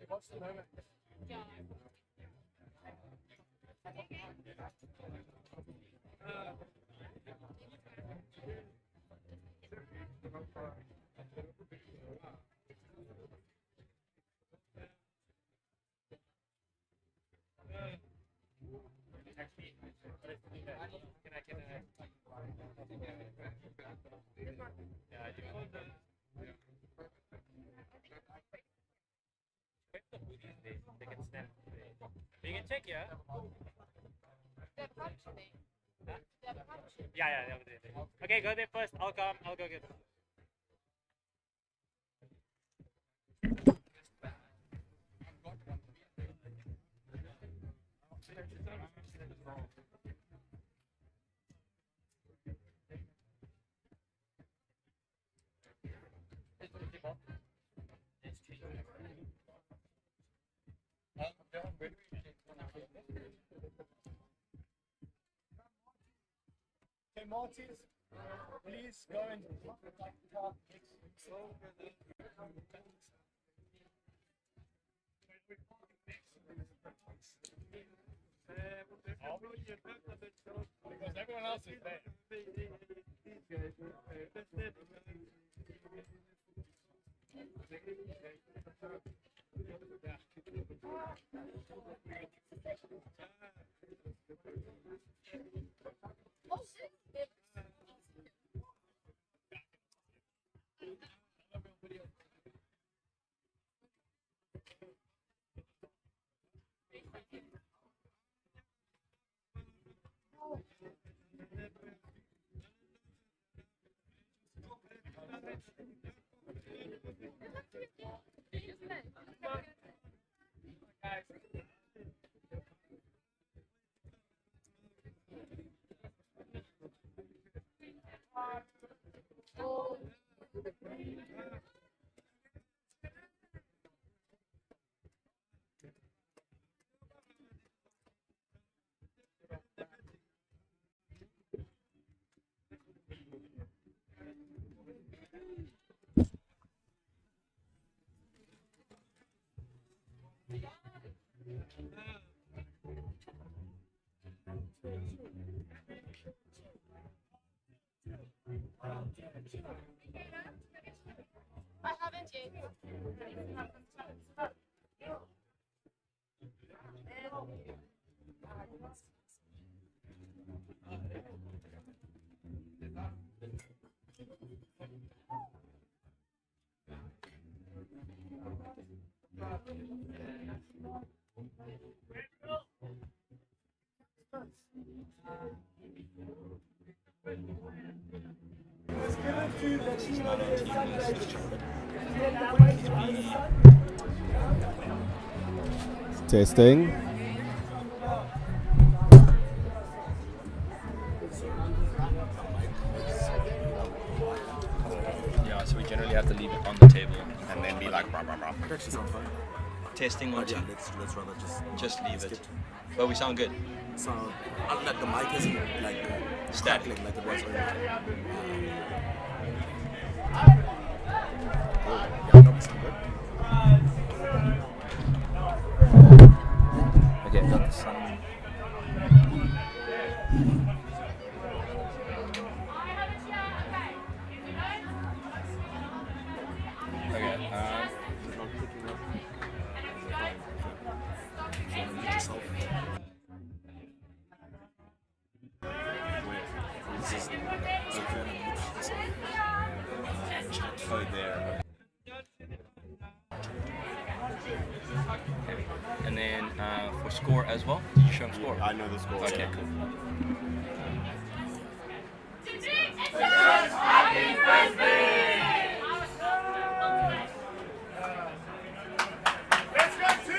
What's the moment? They can snap. You can check, yeah? Yeah, that was it. Okay, go there first. I'll come. I'll go get. Okay, Martys, please go and because everyone else is there. I haven't yet. Testing. Yeah, so we generally have to leave it on the table and and then be like rah rah rah. That actually sounds fun. Testing But 1, 2. yeah, let's rather Just leave skip. it. But we sound good. Sound like the mic isn't like Static. crackling like it was earlier. Cool. Yeah, no, sound good. Okay, I've got the sun. Okay, It's not picking up. Fine. Mute yourself. This is okay. Mute yourself. oh, there. Okay. And then for score as well, did you show him score? I know the score. Okay, yeah. cool.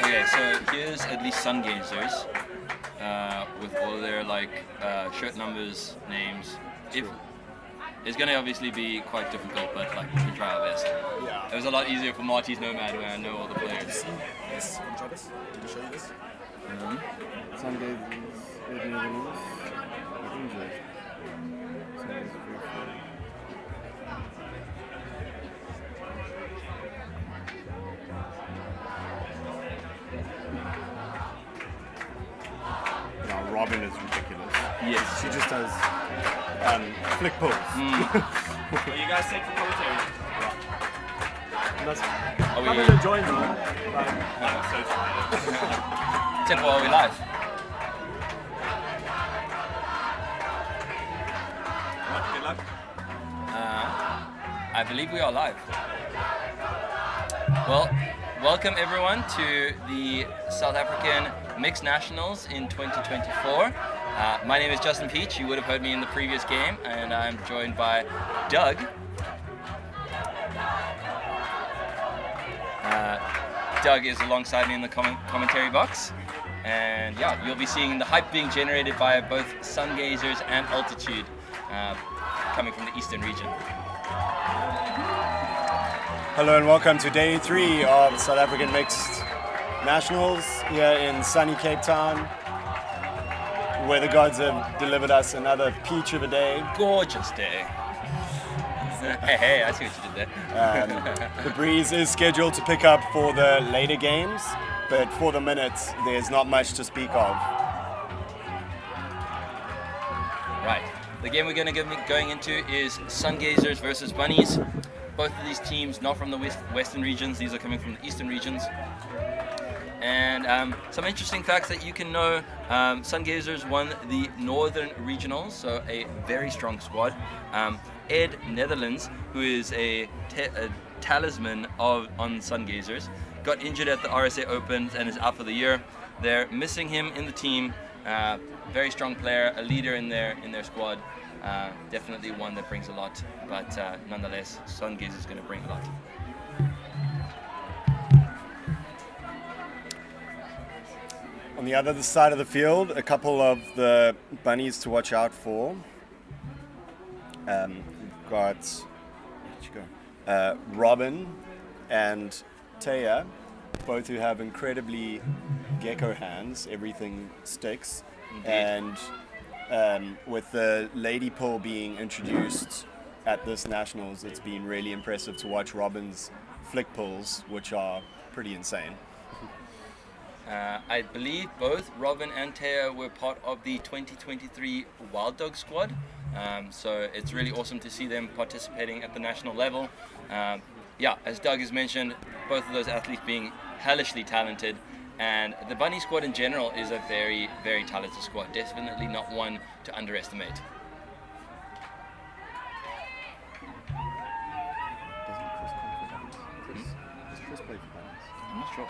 Okay, so here's at least Sungazers with all their shirt numbers, names. It's going to obviously be quite difficult, but we can try our best. Yeah. It was a lot easier for Marty's Nomad when I know all the players. Yes, can you try this? Did I show you this? Some days it's never knows. I enjoy it. Some days it's very fun. Now Robin is ridiculous. Yes. She just does flick pulls. Well, you guys take for commentary. And that's Are we? I'm enjoying them. I'm so tired. Tempo, are we live? Good luck. I believe we are live. Well, welcome everyone to the South African Mixed Nationals in 2024. My name is Justin Peach. You would have heard me in the previous game, and I'm joined by Doug. Doug is alongside me in the commentary box. And yeah, you'll be seeing the hype being generated by both Sungazers and Altitude coming from the Eastern region. Hello and welcome to day 3 of South African Mixed Nationals here in sunny Cape Town, where the gods have delivered us another peach of a day. Gorgeous day. Hey, I see what you did there. The breeze is scheduled to pick up for the later games, but for the minute, there's not much to speak of. Right. The game we're going to be going into is Sungazers versus Bunnies. Both of these teams not from the western regions. These are coming from the eastern regions. And some interesting facts that you can know. Sungazers won the Northern Regionals, so a very strong squad. Ed Netherlands, who is a talisman on Sungazers, got injured at the RSA Opens and is out for the year. They're missing him in the team. Very strong player, a leader in their squad. Definitely one that brings a lot, but nonetheless, Sungazers is going to bring a lot. On the other side of the field, a couple of the bunnies to watch out for. We've got Robin and Taya, both who have incredibly gecko hands. Everything sticks. Indeed. And with the lady pull being introduced at this Nationals, it's been really impressive to watch Robin's flick pulls, which are pretty insane. I believe both Robin and Taya were part of the 2023 Wild Dog squad. So it's really awesome to see them participating at the national level. Yeah, as Doug has mentioned, both of those athletes being hellishly talented. And the Bunny squad in general is a very, very talented squad. Definitely not one to underestimate. Doesn't Chris play for Bunnies? Does Chris play for Bunnies? I'm not sure.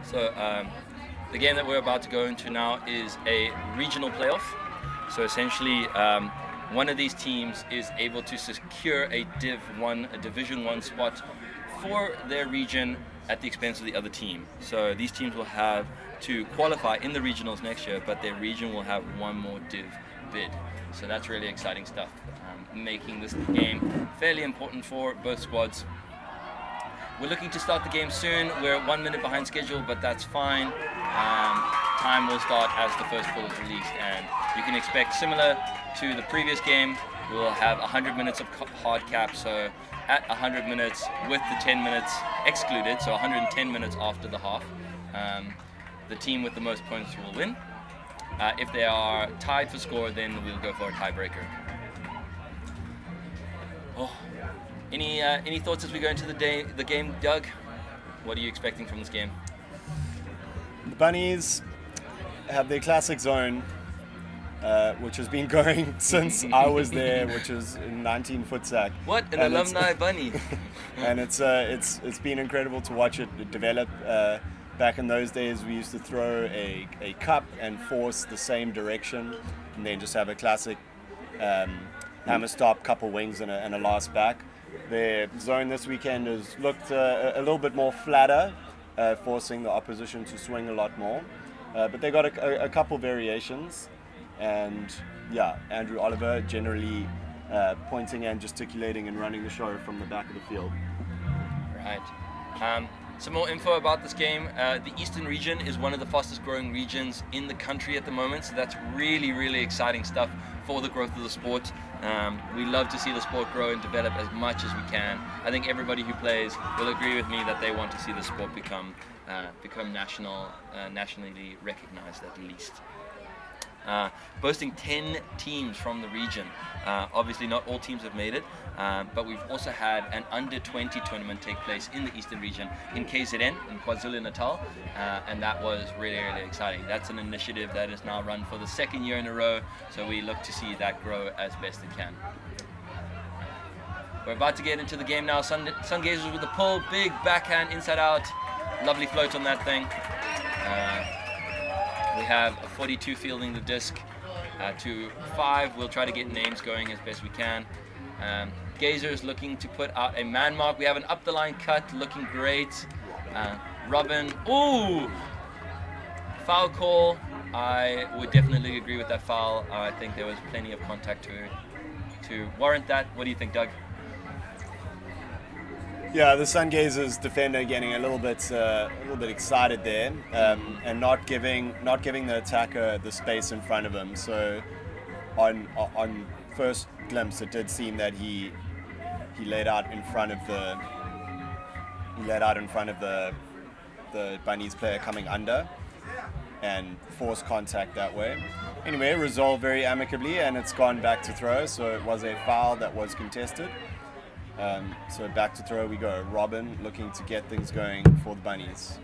So the game that we're about to go into now is a regional playoff. So essentially, one of these teams is able to secure a Division 1 spot for their region at the expense of the other team. So these teams will have to qualify in the regionals next year, but their region will have one more Div bid. So that's really exciting stuff, making this game fairly important for both squads. We're looking to start the game soon. We're 1 minute behind schedule, but that's fine. Time will start as the first ball is released, and you can expect, similar to the previous game, we'll have 100 minutes of hard cap. So at 100 minutes with the 10 minutes excluded, so 110 minutes after the half, the team with the most points will win. If they are tied for score, then we'll go for a tiebreaker. Any thoughts as we go into the game, Doug? What are you expecting from this game? The Bunnies have their classic zone, which has been going since I was there, which is in 19 foot sack. What an alumni bunny! And it's been incredible to watch it develop. Back in those days, we used to throw a cup and force the same direction, and then just have a classic hammer stop, couple wings, and a last back. Their zone this weekend has looked a little bit more flatter, forcing the opposition to swing a lot more. But they got a couple variations, and yeah, Andrew Oliver generally pointing and gesticulating and running the show from the back of the field. Right. Some more info about this game. The Eastern region is one of the fastest growing regions in the country at the moment, so that's really, really exciting stuff for the growth of the sport. We love to see the sport grow and develop as much as we can. I think everybody who plays will agree with me that they want to see the sport become nationally recognized at least. Boasting 10 teams from the region. Obviously not all teams have made it, but we've also had an under-20 tournament take place in the Eastern region in KZN, in KwaZulu-Natal, and that was really, really exciting. That's an initiative that is now run for the second year in a row, so we look to see that grow as best it can. We're about to get into the game now. Sungazers with the pull, big backhand inside out, lovely float on that thing. We have a 42 fielding the disc to 5. We'll try to get names going as best we can. Gazers looking to put out a man mark. We have an up the line cut, looking great. Robin, ooh! Foul call. I would definitely agree with that foul. I think there was plenty of contact to warrant that. What do you think, Doug? Yeah, the Sungazers defender getting a little bit excited there, and not giving the attacker the space in front of him. So, on first glimpse, it did seem that he laid out in front of the Bunnies player coming under, and forced contact that way. Anyway, resolved very amicably, and it's gone back to throw. So it was a foul that was contested. So back to throw we go. Robin looking to get things going for the Bunnies.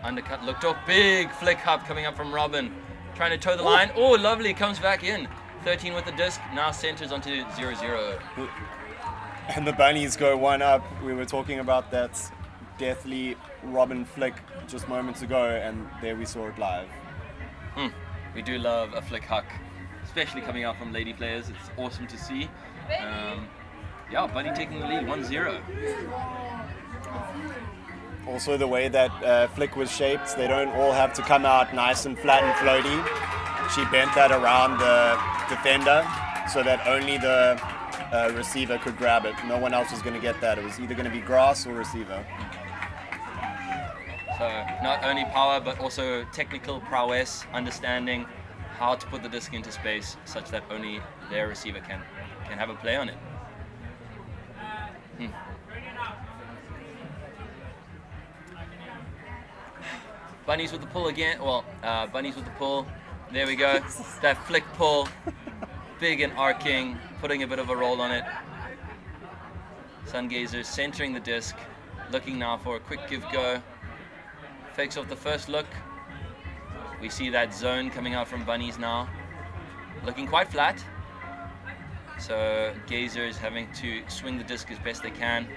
Undercut looked off, big flick hop coming up from Robin. Trying to toe the line. Oh, lovely, comes back in. 13 with the disc, now centers onto 0-0. And the Bunnies go one up. We were talking about that deathly Robin flick just moments ago, and there we saw it live. We do love a flick huck, especially coming out from lady players. It's awesome to see. Yeah, Bunny taking the lead, 1-0. Also the way that flick was shaped, they don't all have to come out nice and flat and floaty. She bent that around the defender so that only the receiver could grab it. No one else was going to get that. It was either going to be grass or receiver. So not only power, but also technical prowess, understanding how to put the disc into space such that only their receiver can have a play on it. Bunnies with the pull again. Well, Bunnies with the pull. There we go. That flick pull. Big and arcing, putting a bit of a roll on it. Sungazers centering the disc. Looking now for a quick give go. Fakes off the first look. We see that zone coming out from Bunnies now. Looking quite flat. So Gazers having to swing the disc as best they can.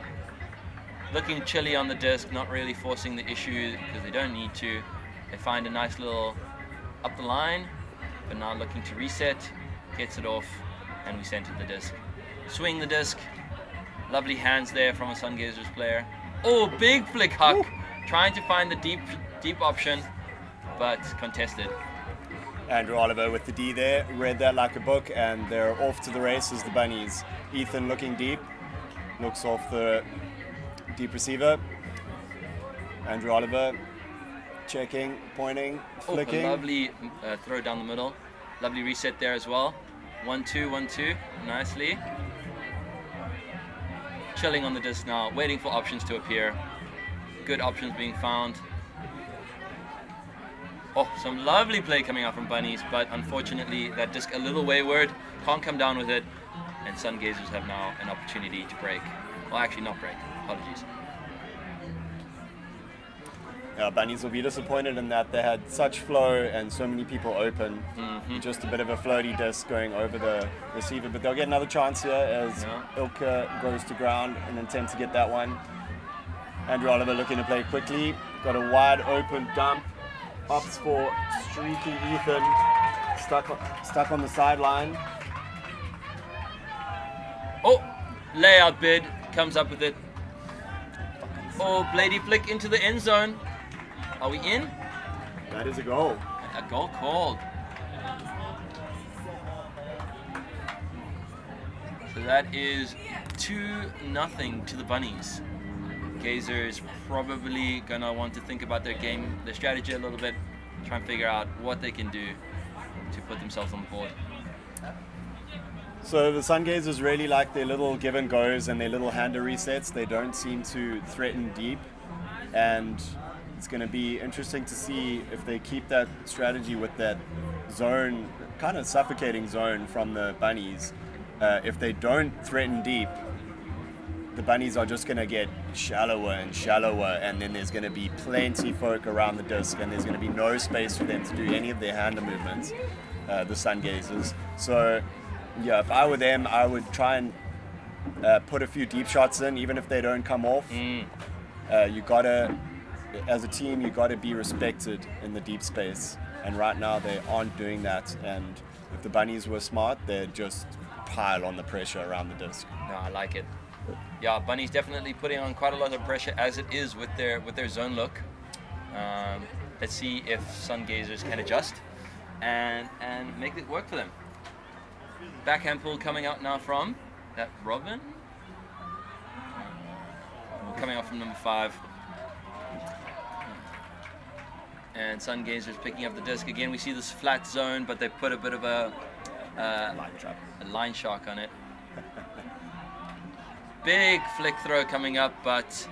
Looking chilly on the disc, not really forcing the issue because they don't need to. They find a nice little up the line, but now looking to reset. gets it off, and we center the disc. Swing the disc. Lovely hands there from a Sungazers player. Oh, big flick huck. Trying to find the deep option, but contested. Andrew Oliver with the D there, read that like a book, and they're off to the races, the Bunnies. Ethan looking deep, looks off the deep receiver. Andrew Oliver checking, pointing, flicking. Oh, a lovely throw down the middle. Lovely reset there as well. 1-2, 1-2, nicely. Chilling on the disc now, waiting for options to appear. Good options being found. Oh, some lovely play coming out from Bunnies, but unfortunately that disc a little wayward, can't come down with it, and Sungazers have now an opportunity to break. Well, actually not break, apologies. Yeah, Bunnies will be disappointed in that they had such flow and so many people open. Just a bit of a floaty disc going over the receiver, but they'll get another chance here as Ilka goes to ground in an attempt to get that one. Andrew Oliver looking to play quickly, got a wide open dump, opts for streaky Ethan, stuck on the sideline. Oh, layout bid, comes up with it. Oh, Blady flick into the end zone. Are we in? That is a goal. A goal called. So that is 2-0 to the Bunnies. Gazers probably gonna want to think about their game, their strategy a little bit, try and figure out what they can do to put themselves on the board. So the Sungazers really like their little give and goes and their little hander resets. They don't seem to threaten deep, and it's going to be interesting to see if they keep that strategy with that zone, kind of suffocating zone from the Bunnies. If they don't threaten deep, the Bunnies are just going to get shallower and shallower, and then there's going to be plenty folk around the disc, and there's going to be no space for them to do any of their hander movements, the Sungazers. So yeah, if I were them, I would try and put a few deep shots in, even if they don't come off. You gotta, as a team, you gotta be respected in the deep space, and right now they aren't doing that. And if the Bunnies were smart, they'd just pile on the pressure around the disc. No, I like it. Yeah, Bunnies definitely putting on quite a lot of pressure as it is with their zone look. Let's see if Sungazers can adjust and make it work for them. Backhand pull coming out now from that Robin. Coming out from number 5. And Sungazers picking up the disc. Again, we see this flat zone, but they put a bit of a line shark on it. Big flick throw coming up, but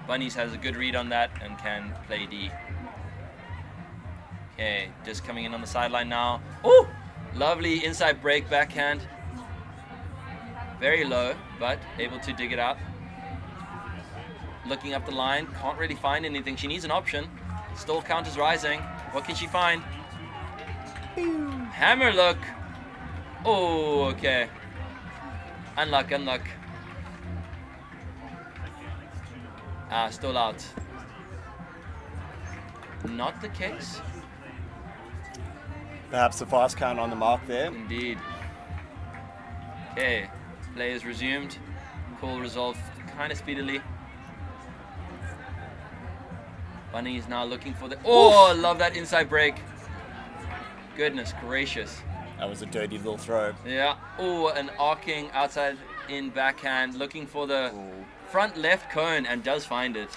Bunnies has a good read on that and can play D. Okay, disc coming in on the sideline now. Oh! Lovely inside break backhand. Very low, but able to dig it out. Looking up the line, can't really find anything. She needs an option. Still count is rising. What can she find? Hammer look. Oh, okay. Unluck. Still out. Not the case. Perhaps a fast count on the mark there. Indeed. Okay, play is resumed. Call resolved kind of speedily. Bunny is now looking for the... Oh, love that inside break. Goodness gracious. That was a dirty little throw. Yeah. Oh, an arcing outside in backhand, looking for the front left cone, and does find it.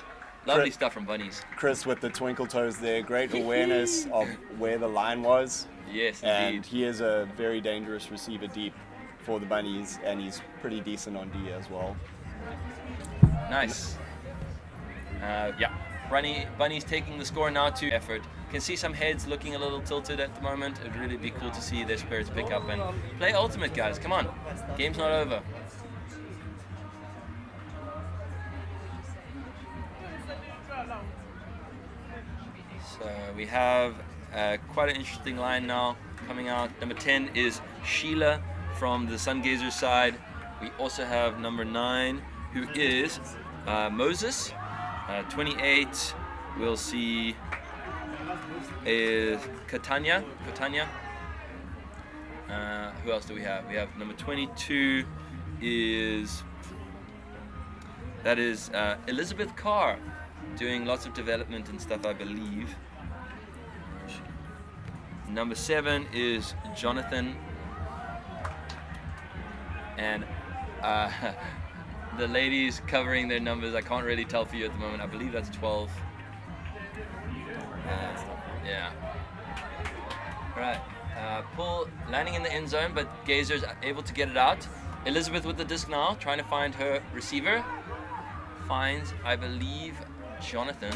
Lovely stuff from Bunnies. Chris with the twinkle toes there. Great awareness of where the line was. Yes, and indeed. he is a very dangerous receiver deep for the Bunnies, and he's pretty decent on D as well. Nice. Yeah. Bunnies taking the score now to effort. Can see some heads looking a little tilted at the moment. It'd really be cool to see their spirits pick up and play ultimate, guys. Come on. Game's not over. So we have quite an interesting line now coming out. Number 10 is Sheila from the Sungazers side. We also have number 9, who is Moses. 28, we'll see is Katanya. Who else do we have? We have number 22 is Elizabeth Carr, doing lots of development and stuff, I believe. Number 7 is Jonathan, and the ladies covering their numbers, I can't really tell for you at the moment. I believe that's 12. Yeah. Right. Pull landing in the end zone, but Gazers able to get it out. Elizabeth with the disc now, trying to find her receiver. Finds, I believe, Jonathan.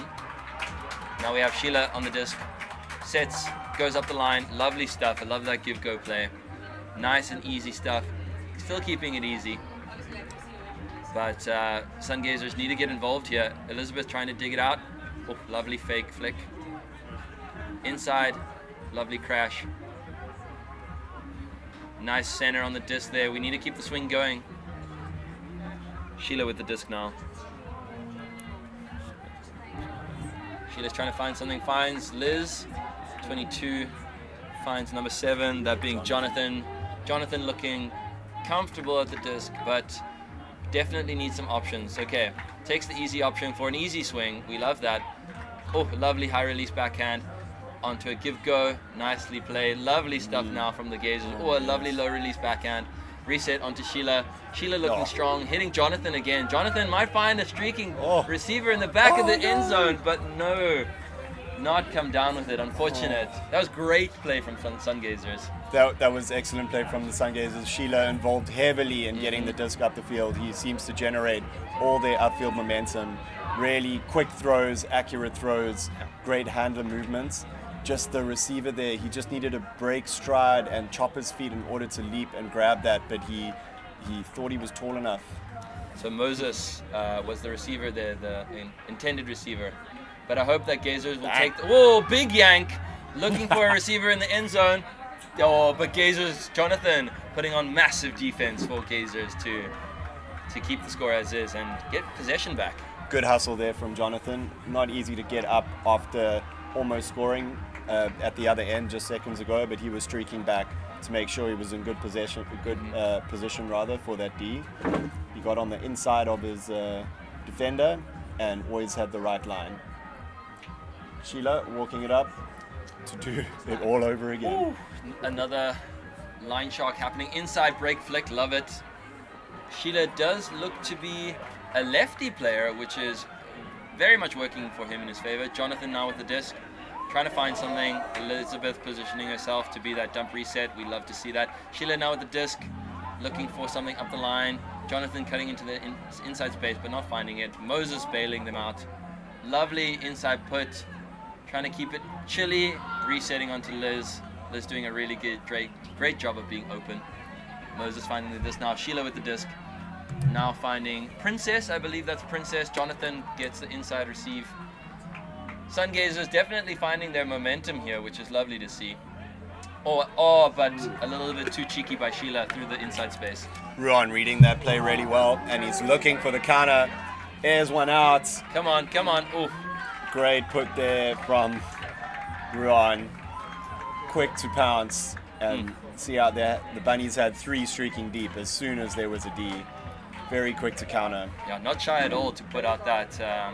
Now we have Sheila on the disc. Sets, goes up the line. Lovely stuff. I love that give-go play. Nice and easy stuff. Still keeping it easy. But Sungazers need to get involved here. Elizabeth trying to dig it out. Oh, lovely fake flick. Inside, lovely crash. Nice center on the disc there. We need to keep the swing going. Sheila with the disc now. Sheila's trying to find something. Finds Liz. 22. Finds number 7, that being Jonathan. Jonathan looking comfortable at the disc, but definitely needs some options. Okay, takes the easy option for an easy swing. We love that. Oh, lovely high release backhand onto a give-go. Nicely played. Lovely stuff now from the Gazers. Oh, a lovely low release backhand. Reset onto Sheila. Sheila looking strong, hitting Jonathan again. Jonathan might find a streaking receiver in the back of the end zone, but no, not come down with it. Unfortunate. That was great play from Sungazers. That was excellent play from the Sungazers. Sheila involved heavily in getting the disc up the field. He seems to generate all their upfield momentum. Really quick throws, accurate throws, great handler movements. Just the receiver there, he just needed to break stride and chop his feet in order to leap and grab that, but he thought he was tall enough. So Moses was the receiver there, the intended receiver. But I hope that Gazers will take whoa, big yank, looking for a receiver in the end zone. Oh, but Gazers, Jonathan putting on massive defense for Gazers to keep the score as is and get possession back. Good hustle there from Jonathan. Not easy to get up after almost scoring at the other end just seconds ago, but he was streaking back to make sure he was in good position for that D. He got on the inside of his defender and always had the right line. Sheila walking it up to do it all over again. Ooh, another line shark happening. Inside break flick, love it. Sheila does look to be a lefty player, which is very much working for him in his favor. Jonathan now with the disc, trying to find something. Elizabeth positioning herself to be that dump reset. We love to see that. Sheila now with the disc, looking for something up the line. Jonathan cutting into the inside space, but not finding it. Moses bailing them out. Lovely inside put, trying to keep it chilly. Resetting onto Liz. Liz doing a really good, great job of being open. Moses finding the disc now. Sheila with the disc. Now finding Princess, I believe that's Princess. Jonathan gets the inside receive. Sungazers definitely finding their momentum here, which is lovely to see. Oh, but a little bit too cheeky by Sheila through the inside space. Ruan reading that play really well, and he's looking for the counter. Airs one out. Come on. Oh, great put there from Ruan. Quick to pounce and see out there. The Bunnies had 3 streaking deep as soon as there was a D. Very quick to counter. Yeah, not shy at all to put out that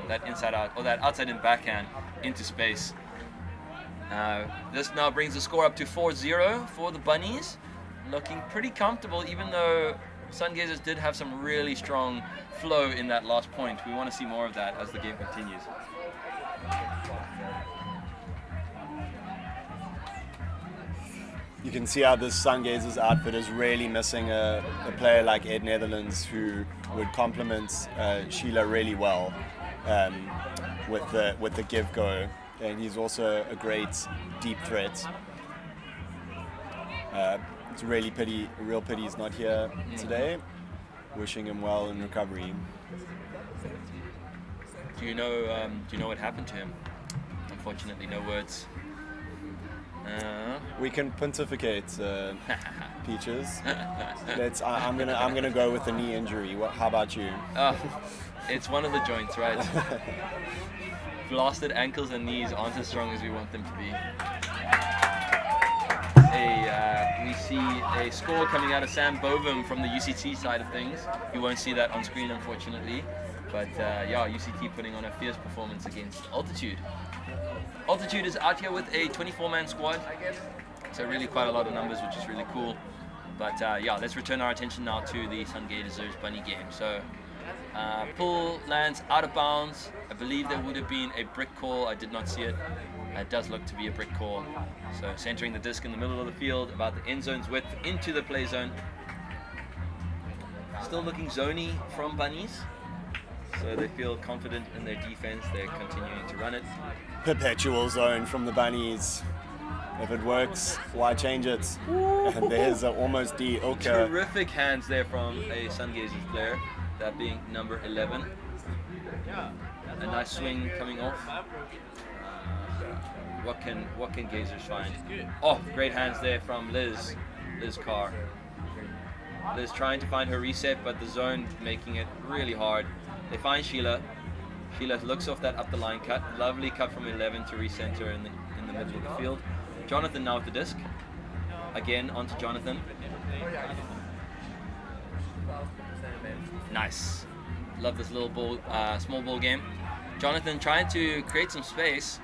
that inside out or that outside in backhand into space. This now brings the score up to 4-0 for the Bunnies. Looking pretty comfortable, even though Sungazers did have some really strong flow in that last point. We want to see more of that as the game continues. You can see how this Sungazers outfit is really missing a player like Ed Netherlands who would complement Sheila really well with the give go, and he's also a great deep threat. It's a real pity he's not here today. Wishing him well in recovery. Do you know what happened to him? Unfortunately, no words. We can pontificate, Peaches. I'm gonna go with the knee injury. How about you? It's one of the joints, right? Blasted ankles and knees aren't as strong as we want them to be. We we see a score coming out of Sam Bovum from the UCT side of things. You won't see that on screen, unfortunately. But yeah, UCT putting on a fierce performance against Altitude. Altitude is out here with a 24-man squad. So really quite a lot of numbers, which is really cool. But yeah, let's return our attention now to the Sungazers Bunny game. So pull lands out of bounds. I believe there would have been a brick call. I did not see it. It does look to be a brick call. So centering the disc in the middle of the field, about the end zone's width into the play zone. Still looking zony from Bunnies. So they feel confident in their defense. They're continuing to run it. Perpetual zone from the Bunnies. If it works, why change it? And there's a almost D. Okay. Terrific hands there from a Sungazers player, that being number 11. A nice swing coming off. What can Gazers find? Oh, great hands there from Liz Carr. Liz trying to find her reset, but the zone making it really hard. They find Sheila. Sheila looks off that up the line cut. Lovely cut from 11 to recenter in the middle of the field. Jonathan now with the disc. Again onto Jonathan. Nice. Love this little ball, small ball game. Jonathan trying to create some space.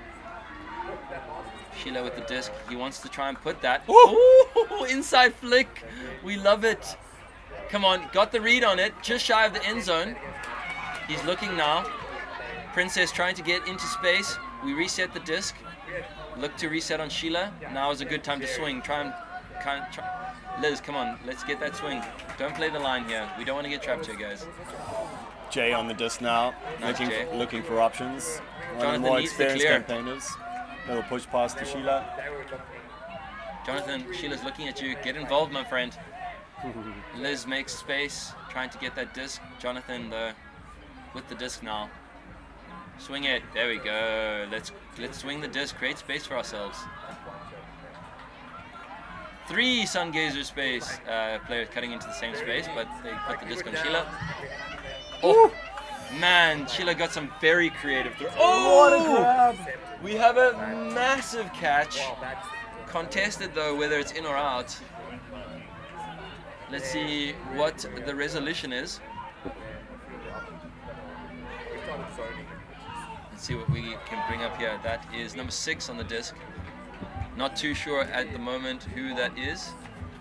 Sheila with the disc. He wants to try and put that. Ooh, inside flick. We love it. Come on, got the read on it. Just shy of the end zone. He's looking now. Princess trying to get into space. We reset the disc. Look to reset on Sheila. Now is a good time to swing. Try. Liz, come on. Let's get that swing. Don't play the line here. We don't want to get trapped here, guys. Jay on the disc now. Nice, Jay. Looking for options. One of the Jonathan more needs to experienced clear. campaigners. Little push pass to Sheila. Jonathan, Sheila's looking at you. Get involved, my friend. Liz makes space. Trying to get that disc. Jonathan, though, with the disc now. Swing it. There we go. Let's swing the disc. Create space for ourselves. 3 Sungazer space players cutting into the same space, but they put the disc on Sheila. Oh man, Sheila got some very creative throw. Oh, what a grab! We have a massive catch. Contested though, whether it's in or out. Let's see what the resolution is. Let's see what we can bring up here. That is number 6 on the disc. Not too sure at the moment who that is.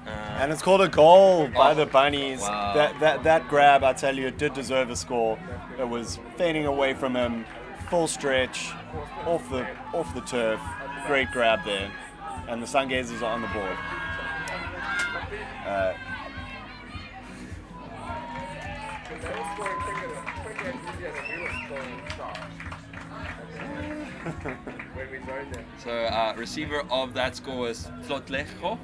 And it's called a goal by the Bunnies. Wow. That grab, I tell you, it did deserve a score. It was fading away from him, full stretch, off the turf. Great grab there. And the Sungazers are on the board. So receiver of that score was Flotlejo.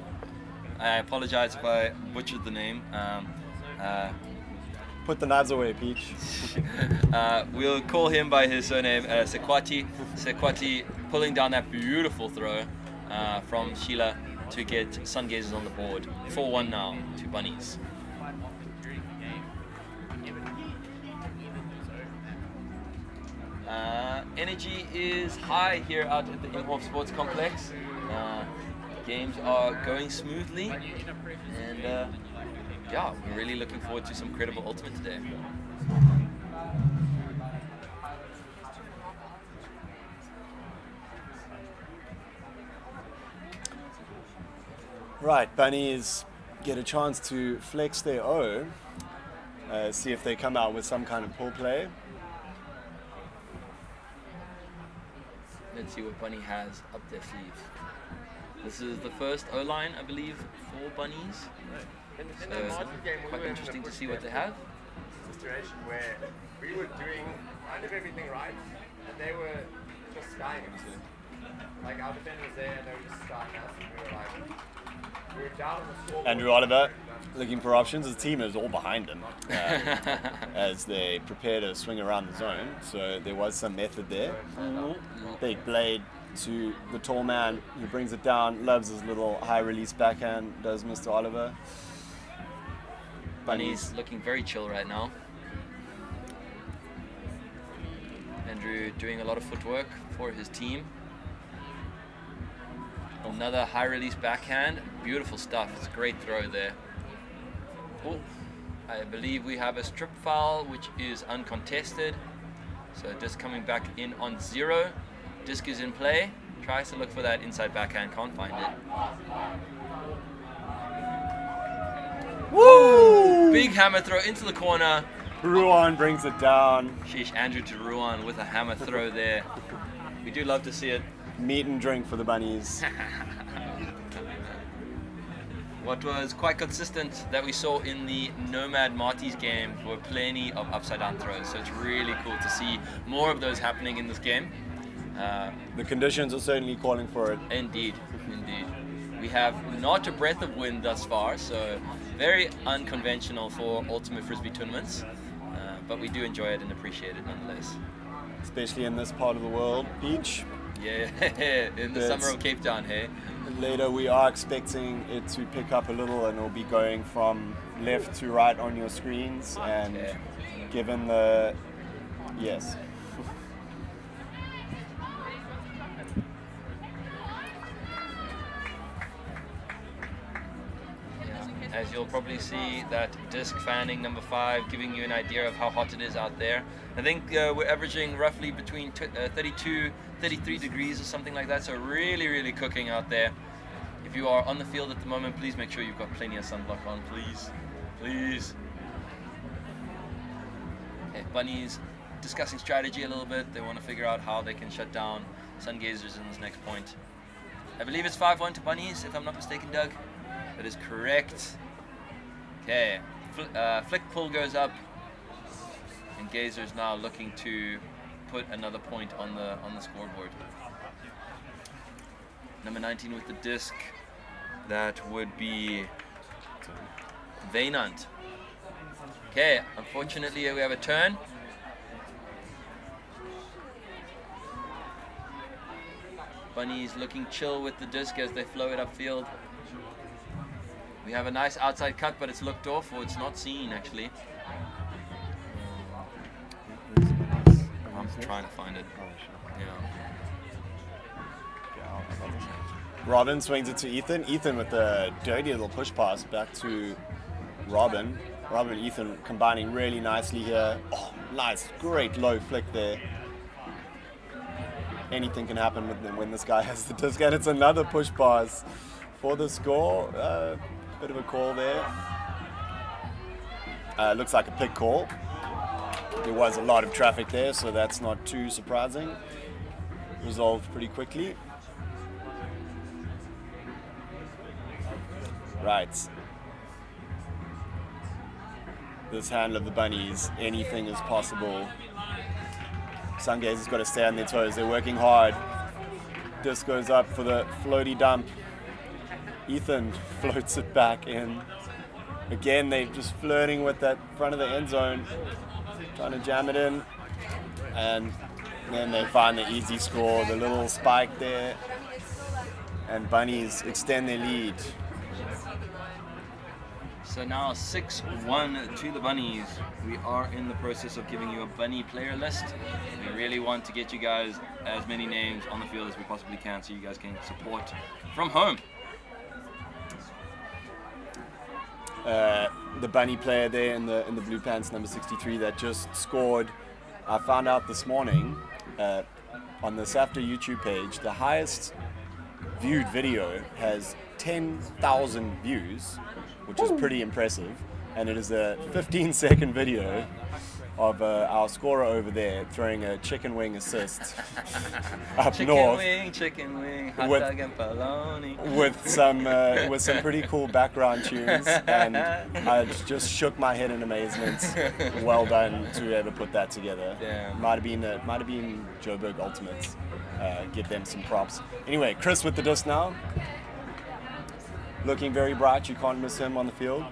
I apologize if I butchered the name. Put the knives away, Peach. We'll call him by his surname, Sekwati. Sekwati pulling down that beautiful throw from Sheila to get Sungazers on the board. 4-1 now to Bunnies. Energy is high here out at the Inhofe Sports Complex. Games are going smoothly, and yeah, we're really looking forward to some credible ultimate today. Right, Bunnies get a chance to flex their O, see if they come out with some kind of pull play. Let's see what Bunny has up their sleeves. This is the first O-line, I believe, for Bunnies. So quite interesting to see what they have. Situation where we were doing kind of everything right, and they were just skying us. Like our defender was there, and they were just skying us, and we were down on the scoreboard. Andrew Oliver looking for options. His team is all behind him as they prepare to swing around the zone. So there was some method there. Big blade to the tall man who brings it down. Loves his little high release backhand, does Mr. Oliver. Bunny's looking very chill right now. Andrew doing a lot of footwork for his team. Another high release backhand. Beautiful stuff. It's a great throw there. Oh, I believe we have a strip foul, which is uncontested. So disc coming back in on 0. Disc is in play. Tries to look for that inside backhand. Can't find it. Woo! Big hammer throw into the corner. Ruan brings it down. Sheesh, Andrew to Ruan with a hammer throw there. We do love to see it. Meat and drink for the Bunnies. What was quite consistent that we saw in the Nomad Marty's game were plenty of upside down throws. So it's really cool to see more of those happening in this game. The conditions are certainly calling for it. Indeed, indeed. We have not a breath of wind thus far, so very unconventional for Ultimate Frisbee tournaments. But we do enjoy it and appreciate it nonetheless. Especially in this part of the world, beach. Yeah, in the summer of Cape Town, hey? Later we are expecting it to pick up a little and it'll be going from left to right on your screens. And given the... Yes. As you'll probably see, that disc fanning number 5 giving you an idea of how hot it is out there. I think we're averaging roughly between 32, 33 degrees or something like that, so really, really cooking out there. If you are on the field at the moment, please make sure you've got plenty of sunblock on, please. Please. Okay, Bunnies discussing strategy a little bit. They want to figure out how they can shut down Sungazers in this next point. I believe it's 5-1 to Bunnies, if I'm not mistaken, Doug. That is correct. Okay, flick pull goes up, and Gazer's now looking to put another point on the scoreboard. Number 19 with the disc. That would be Vainant. Okay, unfortunately we have a turn. Bunnies looking chill with the disc as they flow it upfield. We have a nice outside cut, but it's looked off, or it's not seen actually. I'm trying to find it. Yeah. Robin swings it to Ethan. Ethan with a dirty little push pass back to Robin. Robin and Ethan combining really nicely here. Oh, nice, great low flick there. Anything can happen with them when this guy has the disc, and it's another push pass for the score. Bit of a call there. Looks like a pick call. There was a lot of traffic there, so that's not too surprising. Resolved pretty quickly. Right. This handle of the Bunnies, anything is possible. Sungazers got to stay on their toes. They're working hard. Disc goes up for the floaty dump. Ethan floats it back in. Again, they're just flirting with that front of the end zone, trying to jam it in. And then they find the easy score, the little spike there. And Bunnies extend their lead. So now 6-1 to the Bunnies. We are in the process of giving you a Bunny player list. We really want to get you guys as many names on the field as we possibly can so you guys can support from home. The Bunny player there in the blue pants, number 63, that just scored. I found out this morning on the SAFTA YouTube page, the highest viewed video has 10,000 views, which is pretty impressive, and it is a 15-second video of our scorer over there throwing a chicken wing assist up north. Chicken wing, hot dog and bologna. With some pretty cool background tunes, and I just shook my head in amazement. Well done to whoever put that together. Damn. Might have been Joburg Ultimates. Give them some props. Anyway, Chris with the disc now. Looking very bright. You can't miss him on the field.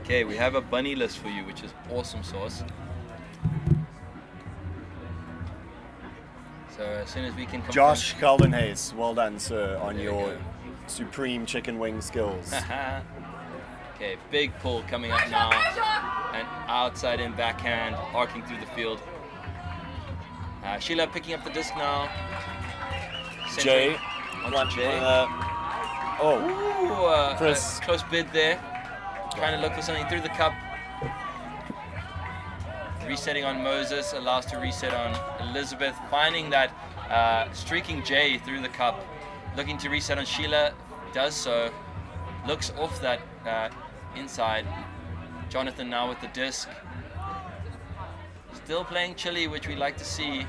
Okay, we have a bunny list for you, which is awesome sauce. So as soon as we can confirm. Josh Calvin-Hayes, well done, sir, on your supreme chicken wing skills. Okay, big pull coming up now. An outside in backhand, arcing through the field. Sheila picking up the disc now. Jay, Onto Jay. Ooh, Chris. a close bid there. Trying to look for something through the cup. Resetting on Moses, allows to reset on Elizabeth. Finding that streaking J through the cup. Looking to reset on Sheila, does so. Looks off that inside. Jonathan now with the disc. Still playing chilly, which we like to see.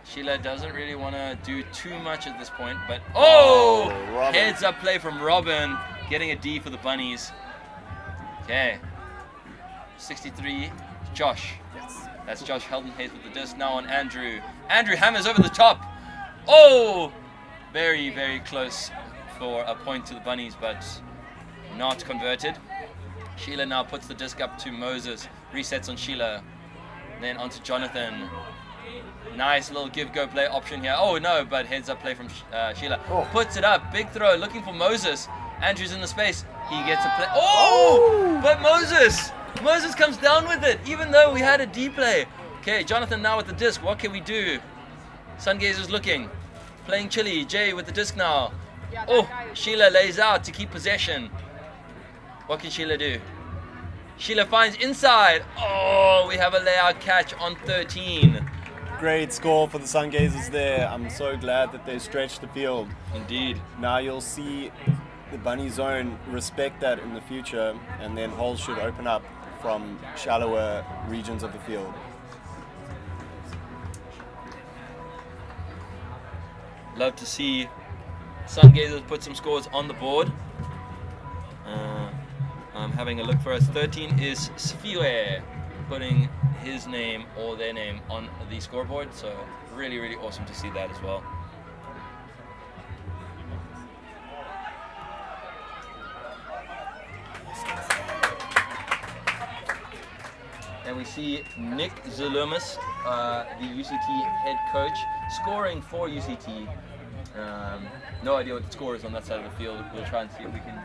Sheila doesn't really want to do too much at this point, but Robin. Heads up play from Robin, getting a D for the Bunnies. Okay, 63, Josh. Yes. That's Josh Heldenhays with the disc now on Andrew. Andrew hammers over the top. Oh, very, very close for a point to the Bunnies, but not converted. Sheila now puts the disc up to Moses, resets on Sheila, then onto Jonathan. Nice little give-go play option here. Oh no, but heads up play from Sheila. Puts it up, big throw, looking for Moses. Andrew's in the space. He gets a play. Oh, but Moses comes down with it, even though we had a D play. Okay, Jonathan now with the disc. What can we do? Sungazers looking, playing chilly. Jay with the disc now. Oh, Sheila lays out to keep possession. What can Sheila do? Sheila finds inside. Oh, we have a layout catch on 13. Great score for the Sungazers there. I'm so glad that they stretched the field. Indeed. Now you'll see the Bunny zone respect that in the future, and then holes should open up from shallower regions of the field. Love to see Sungazers put some scores on the board. I'm having a look for us. 13 is Sfiwe, putting his name or their name on the scoreboard. So really, really awesome to see that as well. And we see Nick Zulumis, the UCT head coach, scoring for UCT. No idea what the score is on that side of the field. We'll try and see if we can.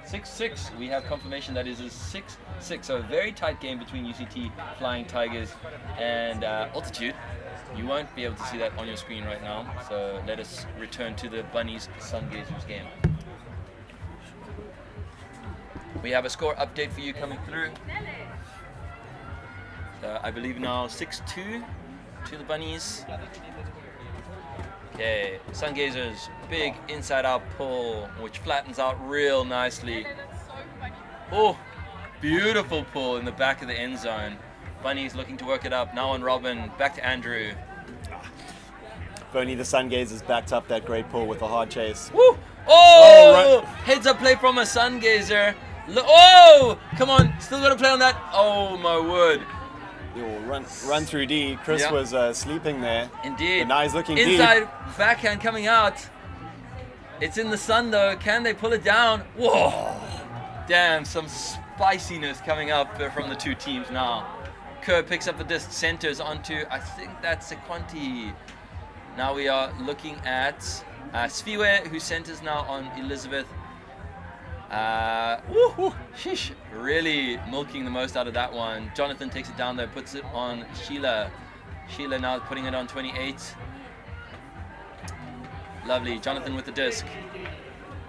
6-6. We have confirmation that is a 6-6. So a very tight game between UCT Flying Tigers and Altitude. You won't be able to see that on your screen right now. So let us return to the Bunnies Sungazers game. We have a score update for you coming through. I believe now 6-2 to the Bunnies. Okay, Sungazers, big inside out pull, which flattens out real nicely. Oh, beautiful pull in the back of the end zone. Bunnies looking to work it up. Now on Robin, back to Andrew. If only the Sungazers backed up that great pull with a hard chase. Woo! Oh, heads up play from a Sungazer. Oh, come on, still got to play on that. Oh my word. Run through D. Chris was sleeping there. Indeed. But now he's looking inside deep. backhand coming out. It's in the sun though. Can they pull it down? Whoa! Damn, some spiciness coming up from the two teams now. Kerr picks up the disc, centers onto, I think that's Sequanti. Now we are looking at Sfiwe, who centers now on Elizabeth. Sheesh, really milking the most out of that one. Jonathan takes it down there, puts it on Sheila. Sheila now putting it on 28. Lovely, Jonathan with the disc.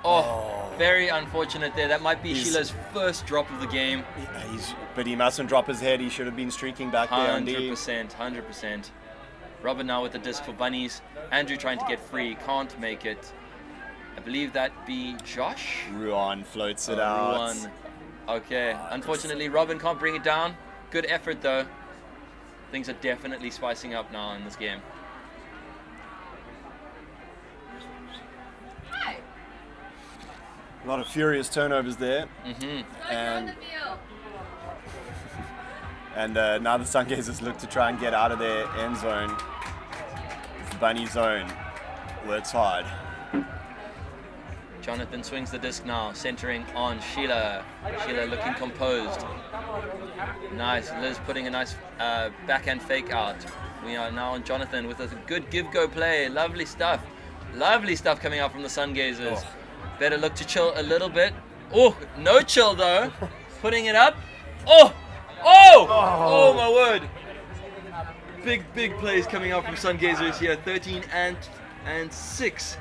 Oh, very unfortunate there. That might be Sheila's first drop of the game. But he mustn't drop his head. He should have been streaking back there on D. 100%. Robin now with the disc for Bunnies. Andrew trying to get free, can't make it. I believe that be Josh. Ruan floats it out. Ruan. Okay, unfortunately Robin can't bring it down. Good effort though. Things are definitely spicing up now in this game. A lot of furious turnovers there. And now the Sungazers look to try and get out of their end zone. The Bunny zone works hard. Jonathan swings the disc now, centering on Sheila. Sheila looking composed. Nice, Liz putting a nice backhand fake out. We are now on Jonathan with a good give-go play. Lovely stuff. Lovely stuff coming out from the Sungazers. Better look to chill a little bit. Oh, no chill though. Putting it up. Oh my word. Big plays coming out from Sungazers here. 13 and 6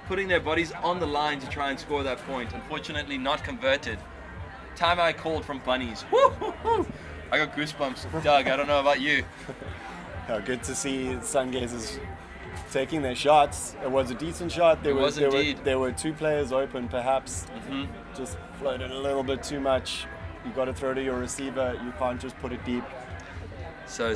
putting their bodies on the line to try and score that point. Unfortunately, not converted. Time I called from Bunnies. Woo, woo, woo. I got goosebumps. Doug, I don't know about you. Good to see Sungazers taking their shots. It was a decent shot. There were two players open, perhaps. Just floated a little bit too much. You got to throw to your receiver. You can't just put it deep. So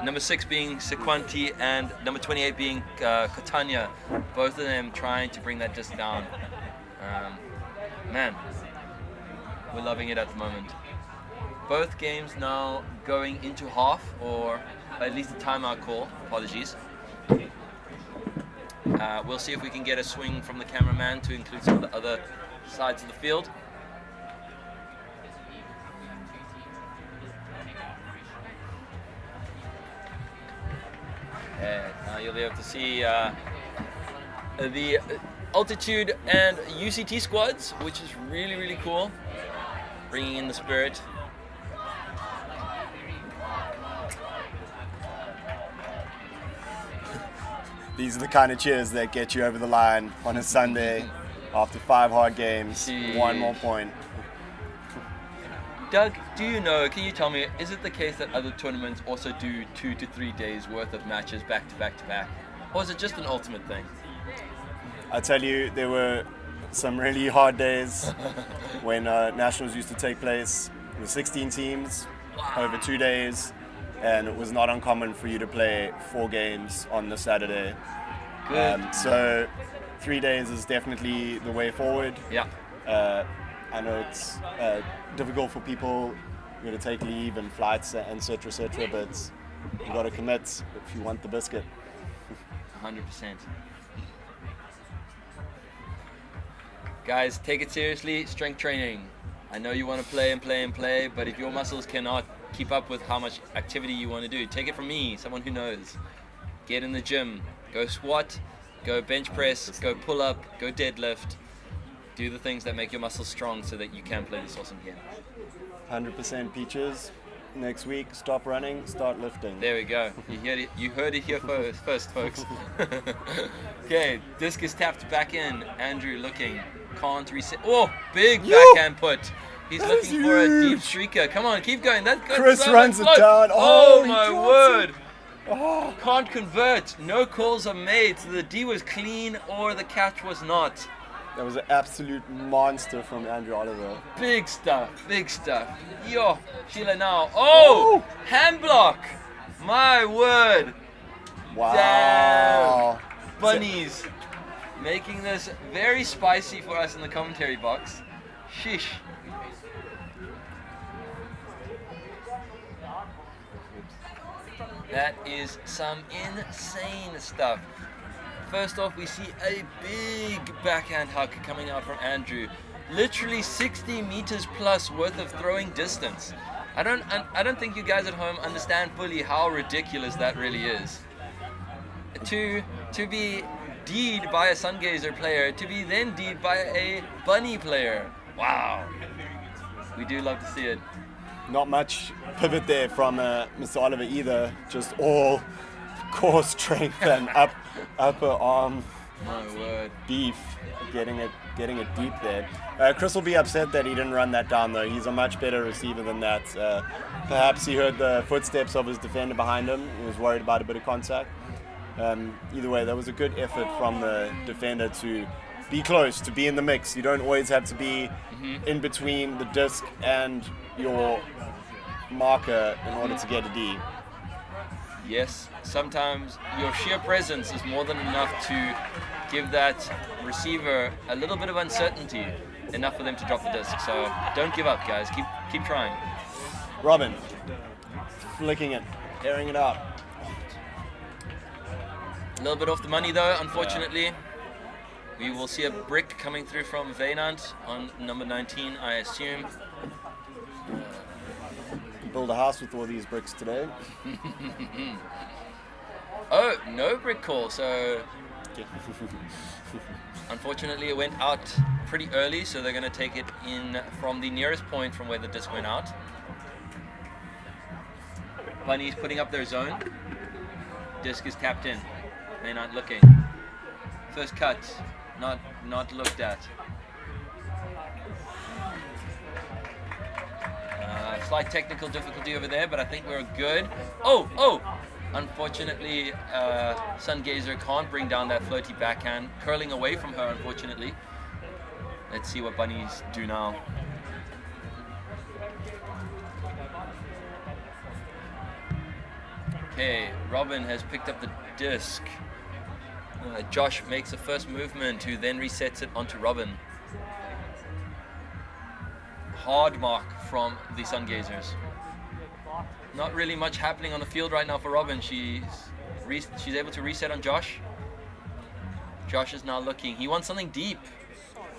number 6 being Sequanti and number 28 being Catania. Both of them trying to bring that disc down. Man, we're loving it at the moment. Both games now going into half, or at least a timeout call. Apologies. We'll see if we can get a swing from the cameraman to include some of the other sides of the field. And now you'll be able to see the altitude and UCT squads, which is really, really cool. Bringing in the spirit. These are the kind of cheers that get you over the line on a Sunday after 5 hard games. Jeez. 1 more point. Doug, do you know, can you tell me, is it the case that other tournaments also do 2 to 3 days worth of matches back to back to back? Or is it just an ultimate thing? I tell you, there were some really hard days when nationals used to take place with 16 teams over 2 days, and it was not uncommon for you to play 4 games on the Saturday. Good. So 3 days is definitely the way forward. Yeah. I know it's difficult for people to take leave and flights, et cetera, but you got to commit if you want the biscuit. 100%. Guys, take it seriously. Strength training. I know you want to play and play and play, but if your muscles cannot keep up with how much activity you want to do, take it from me, someone who knows. Get in the gym. Go squat, go bench press, go pull up, go deadlift. Do the things that make your muscles strong so that you can play this awesome game. 100% Peaches. Next week, stop running, start lifting. There we go. You heard it here first, folks. Okay, disc is tapped back in. Andrew looking. Can't reset. Oh, big backhand put. He's looking for a deep streaker. Come on, keep going. That's good. Chris runs it down. Oh my word. Oh. Can't convert. No calls are made. So the D was clean or the catch was not. That was an absolute monster from Andrew Oliver. Big stuff, big stuff. Yo, Sheila now. Oh, hand block. My word. Wow. Damn. Bunnies making this very spicy for us in the commentary box. Sheesh. That is some insane stuff. First off, we see a big backhand hug coming out from Andrew. Literally 60 meters plus worth of throwing distance. I don't think you guys at home understand fully how ridiculous that really is. To be D'd by a Sungazer player, to be then D'd by a Bunny player. Wow. We do love to see it. Not much pivot there from Mr. Oliver either. Just all core strength and upper arm. My word. Beef. Getting it deep there. Chris will be upset that he didn't run that down though. He's a much better receiver than that. Perhaps he heard the footsteps of his defender behind him. He was worried about a bit of contact. Either way, that was a good effort from the defender to be close, to be in the mix. You don't always have to be in between the disc and your marker in order to get a D. Yes, sometimes your sheer presence is more than enough to give that receiver a little bit of uncertainty, enough for them to drop the disc. So don't give up, guys. Keep trying. Robin, flicking it, airing it out. A little bit off the money though, unfortunately. We will see a brick coming through from Vaynant on number 19, I assume. Build a house with all these bricks today. Oh, no brick call, so unfortunately it went out pretty early, so they're going to take it in from the nearest point from where the disc went out. Bunnies putting up their zone. Disc is tapped in. They're not looking. First cut. not looked at. Slight technical difficulty over there, but I think we're good. Oh! Unfortunately, Sungazer can't bring down that floaty backhand, curling away from her, unfortunately. Let's see what Bunnies do now. Okay, Robin has picked up the disc. Josh makes the first movement, who then resets it onto Robin. Hard mark from the Sungazers. Not really much happening on the field right now for Robin. She's able to reset on Josh. Josh is now looking. He wants something deep.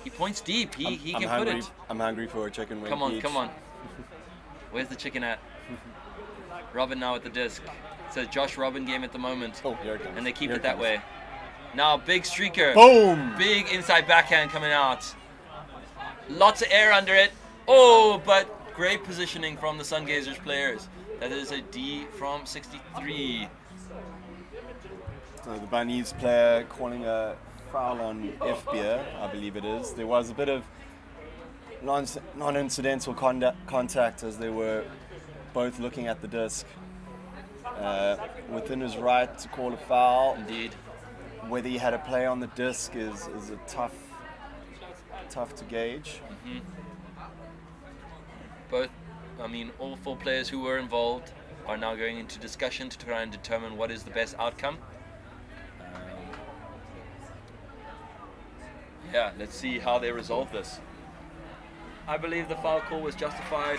He points deep. He can put it. I'm hungry for a chicken wing. Come on. Where's the chicken at? Robin now at the disc. It's a Josh Robin game at the moment. Oh, here it comes. And they keep it that way. Now big streaker. Boom! Big inside backhand coming out. Lots of air under it. Oh, but great positioning from the Sungazers players. That is a D from 63. So the Bunnies player calling a foul on F-Beer, I believe it is. There was a bit of non-incidental contact as they were both looking at the disc. Within his right to call a foul. Indeed. Whether he had a play on the disc is a tough to gauge. Mm-hmm. All four players who were involved are now going into discussion to try and determine what is the best outcome. Let's see how they resolve this. I believe the foul call was justified,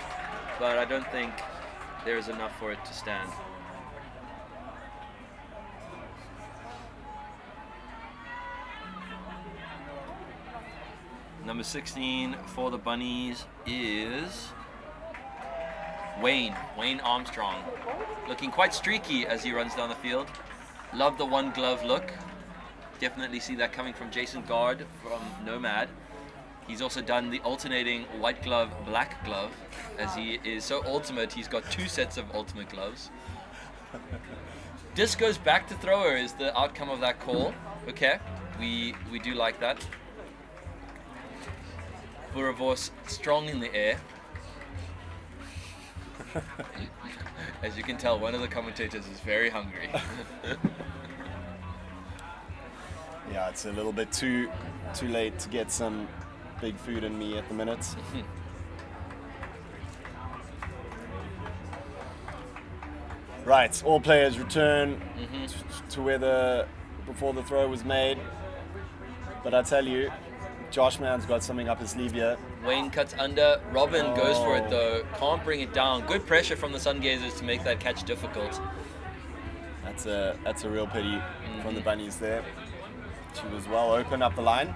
but I don't think there is enough for it to stand. Number 16 for the Bunnies is Wayne Armstrong. Looking quite streaky as he runs down the field. Love the one glove look. Definitely see that coming from Jason Guard from Nomad. He's also done the alternating white glove, black glove, as he is so ultimate. He's got 2 sets of ultimate gloves. Disc goes back to thrower is the outcome of that call. Okay, we do like that. Buravos strong in the air. As you can tell, one of the commentators is very hungry. Yeah, it's a little bit too late to get some big food in me at the minute. Right, all players return to where before the throw was made. But I tell you, Josh Mann's got something up his sleeve here. Wayne cuts under. Robin goes for it though. Can't bring it down. Good pressure from the Sungazers to make that catch difficult. That's a real pity from the Bunnies there. She was well open up the line.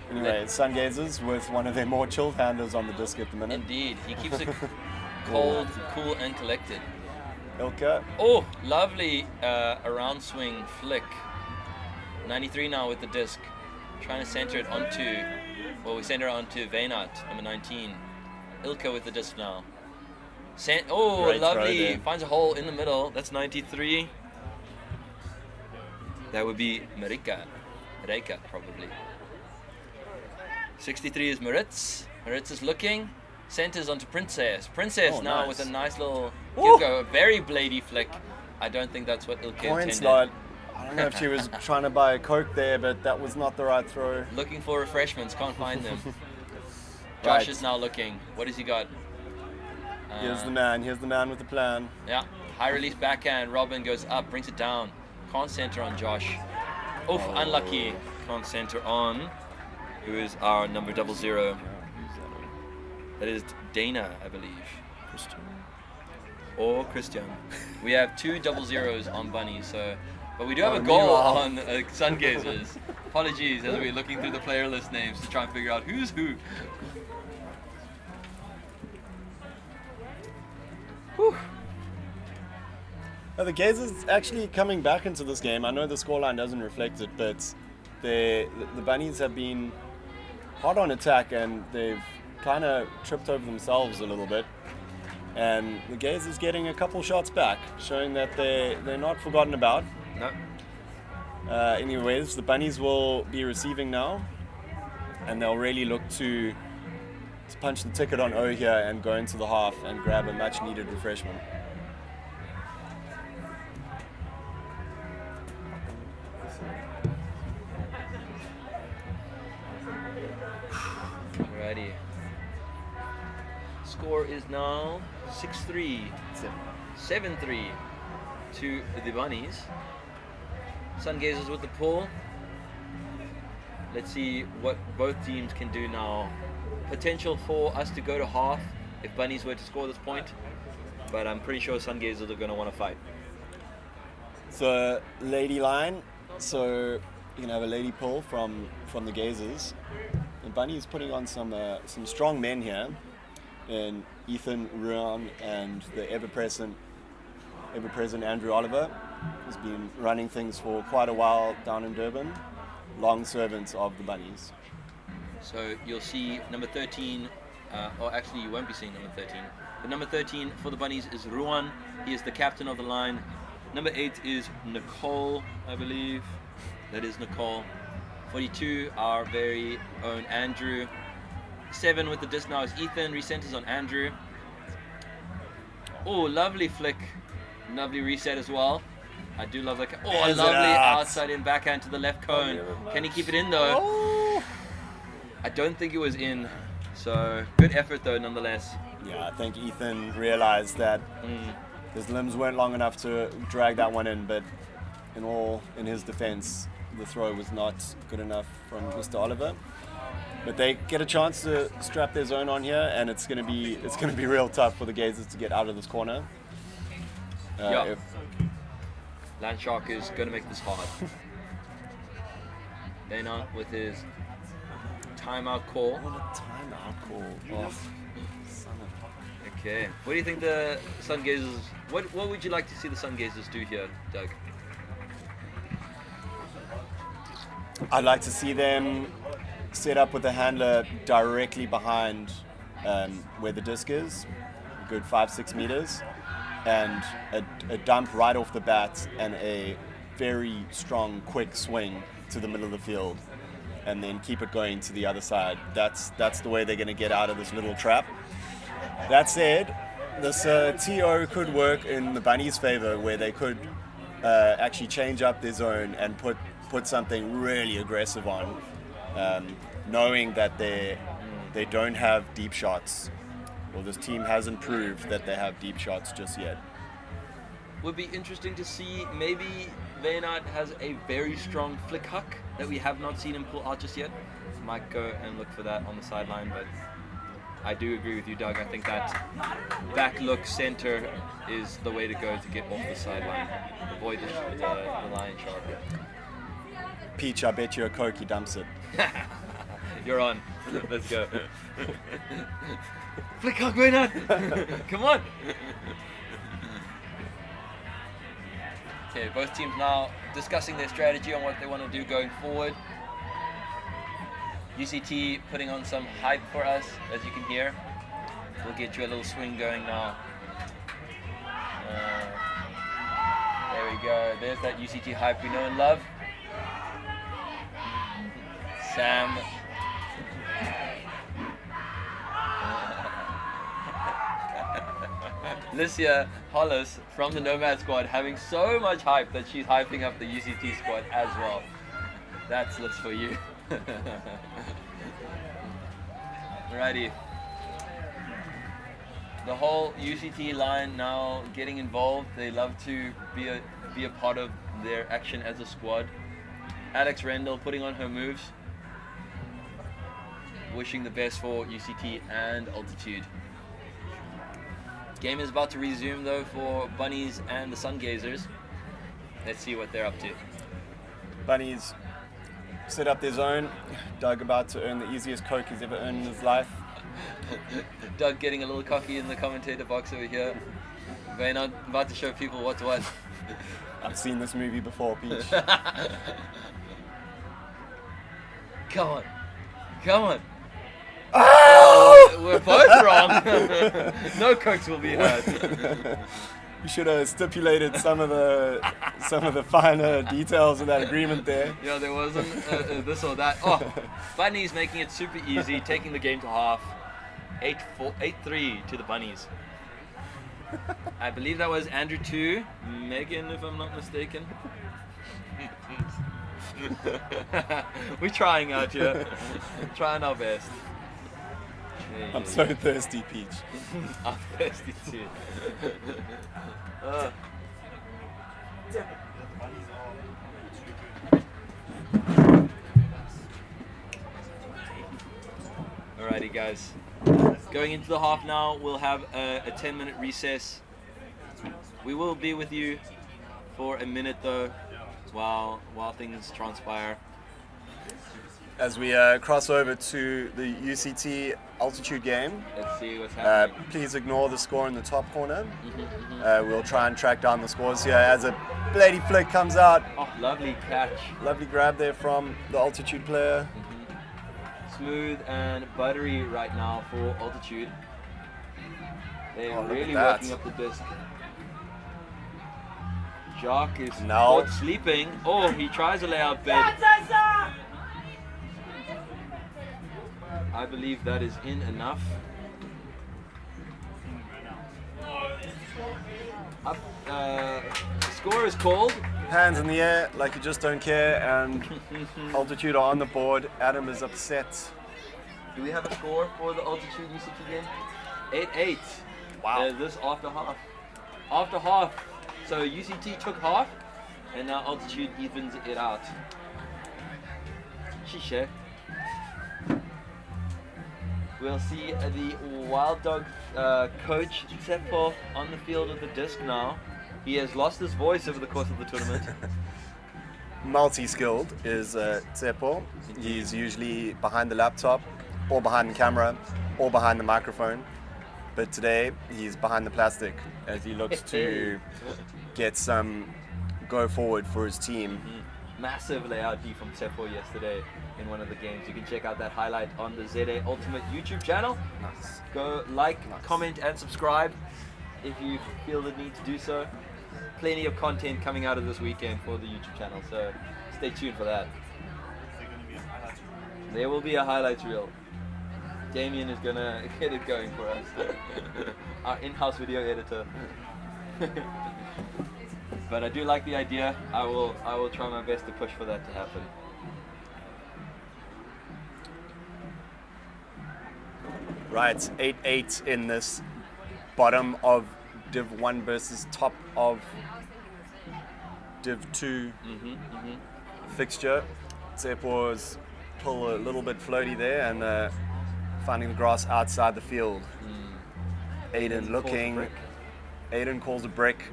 Anyway, Sungazers with one of their more chilled handlers on the disc at the minute. Indeed, he keeps it cold, cool, and collected. Ilka. Oh, lovely around swing flick. 93 now with the disc. Trying to center it onto, we center it onto Vaynat, number 19. Ilka with the disc now. Great lovely. Finds a hole in the middle. That's 93. That would be Marika probably. 63 is Maritz. Maritz is looking. Centers onto Princess. Princess now with a nice little go. A very bladey flick. I don't think that's what Ilka intended. Slide. I don't know if she was trying to buy a Coke there, but that was not the right throw. Looking for refreshments, can't find them. Josh is now looking. What has he got? Here's the man with the plan. Yeah, high release backhand. Robin goes up, brings it down. Can't center on Josh. Oof, unlucky. Can't center on. Who is our number 00? That is Dana, I believe. Or Christian. We have 2 00s on Bunnies, so. But we do have a goal on Sungazers. Apologies as we're looking through the player list names to try and figure out who's who. Whew. Now the Gazers actually coming back into this game. I know the scoreline doesn't reflect it, but the Bunnies have been hot on attack and they've kind of tripped over themselves a little bit. And the Gazers getting a couple shots back, showing that they're not forgotten about. No. Anyways, the Bunnies will be receiving now, and they'll really look to punch the ticket on O here and go into the half and grab a much needed refreshment. Alrighty. Score is now 6-3, 7-3 to the Bunnies. Sungazers with the pull. Let's see what both teams can do now. Potential for us to go to half if Bunnies were to score this point, but I'm pretty sure Sungazers are going to want to fight. So lady line, so you can have a lady pull from the Gazers. And Bunny is putting on some strong men here, in Ethan Ruan and the ever-present Andrew Oliver, who's been running things for quite a while down in Durban. Long servants of the Bunnies. So you'll see number 13, or actually you won't be seeing number 13. The number 13 for the Bunnies is Ruan. He is the captain of the line. Number 8 is Nicole, I believe. That is Nicole. 42, our very own Andrew. 7 with the disc now is Ethan. Recenters on Andrew. Oh, lovely flick. Lovely reset as well. I do love that. Oh, Is it lovely out? outside in backhand to the left cone. Can he keep it in though? Oh. I don't think it was in. So good effort though, nonetheless. Yeah, I think Ethan realized that his limbs weren't long enough to drag that one in, but in his defense, the throw was not good enough from Mr. Oliver. But they get a chance to strap their zone on here, and it's gonna be real tough for the Gazers to get out of this corner. Yeah. Landshark is going to make this hard. Dana with his timeout call. What a timeout call. Oh, son of Okay. What do you think the Sungazers... What would you like to see the Sungazers do here, Doug? I'd like to see them set up with a handler directly behind where the disc is, a good 5-6 meters, and a dump right off the bat and a very strong, quick swing to the middle of the field, and then keep it going to the other side. That's the way they're going to get out of this little trap. That said, this TO could work in the Bunnies' favor, where they could actually change up their zone and put something really aggressive on, knowing that they don't have deep shots. Well, this team hasn't proved that they have deep shots just yet. Would be interesting to see. Maybe Veynard has a very strong flick huck that we have not seen him pull out just yet. Might go and look for that on the sideline, but I do agree with you, Doug. I think that back look center is the way to go to get off the sideline. Avoid the lion shark. Peach, I bet you a Coke he dumps it. You're on. Let's go. Flick huck, Veynard! Come on! Okay, both teams now discussing their strategy on what they want to do going forward. UCT putting on some hype for us, as you can hear. We'll get you a little swing going now. There we go. There's that UCT hype we know and love. Sam. Lycia Hollis from the Nomad squad having so much hype that she's hyping up the UCT squad as well. That's Liz for you. Alrighty. The whole UCT line now getting involved. They love to be a part of their action as a squad. Alex Rendell putting on her moves. Wishing the best for UCT and Altitude. Game is about to resume though for Bunnies and the Sungazers. Let's see what they're up to. Bunnies set up their zone. Doug about to earn the easiest Coke he's ever earned in his life. Doug getting a little cocky in the commentator box over here. Veynard about to show people what's what. I've seen this movie before, Peach. Come on. Come on. Oh! We're both wrong. No Cokes will be had. You should have stipulated some of the finer details of that agreement there. Yeah, there wasn't this or that. Oh, Bunnies making it super easy, taking the game to half. 8-3 to the Bunnies. I believe that was Andrew 2, Megan, if I'm not mistaken. We're trying out here. Trying our best. I'm so thirsty, Peach. I'm thirsty too. Alrighty, guys. Going into the half now, we'll have a 10-minute recess. We will be with you for a minute though, while things transpire. As we cross over to the UCT altitude game, Let's see what's happening. please ignore the score in the top corner. We'll try and track down the scores here as a Blady flick comes out. Oh, lovely catch. Lovely grab there from the altitude player. Smooth and buttery right now for altitude. They're Oh, look really at that. working up the disc. Jacques is No. caught sleeping. Oh, he tries a layout bid. I believe that is in enough. Up, score is called. Hands in the air like you just don't care, and altitude are on the board. Adam is upset. Do we have a score for the altitude UCT game? 8-8. Wow. This after half. After half. So UCT took half, and now altitude evens it out. Shisha. We'll see the Wild Dog coach Tsepo on the field of the disc now. He has lost his voice over the course of the tournament. Multi-skilled is Tsepo. He's usually behind the laptop, or behind the camera, or behind the microphone. But today, he's behind the plastic as he looks to get some go forward for his team. Massive layout D from Tsepo yesterday in one of the games. You can check out that highlight on the ZA Ultimate YouTube channel. Nice. Go like, comment, and subscribe if you feel the need to do so. Plenty of content coming out of this weekend for the YouTube channel, so stay tuned for that. There will be a highlights reel. Damien is gonna get it going for us. Our in-house video editor. But I do like the idea. I will try my best to push for that to happen. Right, 8-8 in this bottom of Div 1 versus top of Div 2 fixture. Tsepo's pull a little bit floaty there and finding the grass outside the field. Aiden looking. Aiden calls a brick.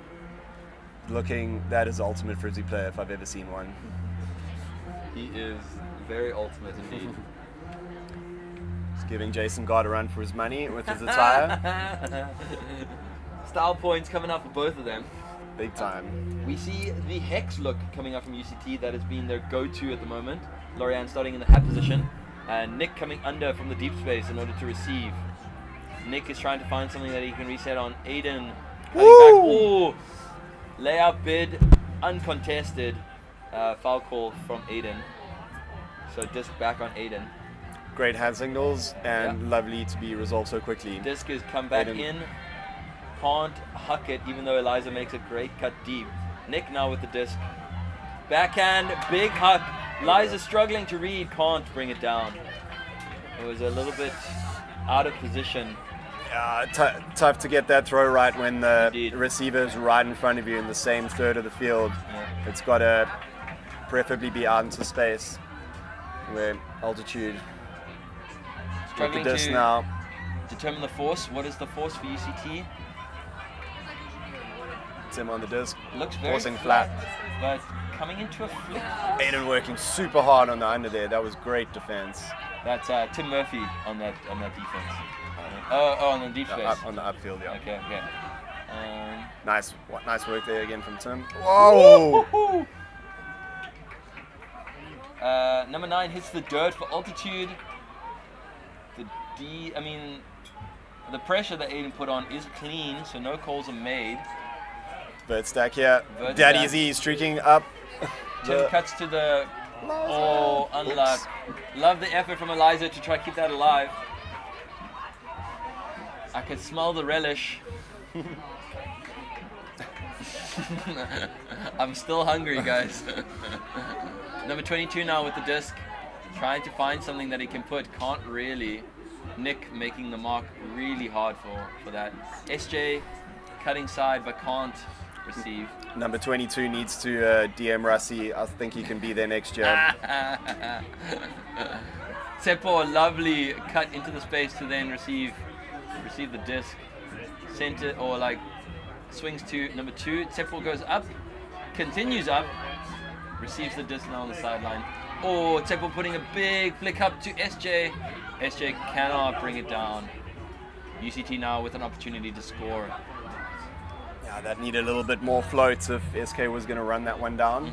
Looking, that is ultimate frisbee player if I've ever seen one. He is very ultimate indeed. He's giving Jason God a run for his money with his attire. Style points coming up for both of them. Big time. We see the Hex look coming up from UCT. That has been their go-to at the moment. Lorianne starting in the hat position. And Nick coming under from the deep space in order to receive. Nick is trying to find something that he can reset on. Aiden cutting back. Oh! Layout bid, uncontested. Foul call from Aiden. So disc back on Aiden. Great hand signals and lovely to be resolved so quickly. Disc has come back Aiden. in. Can't huck it, even though Eliza makes a great cut deep. Nick now with the disc. Backhand, big huck. Eliza struggling to read, can't bring it down. It was a little bit out of position. Tough to get that throw right when the Indeed. receiver's right in front of you in the same third of the field. Yeah. It's got to preferably be out into space where altitude. Look Struggling at this to now. determine the force. What is the force for UCT? It's him on the disc. Looks very Forcing flat. but coming into a flick. Aiden working super hard on the under there. That was great defense. That's Tim Murphy on that defense. On the deep space. On the upfield, yeah. Okay. Nice work there again from Tim. Whoa! Number 9 hits the dirt for altitude. The pressure that Aiden put on is clean, so no calls are made. Vert stack here. Vert Daddy stack. Z streaking up. Tim cuts to the... Oh, unluck. Love the effort from Eliza to try to keep that alive. I can smell the relish. I'm still hungry, guys. Number 22 now with the disc. Trying to find something that he can put. Can't really. Nick making the mark really hard for that. SJ cutting side but can't receive. Number 22 needs to DM Russi. I think he can be there next year. Seppo, lovely cut into the space to then receive the disc. Center or like swings to number 2. Seppo goes up, continues up, receives the disc now on the sideline. Oh, Seppo putting a big flick up to SJ. SJ cannot bring it down. UCT now with an opportunity to score. Yeah, that needed a little bit more floats if SK was going to run that one down.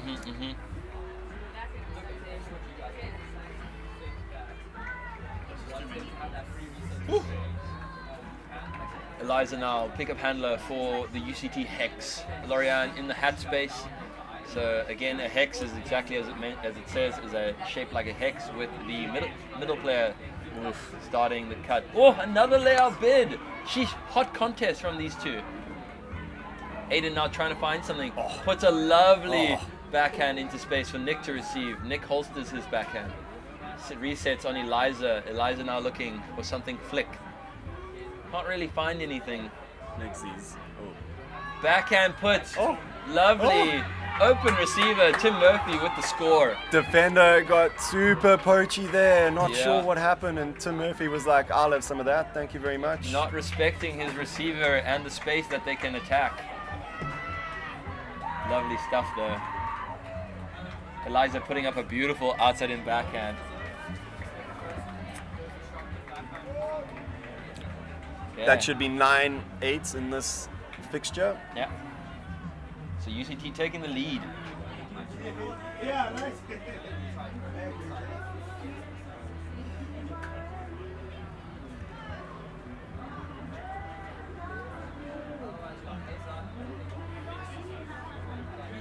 Eliza now, pickup handler for the UCT Hex. Lorian in the hat space. So again, a hex is exactly as it says, is a shape like a hex with the middle player starting the cut. Oh, another layout bid. Sheesh, hot contest from these two. Aiden now trying to find something. Puts a lovely backhand into space for Nick to receive. Nick holsters his backhand. Resets on Eliza. Eliza now looking for something flick. Can't really find anything. Nexies. Backhand puts. Lovely. Open receiver, Tim Murphy with the score. Defender got super poachy there. Not sure what happened, and Tim Murphy was like, I'll have some of that. Thank you very much. Not respecting his receiver and the space that they can attack. Lovely stuff there. Eliza putting up a beautiful outside in backhand. That should be 9-8 in this fixture. Yeah. So UCT taking the lead.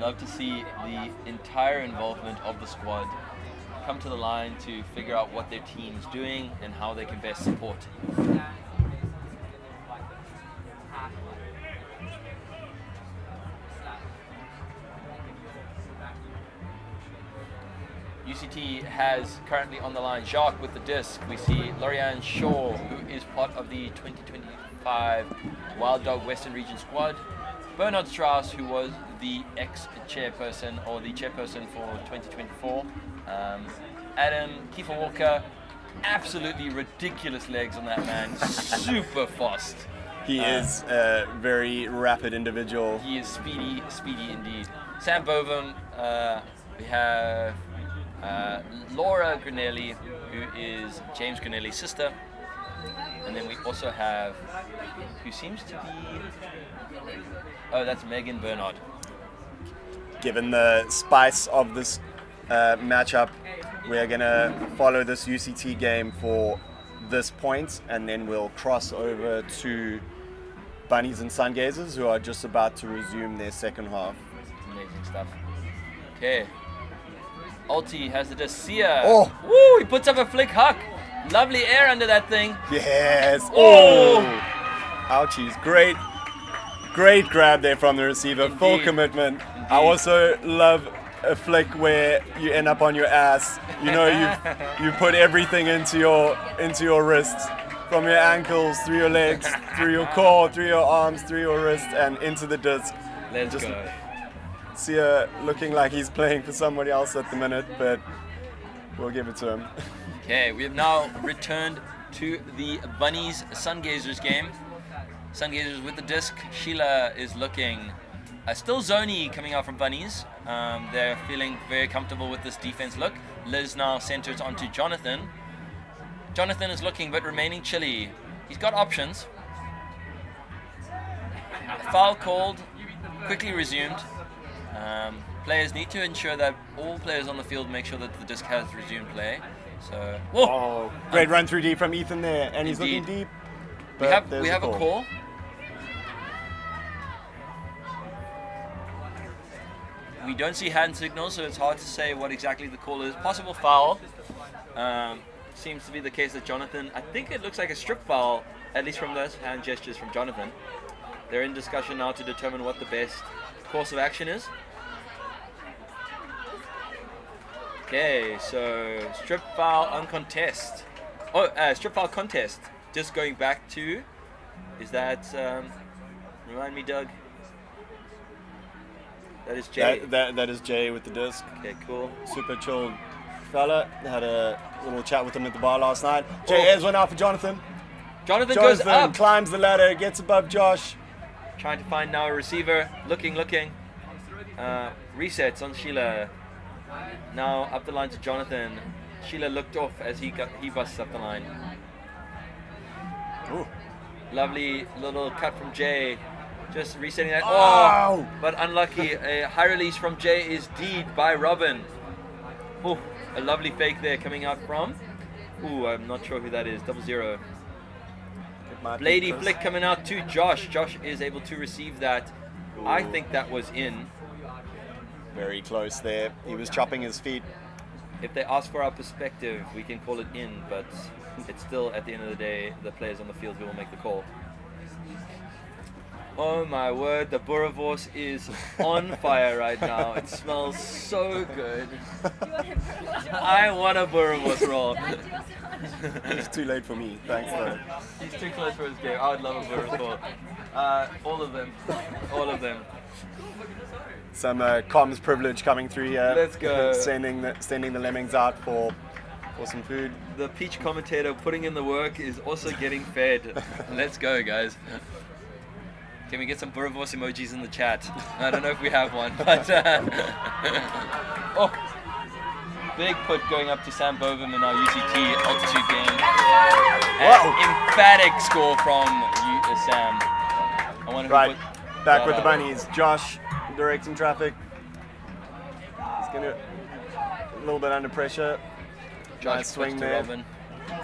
Love to see the entire involvement of the squad come to the line to figure out what their team is doing and how they can best support. UCT has currently on the line Jacques with the disc. We see Lorian Shaw, who is part of the 2025 Wild Dog Western Region squad. Bernard Strauss, who was the ex-chairperson or the chairperson for 2024. Adam Kiefer Walker, absolutely ridiculous legs on that man, super fast. He is a very rapid individual. He is speedy indeed. Sam Bovum, we have Laura Granelli, who is James Granelli's sister. And then we also have, who seems to be, that's Megan Bernard. Given the spice of this matchup, we're going to follow this UCT game for this point, and then we'll cross over to Bunnies and Sungazers, who are just about to resume their second half. Amazing stuff. Okay. Ulti has the Dacia. Oh! Woo! He puts up a flick huck. Lovely air under that thing. Yes! Oh! Ouchies. Great grab there from the receiver. Indeed. Full commitment. Indeed. I also love a flick where you end up on your ass. You know, you put everything into your wrists, from your ankles, through your legs, through your core, through your arms, through your wrist, and into the disc. Let's go. Sia looking like he's playing for somebody else at the minute, but we'll give it to him. Okay, we have now returned to the Bunnies Sungazers game. Sungazers with the disc. Sheila is looking still zony coming out from Bunnies. They're feeling very comfortable with this defense look. Liz now centers onto Jonathan. Jonathan is looking but remaining chilly. He's got options. Foul called, quickly resumed. Players need to ensure that all players on the field make sure that the disc has resumed play. So, whoa! Great run through deep from Ethan there, and he's Indeed. looking deep. We have a call. We don't see hand signals, so it's hard to say what exactly the call is. Possible foul. Seems to be the case that Jonathan, I think it looks like a strip foul, at least from those hand gestures from Jonathan. They're in discussion now to determine what the best course of action is. Okay, so strip foul on contest. Oh, strip foul contest. Just going back to, is that, remind me, Doug? That is Jay. That is Jay with the disc. Okay, cool. Super chilled fella. Had a little chat with him at the bar last night. Jay has one out for Jonathan. Jonathan goes up. Climbs the ladder, gets above Josh. Trying to find now a receiver. Looking. Resets on Sheila. Now up the line to Jonathan. Sheila looked off as he busts up the line. Ooh. Lovely little cut from Jay. Just resetting that. Oh! But unlucky. A high release from Jay is D'd by Robin. Oh, a lovely fake there coming out from. Ooh, I'm not sure who that is. 00. Blady flick coming out to Josh. Josh is able to receive that. Ooh. I think that was in. Very close there. He was chopping his feet. If they ask for our perspective, we can call it in, but it's still, at the end of the day, the players on the field who will make the call. Oh my word, the Boerewors is on fire right now. It smells so good. I want a Boerewors roll. It's too late for me. Thanks though. He's too close for his game. I would love a Boerewors roll. All of them. All of them. Some comms privilege coming through here. Let's go. Sending the lemmings out for some food. The Peach commentator putting in the work is also getting fed. Let's go, guys. Can we get some Boerewors emojis in the chat? I don't know if we have one, but oh, big put going up to Sam Bovum in our UCT altitude game. An emphatic score from Sam. I wonder who put back with the Bunnies. Josh directing traffic. He's gonna a little bit under pressure. Josh nice swing to there. Robin. Go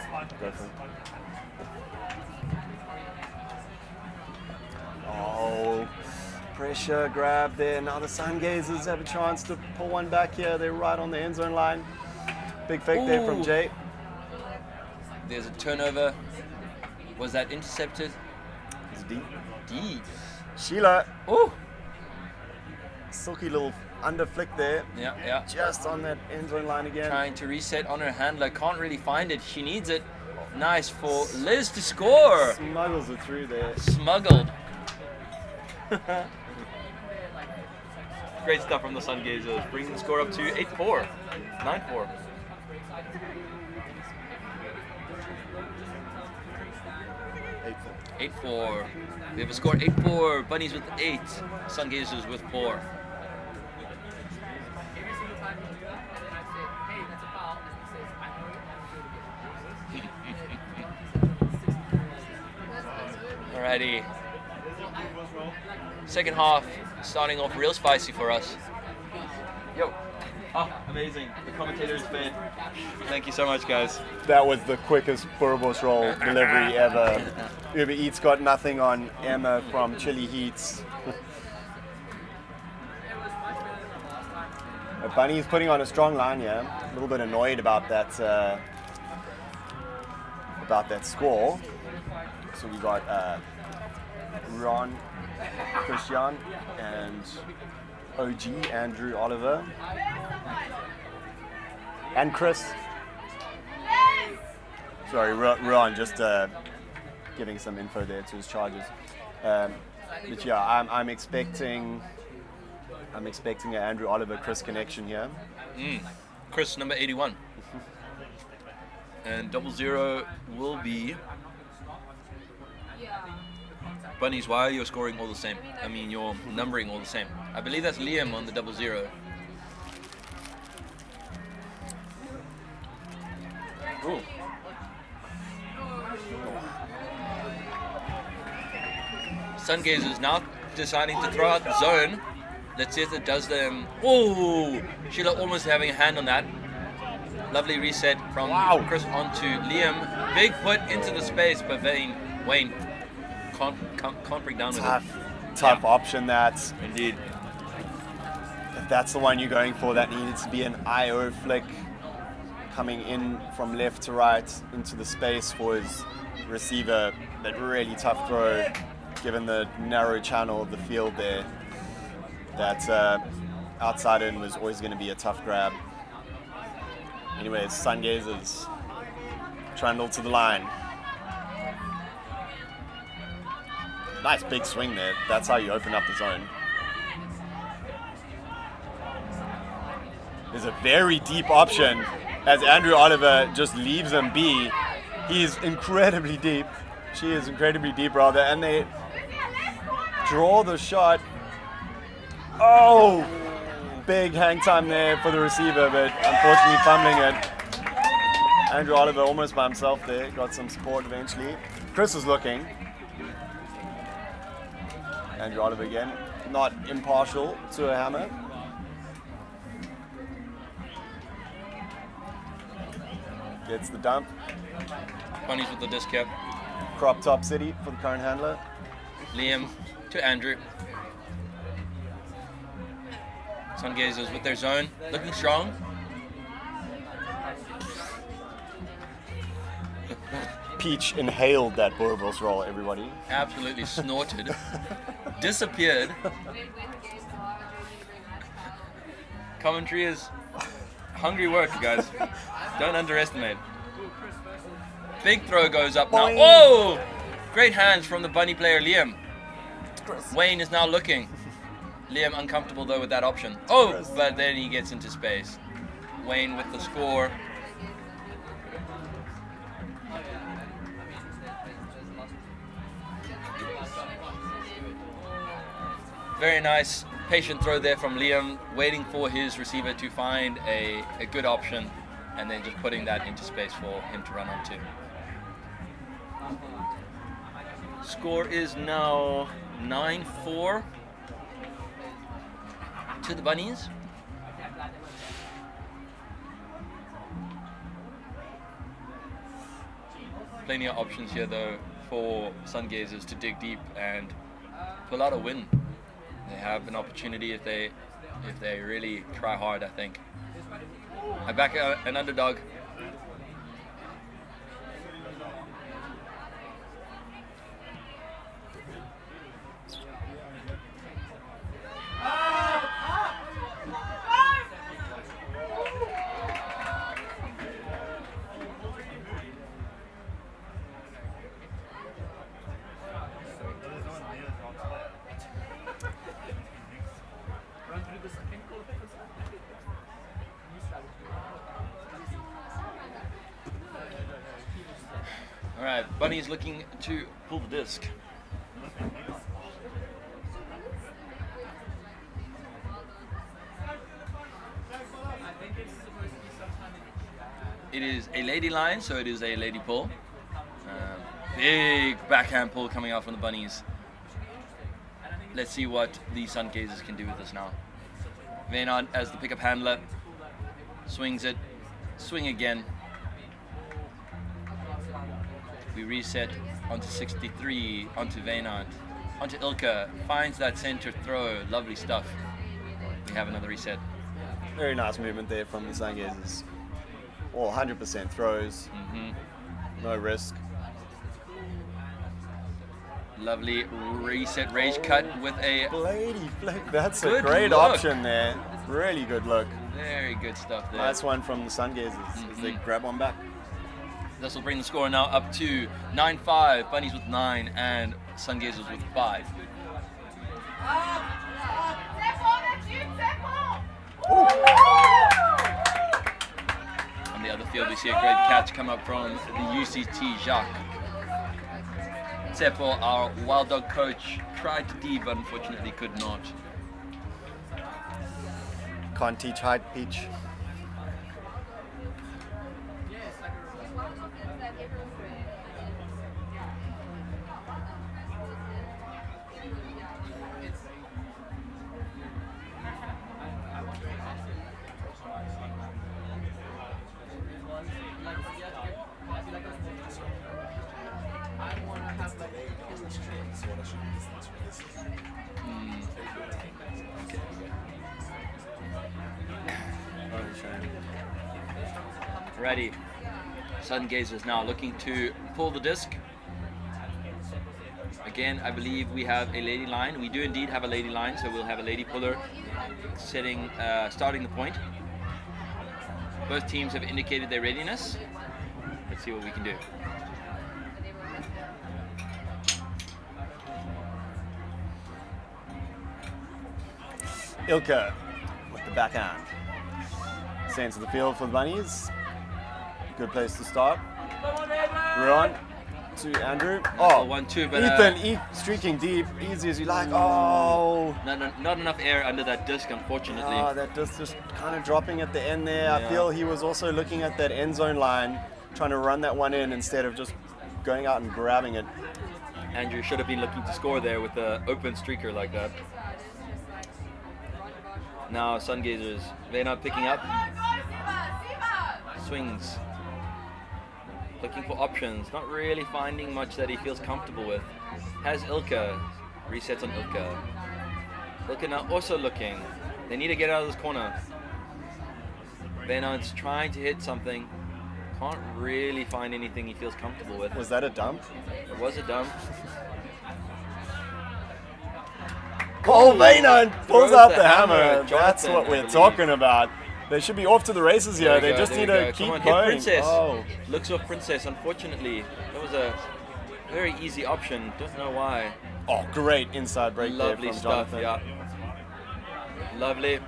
for it. Oh, pressure grab there. Now the Sungazers have a chance to pull one back here. They're right on the end zone line. Big fake there from Jay. There's a turnover. Was that intercepted? It's deep. Deed. Sheila. Oh. Silky little under flick there. Yeah. Just on that end zone line again. Trying to reset on her handler. Can't really find it. She needs it. Nice for Liz to score. Smuggles it through there. Smuggled. Great stuff from the Sungazers, bringing the score up to 8-4, 9-4. We have a score 8-4. Bunnies with 8, Sungazers with 4. Alrighty. Second half starting off real spicy for us. Yo. Oh, amazing. The commentator is fed. Thank you so much, guys. That was the quickest Boerewors roll delivery ever. Uber Eats got nothing on Emma from Chili Heats. Bunny's putting on a strong line here. A little bit annoyed about that score. So we got Ron, Christian, and OG, Andrew Oliver, and Chris. Sorry, Ron, just giving some info there to his charges. But yeah, I'm expecting an Andrew Oliver Chris connection here. Chris number 81. And 00 will be Bunnies. Why are you scoring all the same? I mean, you're numbering all the same. I believe that's Liam on the 00. Ooh. Sungazers now deciding to throw out the zone. Let's see if it does them. Oh, Sheila almost having a hand on that. Lovely reset from Chris onto Liam. Big put into the space, but Wayne can't break down with it. Tough option that. Indeed. that's the one you're going for. That needed to be an IO flick coming in from left to right into the space for his receiver. That really tough throw, given the narrow channel of the field there. That outside in was always going to be a tough grab. Anyways, Sungazers trundle to the line. Nice big swing there. That's how you open up the zone. There's a very deep option as Andrew Oliver just leaves him be. He's incredibly deep. She is incredibly deep, rather, and they draw the shot. Oh! Big hang time there for the receiver, but unfortunately fumbling it. Andrew Oliver almost by himself there, got some support eventually. Chris was looking. Andrew Oliver again, not impartial to a hammer. Gets the dump. Bunnies with the disc here. Crop top city for the current handler. Liam to Andrew. Sungazers with their zone, looking strong. Peach inhaled that Boerboels roll, everybody. Absolutely snorted. Disappeared. Commentary is hungry work, guys. Don't underestimate. Big throw goes up now. Boing. Oh! Great hands from the bunny player, Liam. Wayne is now looking. Liam uncomfortable though with that option. Oh, but then he gets into space. Wayne with the score. Very nice, patient throw there from Liam, waiting for his receiver to find a good option and then just putting that into space for him to run onto. Score is now 9-4 to the Bunnies. Plenty of options here though for Sungazers to dig deep and pull out a win. They have an opportunity if they really try hard, I think. I back an underdog. All right, Bunny's looking to pull the disc. It is a lady line, so it is a lady pull. Big backhand pull coming out from the Bunnies. Let's see what the Sungazers can do with this now. Vaynard as the pickup handler, swings it, swing again. We reset onto 63, onto Vaynard, onto Ilka, finds that center throw, lovely stuff. We have another reset. Very nice movement there from the Sungazers. All 100% throws, no risk. Lovely reset, rage cut with a Blady flick, that's a good great look. option there. Really good look. Very good stuff there. Nice one from the Sungazers as they grab one back. This will bring the score now up to 9-5. Bunnies with 9 and Sungazers with 5. On the other field, we see a great catch come up from the UCT Jacques. Tsepo, our wild dog coach, tried to D, but unfortunately could not. Can't teach hide peach. Ready. Sungazers now looking to pull the disc. Again, I believe we have a lady line. We do indeed have a lady line, so we'll have a lady puller starting the point. Both teams have indicated their readiness. Let's see what we can do. Ilka with the backhand. Center of the field for the Bunnies. Good place to start. Ron to Andrew. Oh, 1-2, but Ethan streaking deep, easy as you like. Oh, not enough air under that disc, unfortunately. oh, that just kind of dropping at the end there. I Yeah. feel he was also looking at that end zone line, trying to run that one in instead of just going out and grabbing it. Andrew should have been looking to score there with the open streaker like that. Now Sungazers, they're not picking up. Swings. Looking for options, not really finding much that he feels comfortable with. Has Ilka, resets on Ilka. Ilka now also looking. They need to get out of this corner. Venant's trying to hit something. Can't really find anything he feels comfortable with. Was that a dump? It was a dump. Oh, Venant pulls Throws out the the hammer. hammer. That's Jonathan, what I we're believe. talking about. They should be off to the races here. They just need to keep Come on, going. hit Princess. Oh. Looks off Princess, unfortunately. That was a very easy option. Don't know why. Oh, great inside break Lovely there from stuff, Jonathan. yeah. Lovely.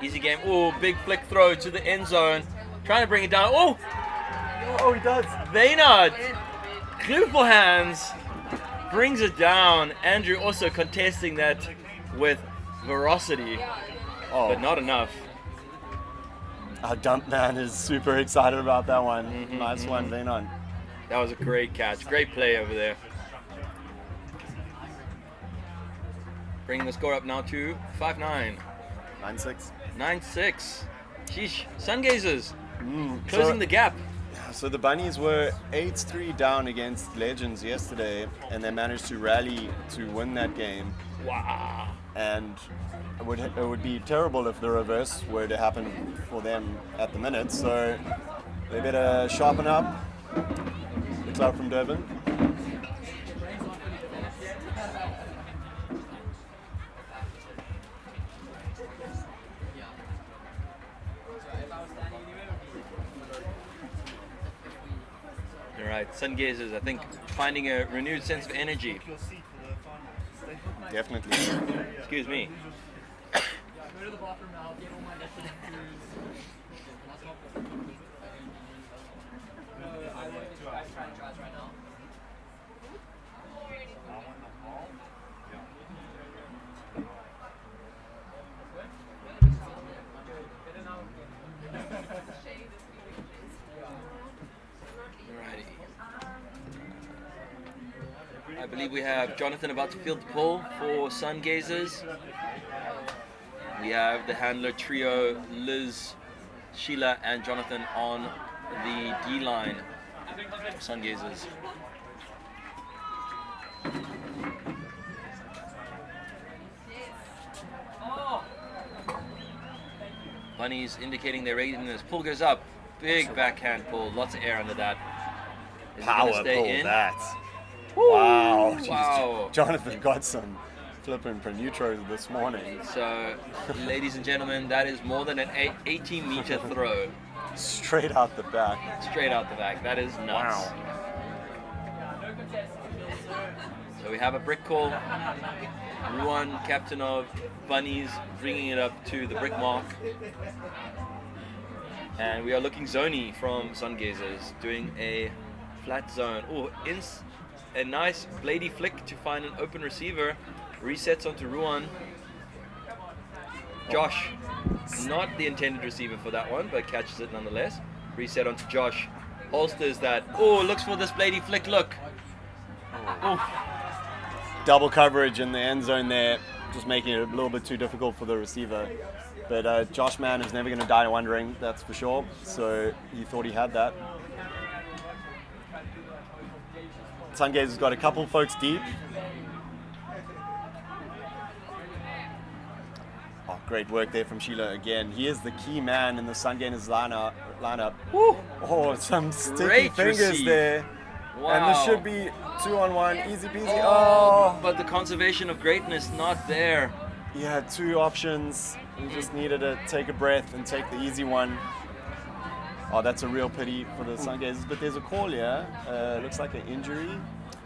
Easy game. Oh, big flick throw to the end zone. Trying to bring it down. Oh! Oh, he does. Weynard. Beautiful hands. Brings it down. Andrew also contesting that with ferocity, Oh, but not enough. our dump man is super excited about that one. Nice one, Venant. That was a great catch. Great play over there. Bringing the score up now to 5-9. 9-6. 9-6. Sheesh. Sungazers Mm. closing the gap. So the Bunnies were 8-3 down against Legends yesterday, and they managed to rally to win that game. Wow. And it would be terrible if the reverse were to happen for them at the minute. So they better sharpen up. The club from Durban. All right, Sungazers, I think, finding a renewed sense of energy. Definitely. Excuse me. I believe we have Jonathan about to field the pull for Sungazers. We have the handler trio, Liz, Sheila, and Jonathan on the D line for Sungazers. Bunnies indicating their readiness. Pull goes up. Big backhand pull. Lots of air under that. Is it gonna Power stay pull in? that. Wow. Jeez, Wow. Jonathan got some flipping for neutros this morning. So, ladies and gentlemen, that is more than an 18-meter throw Straight out the back. straight out the back. That is nuts. Wow. So we have a brick call. Ruan, captain of Bunnies, bringing it up to the brick mark. And we are looking zony from Sungazers, doing a flat zone. Oh, a nice blady flick to find an open receiver. Resets onto Ruan. Josh, not the intended receiver for that one, but catches it nonetheless. Reset onto Josh. Holsters that. Oh, looks for this blady flick. Look. Oh. Double coverage in the end zone there, just making it a little bit too difficult for the receiver. But Josh Mann is never going to die wondering, that's for sure. So he thought he had that. Sungazer's got a couple folks deep. Oh, Great work there from Sheila again. He is the key man in the Sungazers lineup. Woo! Oh, some sticky Great fingers receive. there. Wow. And this should be 2-on-1, easy peasy. Oh! But the conservation of greatness not there. He had 2 options. He just needed to take a breath and take the easy one. Oh, that's a real pity for the Sungazers. But there's a call here. Looks like an injury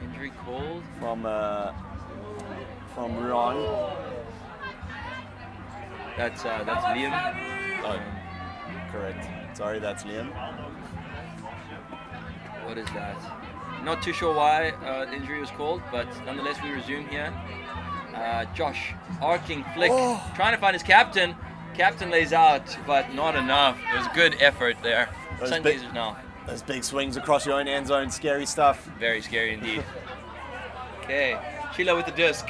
Injury called. from Ron. That's Liam. Oh, correct. Sorry, that's Liam. What is that? Not too sure why the injury was called, but nonetheless we resume here. Josh, arcing flick, trying to find his captain. Captain lays out, but not enough. It was good effort there. Sungazers now. Those big swings across your own end zone, scary stuff. Very scary indeed. Okay, Sheila with the disc.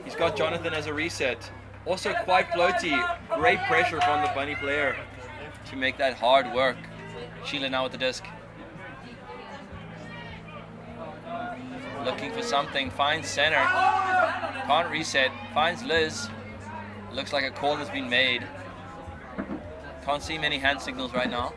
He's got Jonathan as a reset. Also quite floaty. Great pressure from the bunny player to make that hard work. Sheila now with the disc. Looking for something, finds center. Can't reset, finds Liz. Looks like a call has been made. Can't see many hand signals right now.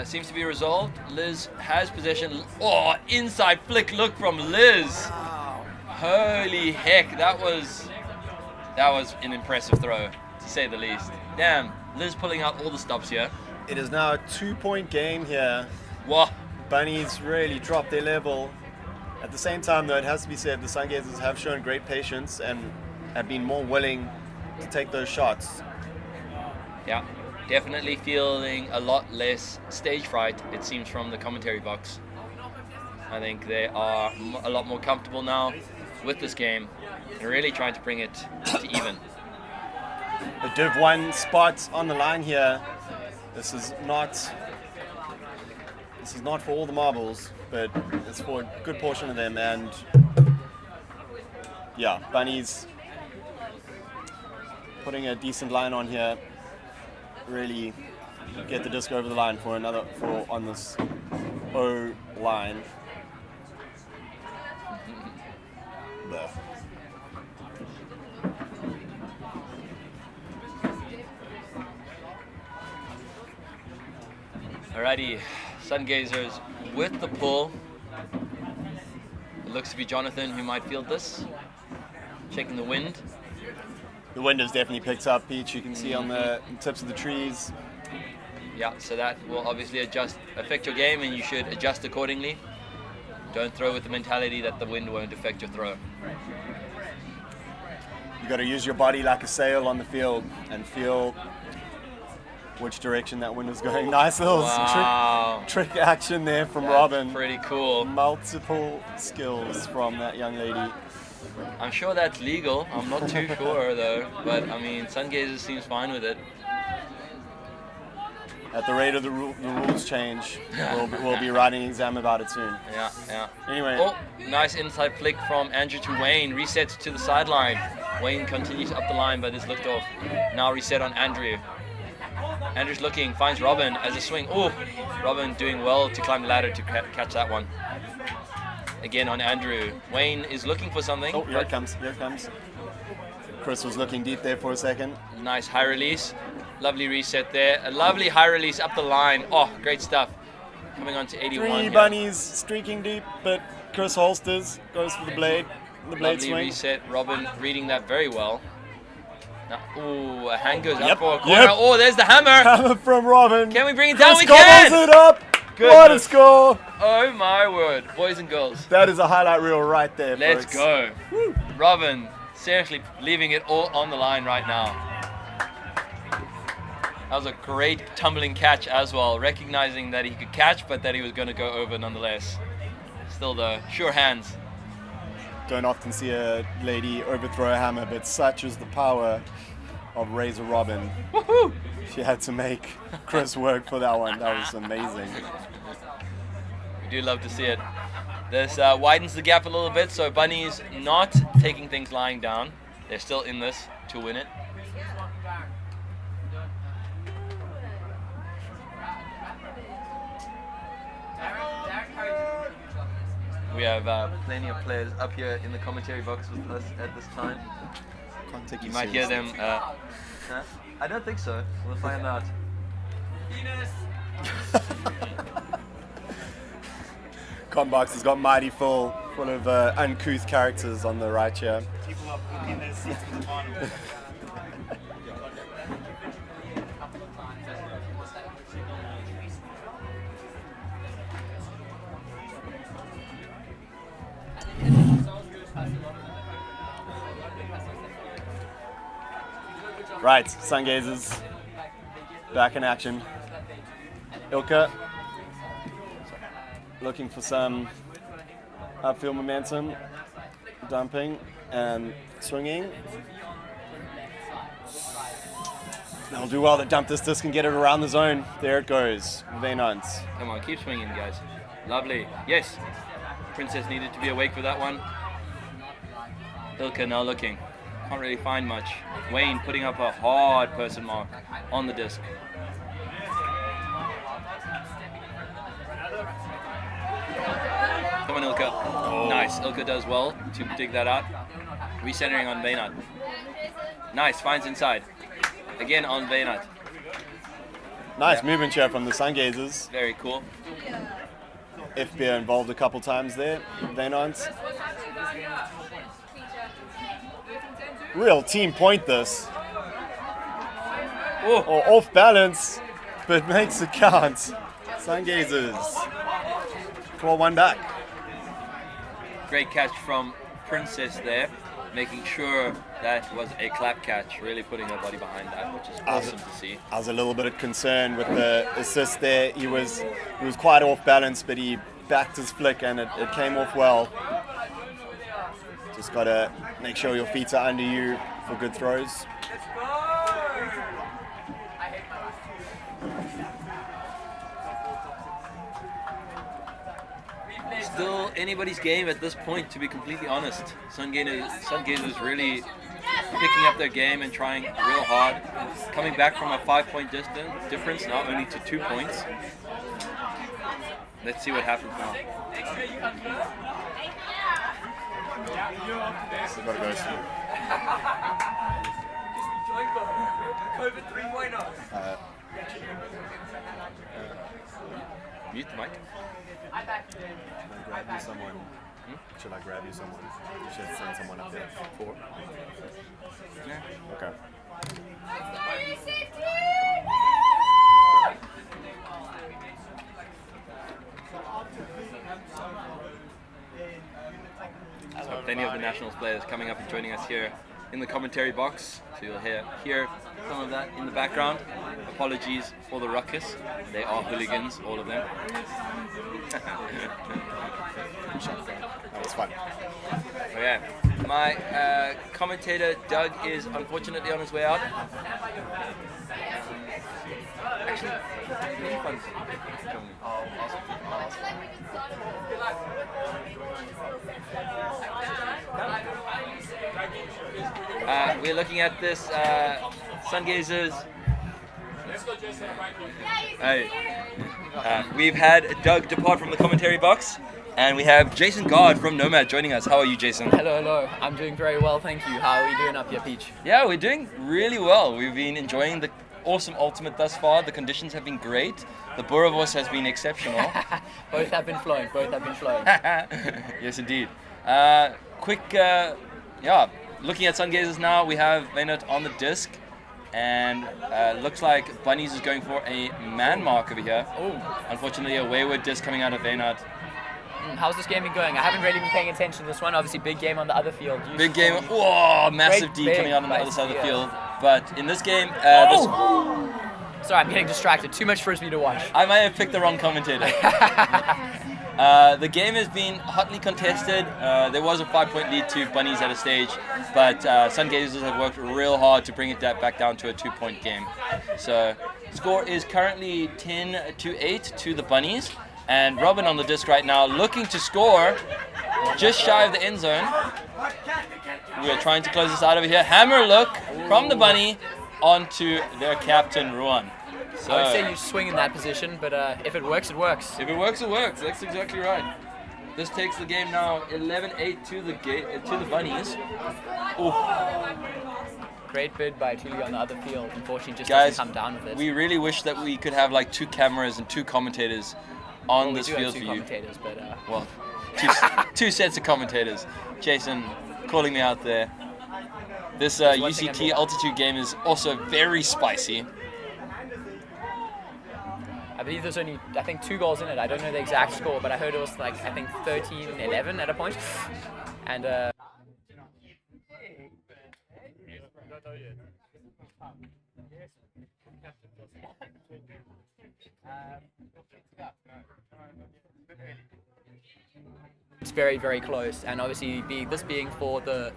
Seems to be resolved. Liz has possession. Oh, inside flick look from Liz. Holy heck, that was an impressive throw, to say the least. Damn, Liz pulling out all the stops here. It is now a 2-point game here. Whoa. Bunnies really dropped their level. At the same time, though, it has to be said, the Sungazers have shown great patience and have been more willing to take those shots. Yeah, definitely feeling a lot less stage fright, it seems, from the commentary box. I think they are a lot more comfortable now with this game and really trying to bring it to even. The Div 1 spot on the line here. This is not for all the marbles, but it's for a good portion of them. And yeah, Bunnies putting a decent line on here. Really get the disc over the line for on this O line. There. Alrighty, Sungazers with the pull. It looks to be Jonathan who might field this. Checking the wind. The wind has definitely picked up, Peach. You can see on the tips of the trees. Yeah, so that will obviously affect your game, and you should adjust accordingly. Don't throw with the mentality that the wind won't affect your throw. You got to use your body like a sail on the field and feel which direction that wind is going. Nice little trick action there from Robin. Pretty cool. Multiple skills from that young lady. I'm sure that's legal. I'm not too sure though, but I mean, Sungazers seems fine with it. At the rate of the rules change, we'll be writing an exam about it soon. Yeah, yeah. Anyway. Oh, nice inside flick from Andrew to Wayne. Resets to the sideline. Wayne continues up the line, but is looked off. Now reset on Andrew. Andrew's looking, finds Robin as a swing. Oh, Robin doing well to climb the ladder to catch that one. Again on Andrew. Wayne is looking for something. Oh, here it comes. Here it comes. Chris was looking deep there for a second. Nice high release. Lovely reset there. A lovely high release up the line. Oh, great stuff. Coming on to 81. 3 bunnies streaking deep, but Chris holsters, goes for the blade. The blade lovely swing. Reset. Robin reading that very well. Now, ooh, a hand goes up Yep, for a corner. yep. Oh, there's the hammer. Hammer from Robin. Can we bring it down? Chris We can. gobbles it up. Goodness. What a score. Oh my word, boys and girls. That is a highlight reel right there, Let's folks. go. Woo. Robin, seriously leaving it all on the line right now. That was a great tumbling catch as well, recognizing that he could catch, but that he was going to go over nonetheless. Still though, sure hands. Don't often see a lady overthrow a hammer, but such is the power of Razor Robin. Woohoo! She had to make Chris work for that one. That was amazing. We do love to see it. This widens the gap a little bit, so Bunnies not taking things lying down. They're still in this to win it. We have plenty of players up here in the commentary box with us at this time. Can't take You might hear them. Huh? I don't think so. We'll find out. Combox has got mighty full of uncouth characters on the right here. People are booking their seats for the final. Right, Sungazers back in action. Ilka looking for some upfield momentum, dumping and swinging. They'll do well to dump this disc and get it around the zone. There it goes. Vaynant. Come on, keep swinging, guys. Lovely. Yes. Princess needed to be awake for that one. Ilka now looking. Can't really find much. Wayne putting up a hard person mark on the disc. Come on, Ilka. Nice. Ilka does well to dig that out. Recentering on Vaynant. Nice. Finds inside. Again on Vaynant. Nice movement here from the Sungazers. Very cool. FBA involved a couple times there. Vaynant. Real team point this. Oh. Or off balance, but makes it count. Sungazers claw one back. Great catch from Princess there, making sure that was a clap catch, really putting her body behind that, which is awesome to see. I was a little bit concerned with the assist there. He was quite off balance, but he backed his flick and it came off well. Just gotta make sure your feet are under you for good throws. Still anybody's game at this point, to be completely honest. Sungazers really picking up their game and trying real hard. Coming back from a 5-point difference, now only to 2 points. Let's see what happens now. Gotta go soon. COVID 3.0. Mute the mic. Grab you someone. Should I grab you someone? You should send someone up there. 4? Yeah. Okay. So plenty of the Nationals players coming up and joining us here in the commentary box. So you'll hear some of that in the background. Apologies for the ruckus. They are hooligans, all of them. That's fun. Okay. My commentator Doug is unfortunately on his way out. Actually, really fun. We're looking at this Sungazers. We've had Doug depart from the commentary box, and we have Jason God from Nomad joining us. How are you, Jason? Hello, hello. I'm doing very well, thank you. How are we doing up here, Peach? Yeah, we're doing really well. We've been enjoying the awesome ultimate thus far. The conditions have been great. The Borovos has been exceptional. Both have been flowing. Yes, indeed. Looking at Sungazers now, we have Vaynant on the disc, and looks like Bunnies is going for a man mark over here. Oh, unfortunately, a wayward disc coming out of Vaynant. How's this game been going? I haven't really been paying attention to this one. Obviously, big game on the other field. Big game. Whoa, massive D coming out on the other side of the field. But in this game, sorry, I'm getting distracted. Too much for me to watch. I might have picked the wrong commentator. The game has been hotly contested. There was a 5-point lead to Bunnies at a stage, but Sungazers have worked real hard to bring it back down to a 2-point game. So, score is currently 10-8 to the Bunnies, and Robin on the disc right now looking to score just shy of the end zone. We are trying to close this out over here. Hammer look from the Bunny onto their captain, Ruan. I would say you swing in that position, but if it works, it works. If it works, it works. That's exactly right. This takes the game now 11-8 to the Bunnies. Oh. Great bid by Tuli on the other field. Unfortunately, just Guys, doesn't come down with it. we really wish that we could have like 2 cameras and 2 commentators on Well, this we do field have for 2 you. commentators, but Well, two sets of commentators. Jason calling me out there. This one thing I'm UCT altitude game is also very spicy. I believe there's only, I think, 2 goals in it. I don't know the exact score, but I heard it was like, I think 13-11 at a point. And it's very, very close. And obviously, this being for the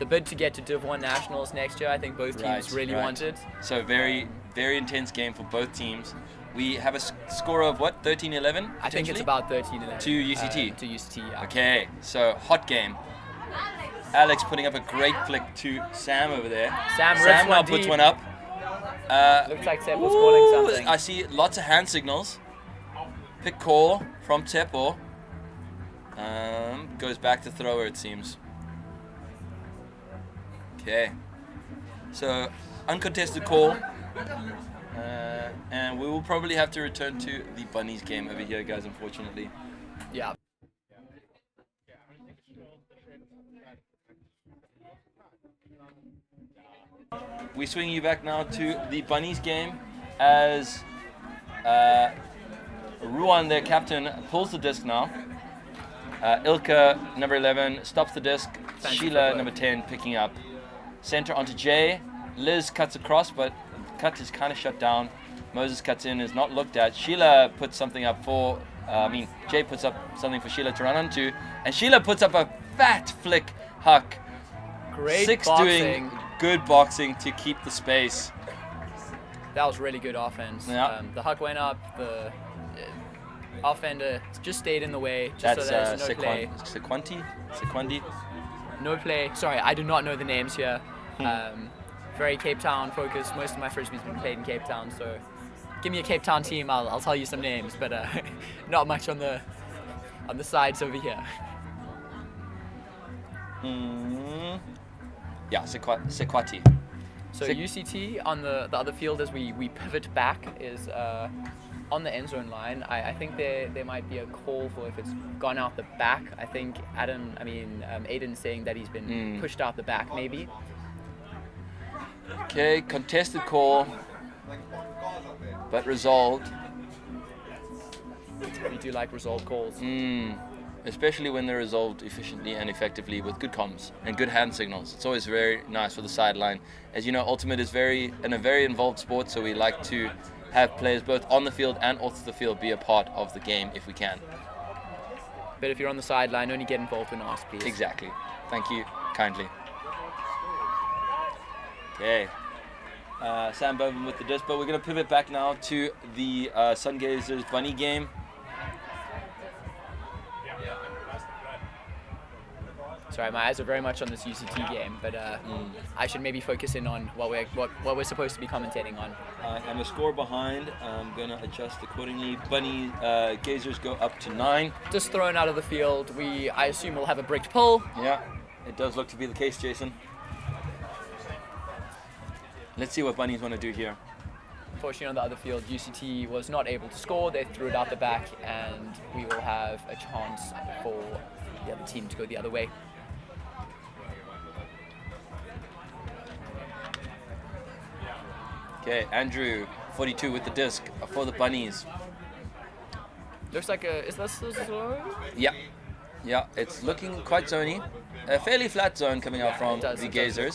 bid to get to Div 1 Nationals next year, I think both teams really want it. So very, very intense game for both teams. We have a score of what, 13-11? I think it's about 13-11. To UCT? To UCT, yeah. Okay, so hot game. Alex putting up a great flick to Sam over there. Sam rips now one puts deep. one up. Looks like Tep was calling something. I see lots of hand signals. Pick call from Tepo. Goes back to thrower, it seems. Okay. So, uncontested call. And we will probably have to return to the Bunnies game over here, guys, unfortunately. Yeah. We swing you back now to the Bunnies game as Ruan, their captain, pulls the disc now. Ilka, number 11, stops the disc. Sheila, number 10, picking up. Center onto Jay. Liz cuts across, but cut is kind of shut down. Moses cuts in, is not looked at. Sheila puts something up for, Jay puts up something for Sheila to run onto. And Sheila puts up a fat flick huck. Great 6 boxing. doing good boxing to keep the space. That was really good offense. Yeah. The huck went up, the offender just stayed in the way, just That's so there's no play. Sequandi. No play. Sorry, I do not know the names here. Very Cape Town focused. Most of my frisbee's been played in Cape Town, so give me a Cape Town team, I'll tell you some names, but not much on the sides over here. Yeah, Sequati. So UCT on the other field as we pivot back is on the end zone line. I think there might be a call for if it's gone out the back. I think Aiden's saying that he's been pushed out the back maybe. Okay, contested call, but resolved. We do like resolved calls. Especially when they're resolved efficiently and effectively with good comms and good hand signals. It's always very nice for the sideline. As you know, Ultimate is a very involved sport, so we like to have players both on the field and off the field be a part of the game if we can. But if you're on the sideline, only get involved when asked, please. Exactly. Thank you kindly. Okay. Sam Boven with the disc, but we're going to pivot back now to the Sungazers Bunny game. Sorry, my eyes are very much on this UCT game, but I should maybe focus in on what we're supposed to be commentating on. I'm a score behind. I'm going to adjust accordingly. Bunny Gazers go up to 9. Just thrown out of the field. I assume we'll have a bricked pull. Yeah, it does look to be the case, Jason. Let's see what Bunnies want to do here. Unfortunately, on the other field, UCT was not able to score. They threw it out the back, and we will have a chance for the other team to go the other way. Okay, Andrew, 42 with the disc for the Bunnies. Looks like is this a zone? Yeah, it's looking quite zoney. A fairly flat zone coming out from the Gazers.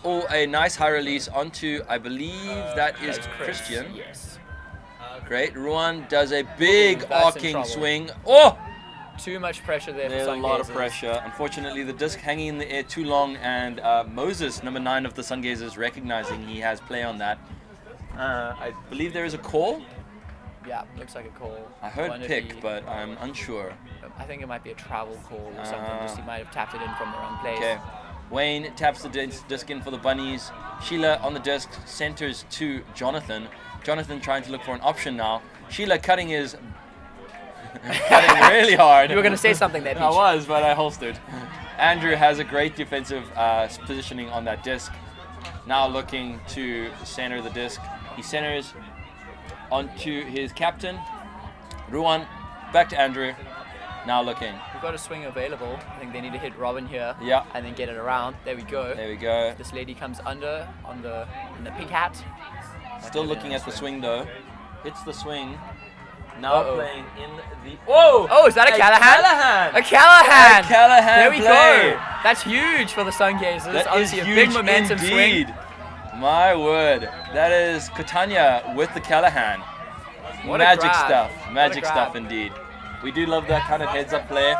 Oh, a nice high release onto, I believe that is Christian. Yes. Great. Ruan does a big arcing swing. Oh! Too much pressure there. There's for a lot of pressure. Unfortunately, the disc hanging in the air too long, and Moses, number 9 of the Sungazers, recognizing he has play on that. I believe there is a call. Yeah, looks like a call. I heard pick, but I'm unsure. I think it might be a travel call or something. Just he might have tapped it in from the wrong place. Okay. Wayne taps the disc in for the Bunnies. Sheila on the disc centers to Jonathan. Jonathan trying to look for an option now. Sheila cutting his cutting really hard. You were going to say something there, Peach. I was, but I holstered. Andrew has a great defensive positioning on that disc. Now looking to center the disc. He centers onto his captain, Ruan. Back to Andrew. Now looking. We've got a swing available. I think they need to hit Robin here. Yeah. And then get it around. There we go. There we go. This lady comes under in the pink hat. Still looking at the swing though. Hits the swing. Now playing in the... Whoa! Oh, is that a Callahan? A Callahan! A Callahan There we play. go. That's huge for the Sungazers. That Obviously is a big huge momentum indeed. swing. My word. That is Katanya with the Callahan. What a Magic grab. stuff. What a Magic grab. stuff indeed. We do love that kind of heads-up play.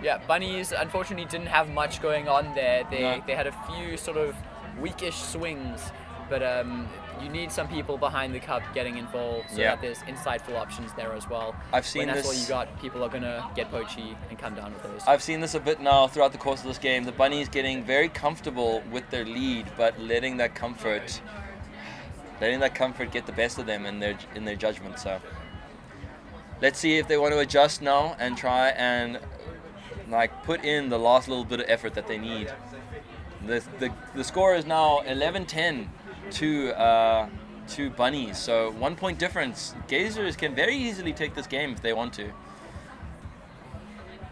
Yeah, Bunnies unfortunately didn't have much going on there. No. They had a few sort of weakish swings, but you need some people behind the cup getting involved so that there's insightful options there as well. I've seen when that's this. all you got, people are gonna get poachy and come down with those. I've seen this a bit now throughout the course of this game. The Bunnies getting very comfortable with their lead, but letting that comfort get the best of them in their judgment. So let's see if they want to adjust now and try and like put in the last little bit of effort that they need. The score is now 11-10 to Bunnies, so 1 point difference. Gazers can very easily take this game if they want to.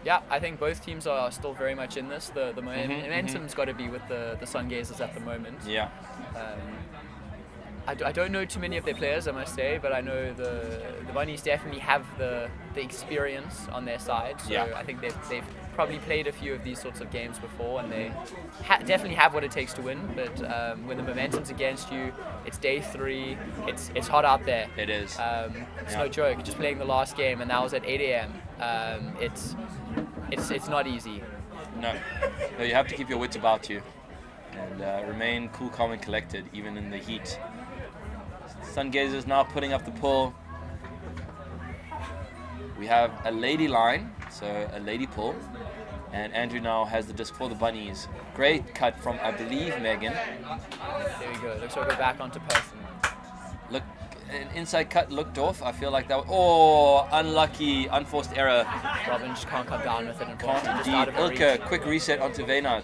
Yeah, I think both teams are still very much in this. The momentum's got to be with the Sungazers at the moment. Yeah. I don't know too many of their players, I must say, but I know the Bunnies definitely have the experience on their side. So I think they've probably played a few of these sorts of games before, and they definitely have what it takes to win. But when the momentum's against you, it's day 3. It's hot out there. It is. It's no joke. Just playing the last game, and that was at 8 a.m. It's not easy. No, you have to keep your wits about you and remain cool, calm, and collected, even in the heat. Sungazers now putting up the pull. We have a lady line, so a lady pull. And Andrew now has the disc for the Bunnies. Great cut from, I believe, Megan. There we go. Looks like we're back onto person. Look, an inside cut looked off. I feel like that was... Oh, unlucky, unforced error. Robin just can't come down with it. Can't Just out indeed. of her Ilka, quick reset onto Veynard.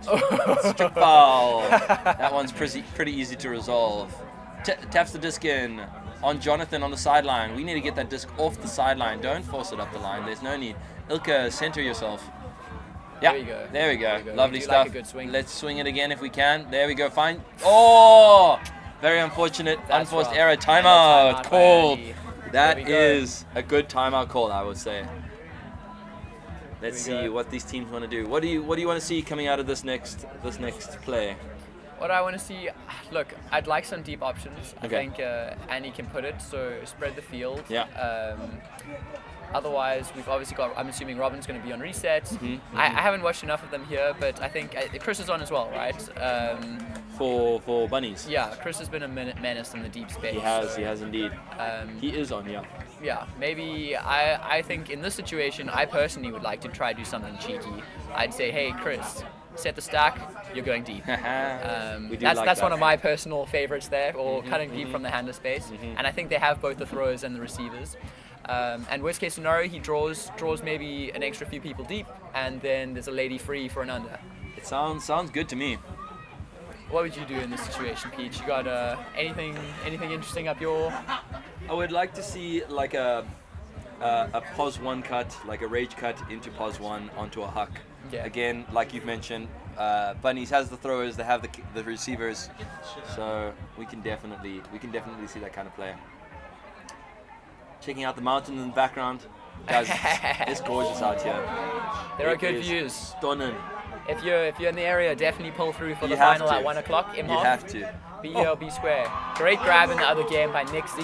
Strip foul. That one's pretty easy to resolve. Taps the disc in on Jonathan on the sideline. We need to get that disc off the sideline. Don't force it up the line. There's no need. Ilka, center yourself. Yeah, there we go. Lovely stuff. Like a good swing. Let's swing it again if we can. There we go. Fine. Oh, very unfortunate. Unforced error. Timeout called. That is a good timeout call, I would say. Let's see what these teams want to do. What do you want to see coming out of this next play? What I want to see, look, I'd like some deep options. I think Annie can put it, so spread the field. Yeah. Otherwise, we've obviously got, I'm assuming Robin's going to be on reset. I haven't watched enough of them here, but I think Chris is on as well, right? For Bunnies. Yeah, Chris has been a menace in the deep space. He has indeed. He is on, yeah. Yeah, maybe I think in this situation, I personally would like to try to do something cheeky. I'd say, hey, Chris, set the stack, you're going deep. That's one of my personal favorites there, or cutting deep from the handler space. And I think they have both the throwers and the receivers. And worst case scenario, he draws maybe an extra few people deep, and then there's a lady free for an under. It sounds good to me. What would you do in this situation, Peach? You got anything interesting up your? I would like to see like a pos 1 cut, like a rage cut into pos 1 onto a huck. Yeah. Again, like you've mentioned, Bunnies has the throwers, they have the receivers, so we can definitely see that kind of play. Checking out the mountain in the background, guys. It's gorgeous out here. There are good views. Stunning. If you're in the area, definitely pull through for the final at 1 o'clock. You have to. Be here or be square. Great grab in the other game by Nick Z.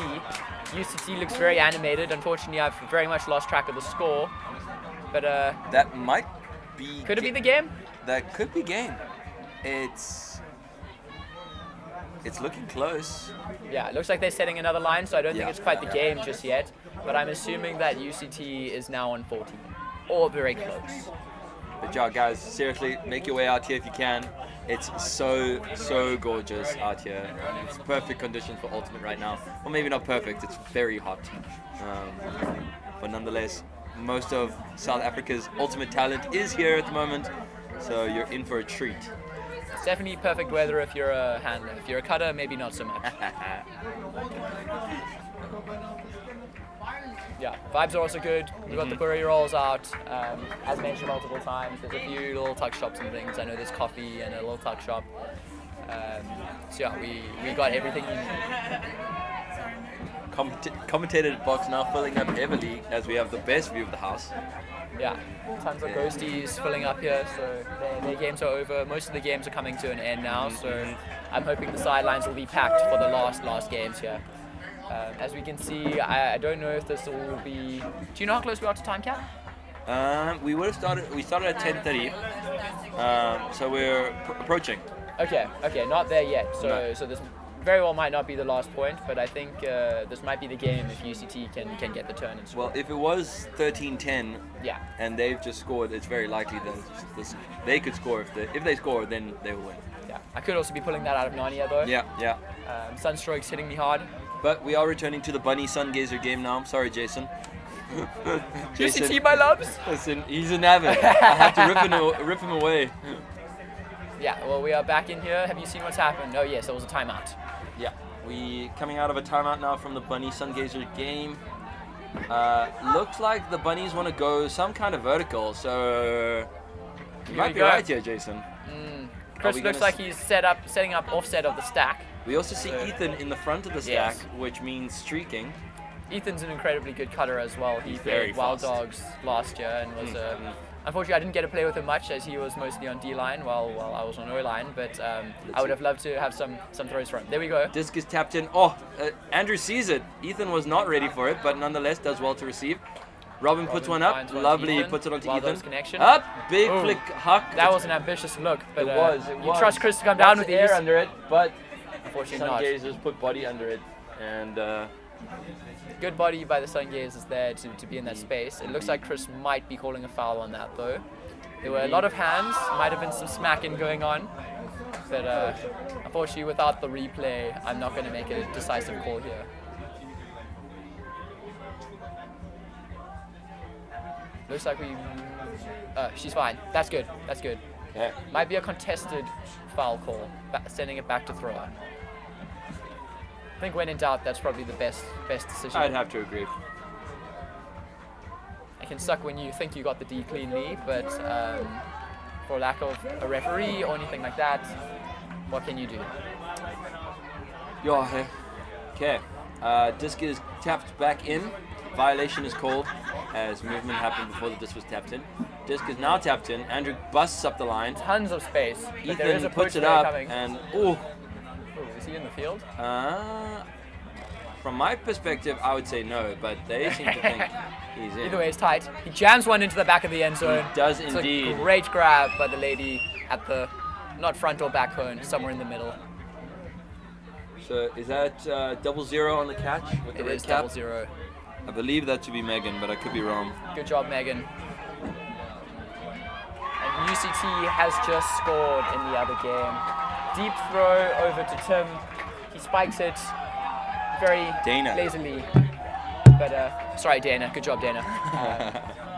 UCT looks very animated. Unfortunately, I've very much lost track of the score. But that might be. Could it be the game? That could be game. It's looking close. Yeah, it looks like they're setting another line, so I don't think it's quite the game just yet. But I'm assuming that UCT is now on 14, or very close. But yeah, guys, seriously, make your way out here if you can. It's so gorgeous out here. It's perfect conditions for Ultimate right now. Well, maybe not perfect, it's very hot. But nonetheless, most of South Africa's Ultimate talent is here at the moment, so you're in for a treat. It's definitely perfect weather if you're a handler. If you're a cutter, maybe not so much. Yeah, vibes are also good. We've got the burry rolls out. As mentioned multiple times, there's a few little tuck shops and things. I know there's coffee and a little tuck shop. So yeah, we got everything you need. Commentator box now filling up heavily as we have the best view of the house. Yeah, tons of ghosties filling up here, so their games are over. Most of the games are coming to an end now, so I'm hoping the sidelines will be packed for the last games here. As we can see, I don't know if this will be... Do you know how close we are to time cap? We started at 10:30, so we're approaching. Okay, not there yet. So No. so this very well might not be the last point, but I think this might be the game if UCT can get the turn and score. Well, if it was 13-10, Yeah. and they've just scored, it's very likely that they could score. If they score, then they will win. Yeah, I could also be pulling that out of Narnia though. Yeah. Sunstroke's hitting me hard. But we are returning to the Bunny Sungazer game now. I'm sorry, Jason. UCT, my loves! Listen, he's an avid. I have to rip him away. Yeah, well, we are back in here. Have you seen what's happened? Oh yes, there was a timeout. Yeah, we coming out of a timeout now from the Bunny Sungazer game. Looks like the Bunnies want to go some kind of vertical, so you might be right here, Jason. Chris looks like he's setting up offset of the stack. We also see Ethan in the front of the stack, which means streaking. Ethan's an incredibly good cutter as well. He very played Wild fast. Dogs last year and was unfortunately I didn't get to play with him much as he was mostly on D line while I was on O line, but I would have loved to have some throws for him. There we go. Disc is tapped in. Oh, Andrew sees it. Ethan was not ready for it, but nonetheless does well to receive. Robin puts one up. finds one to Lovely, Ethan. puts it onto Wild Ethan. Dogs connection. Up, big Ooh. flick, huck. That was an ambitious look, but It was. you trust Chris to come down with air these? under it, but Unfortunately not. Sungazers put body under it, and Good body by the Sungazers there to be in that space. It looks like Chris might be calling a foul on that though. There were a lot of hands, might have been some smacking going on, but unfortunately without the replay, I'm not going to make a decisive call here. Looks like we... she's fine. That's good. That's good. okay. Might be a contested foul call, sending it back to thrower. I think when in doubt, that's probably the best decision. I'd have to agree. It can suck when you think you got the D cleanly, but for lack of a referee or anything like that, what can you do? Yeah. Okay. Disc is tapped back in. Violation is called as movement happened before the disc was tapped in. Disc is now tapped in. Andrew busts up the line. Tons of space. But there is Ethan a puts push it there up coming. and Is he in the field? from my perspective, I would say no, but they seem to think he's in. Either way, it's tight. He jams one into the back of the end zone. He does It's indeed. a great grab by the lady at the, not front or back cone, somewhere in the middle. So is that 0-0 on the catch with the It red is cap? 0-0. I believe that to be Megan, but I could be wrong. Good job, Megan. And UCT has just scored in the other game. Deep throw over to Tim. He spikes it very Dana. lazily. But, sorry, Dana. Good job, Dana.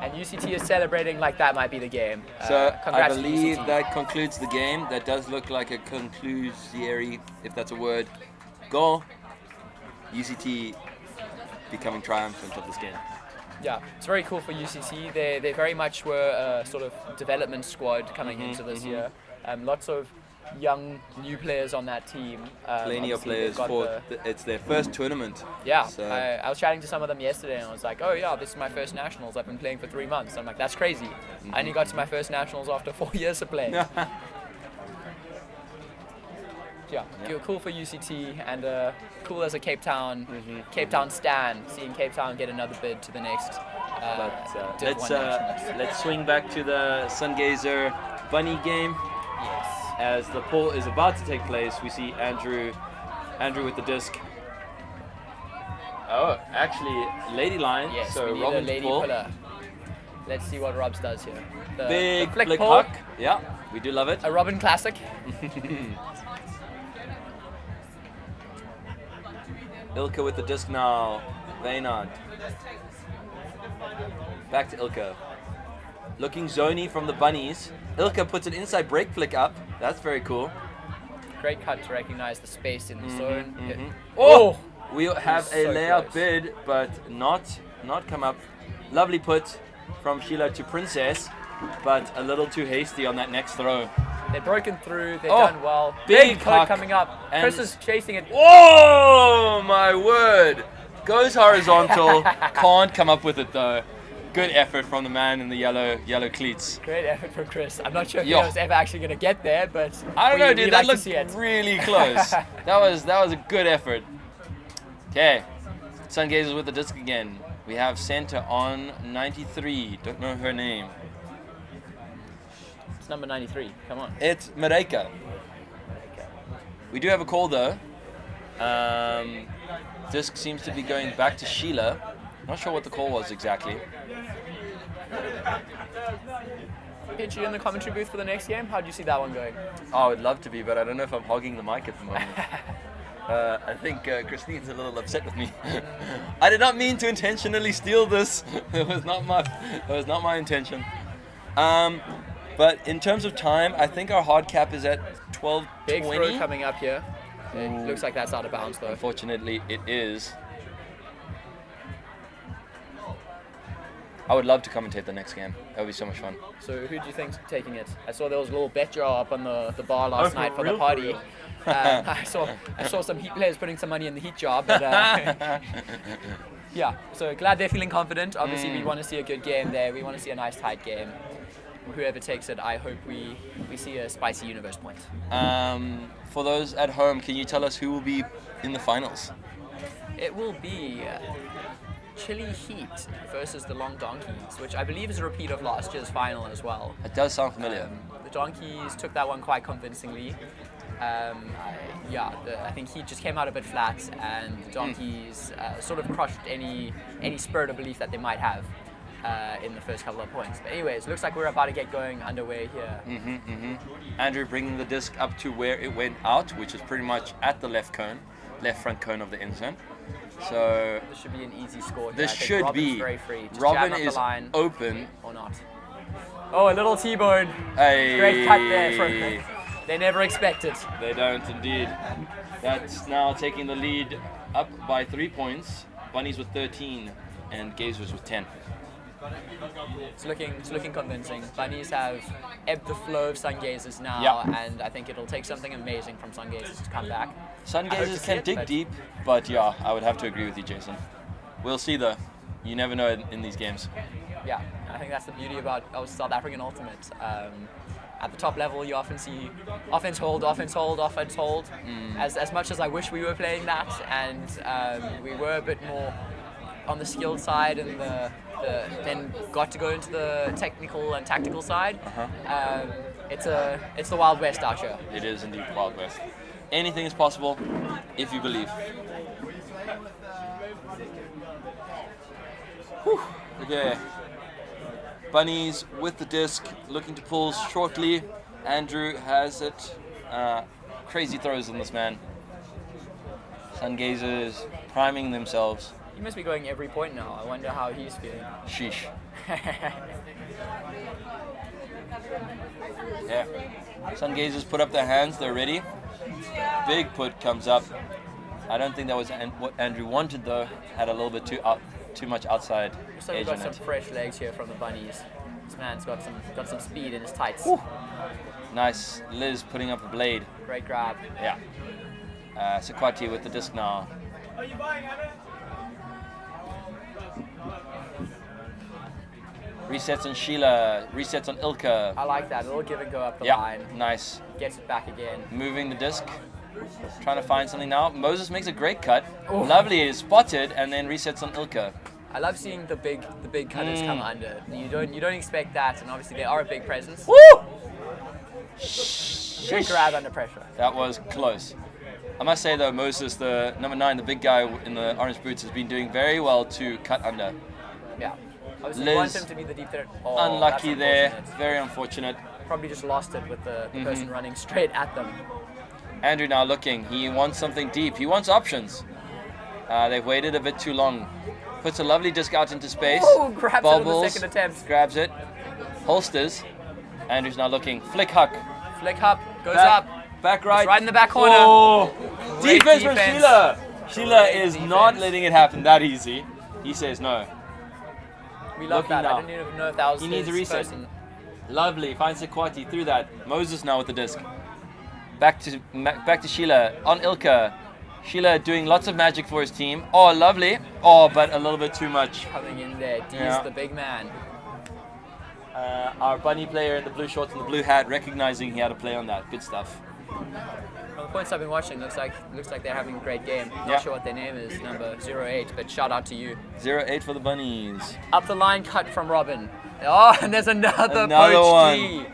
And UCT is celebrating like that might be the game. So I congrats to believe UCT. that concludes the game. That does look like a conclusory, if that's a word, goal. UCT becoming triumphant of this game. Yeah, it's very cool for UCT. They very much were a sort of development squad coming into this year. Lots of young new players on that team. Plenty of Obviously, players they've got for it's their first tournament. Yeah, So I was chatting to some of them yesterday and I was like, oh yeah, this is my first nationals. I've been playing for 3 months. I'm like, that's crazy. I only got to my first nationals after 4 years of playing. Yeah, cool for UCT and cool as a Cape Town stan, seeing Cape Town get another bid to the next Div 1 nationals. let's swing back to the Sungazer Bunny game. Yes. As the pull is about to take place, we see Andrew with the disc. Oh, actually, lady line. Yes, so we need a Robin's lady pull. puller. Let's see what Robs does here. The Big flick flick pull, huck. Yeah, we do love it. a Robin classic. Ilka with the disc now. Vaynard. Back to Ilka. Looking zony from the Bunnies. Ilka puts an inside break flick up. That's very cool. Great cut to recognize the space in the zone. Oh! We have a So layup close. bid, but not come up. Lovely put from Sheila to Princess, but a little too hasty on that next throw. They've broken through. They've Oh, done well. big cut huck. coming up. And- Chris is chasing it. Oh my word! Goes horizontal. Can't come up with it though. Good effort from the man in the yellow cleats. Great effort from Chris. I'm not sure if Yo. he was ever actually going to get there, but I don't know, we dude. like That to see looked it. really close. that was a good effort. Okay, Sungazers with the disc again. We have center on 93. Don't know her name. It's number 93. Come on. It's Mareka. We do have a call though. Disc seems to be going back to Sheila. Not sure what the call was exactly. Hit you in the commentary booth for the next game. How do you see that one going? Oh, I would love to be, but I don't know if I'm hogging the mic at the moment. I think Christine's a little upset with me. I did not mean to intentionally steal this. It was not my intention. But in terms of time, I think our hard cap is at 12:20. Big throw coming up here. It looks like that's out of bounds though. Unfortunately, it is. I would love to commentate the next game. That would be so much fun. So who do you think's taking it? I saw there was a little bet jar up on the bar last for night for real, the for party. real? I saw some Heat players putting some money in the Heat jar, but yeah. So glad they're feeling confident. Obviously, we want to see a good game there. We want to see a nice tight game. Whoever takes it, I hope we see a spicy universe point. For those at home, can you tell us who will be in the finals? It will be Chili Heat versus the Long Donkeys, which I believe is a repeat of last year's final as well. It does sound familiar. The Donkeys took that one quite convincingly. I think Heat just came out a bit flat, and the Donkeys sort of crushed any spirit of belief that they might have in the first couple of points. But anyways, looks like we're about to get going underway here. Andrew bringing the disc up to where it went out, which is pretty much at the left front cone of the end zone. So This should be an easy score here. this I think should Robin's be. very free. Just Robin jam up is the line open. or not. Oh, a little T-bone. Hey. Great cut there from. They never expect it. They don't indeed. That's now taking the lead up by 3 points. Bunnies with 13 and Gazers with 10. It's looking convincing. Bunnies have ebbed the flow of Sungazers now, Yeah. and I think it'll take something amazing from Sungazers to come back. I hope to Sungazers see can it, dig but- deep, but yeah, I would have to agree with you, Jason. We'll see though. You never know in these games. Yeah, I think that's the beauty about South African Ultimate. At the top level, you often see offense hold. As much as I wish we were playing that, and we were a bit more on the skilled side, and then got to go into the technical and tactical side. It's the Wild West out here. It is indeed Wild West. Anything is possible if you believe. Whew. Okay. Bunnies with the disc, looking to pull shortly. Andrew has it. Crazy throws on this man. Sungazers priming themselves. He must be going every point now. I wonder how he's feeling. Sheesh. Yeah. Sungazers put up their hands, they're ready. Big put comes up. I don't think that was what Andrew wanted though. Had a little bit too much outside Looks like we've edge got on some it. fresh legs here from the Bunnies. This man's got some speed in his tights. Woo. Nice. Liz putting up a blade. Great grab. Yeah. Sekwati with the disc now. Resets on Sheila. Resets on Ilka. I like that. A little give and go up the Yeah. line. Nice. Gets it back again. Moving the disc. Trying to find something now. Moses makes a great cut. Ooh. Lovely. Is spotted and then resets on Ilka. I love seeing the big cutters come under. You don't expect that, and obviously they are a big presence. Woo! Great grab under pressure. That was close. I must say though, Moses, the number 9, the big guy in the orange boots, has been doing very well to cut under. Yeah. Obviously, Liz, you want him to be the deep threat. Oh, unlucky that's there. unfortunate. Very unfortunate. Probably just lost it with the person running straight at them. Andrew now looking. He wants something deep. He wants options. They've waited a bit too long. Puts a lovely disc out into space. Oh, grabs it on the Bobbles, second attempt. grabs it. Holsters. Andrew's now looking. Flick huck. Flick up, goes Back, up. back right. Right in the back corner. Oh, Great defense from defense. Sheila. Sheila Great is defense. not letting it happen that easy. He says no. We love Looking that. now. I didn't even know if that was He needs a his reset. person. Lovely. Finds Sequati through that. Moses now with the disc. Back to Sheila on Ilka. Sheila doing lots of magic for his team. Oh, lovely. Oh, but a little bit too much. Coming in there. D's Yeah. the big man. Our bunny player in the blue shorts and the blue hat recognizing he had to play on that. Good stuff. From the points I've been watching, looks like they're having a great game. Not Yeah. sure what their name is, number 08, but shout out to you. 0-8 for the bunnies. Up the line cut from Robin. Oh, and there's another Another poach one. D.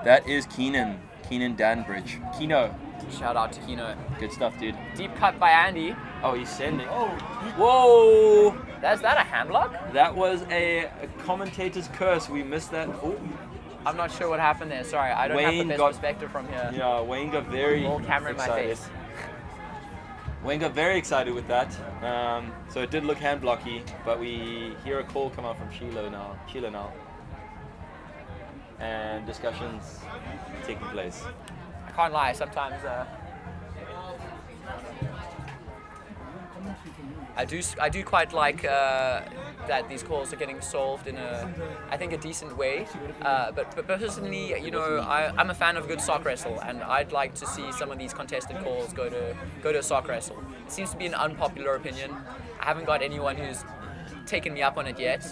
That is Keenan Danbridge. Kino. Shout out to Kino. Good stuff, dude. Deep cut by Andy. Oh, he's sending. Oh, whoa! Is that a hand lock? That was a commentator's curse. We missed that. Oh, I'm not sure what happened there. Sorry, I don't have Wayne the best got- perspective from here. yeah. Wayne got very All camera in my excited. face. Wayne got very excited with that. So it did look hand blocky, but we hear a call come out from Sheila now. And discussions taking place. I can't lie, sometimes I do quite like that these calls are getting solved in I think a decent way. But personally, you know, I'm a fan of a good sock wrestle, and I'd like to see some of these contested calls go to a sock wrestle. It seems to be an unpopular opinion. I haven't got anyone who's taken me up on it yet,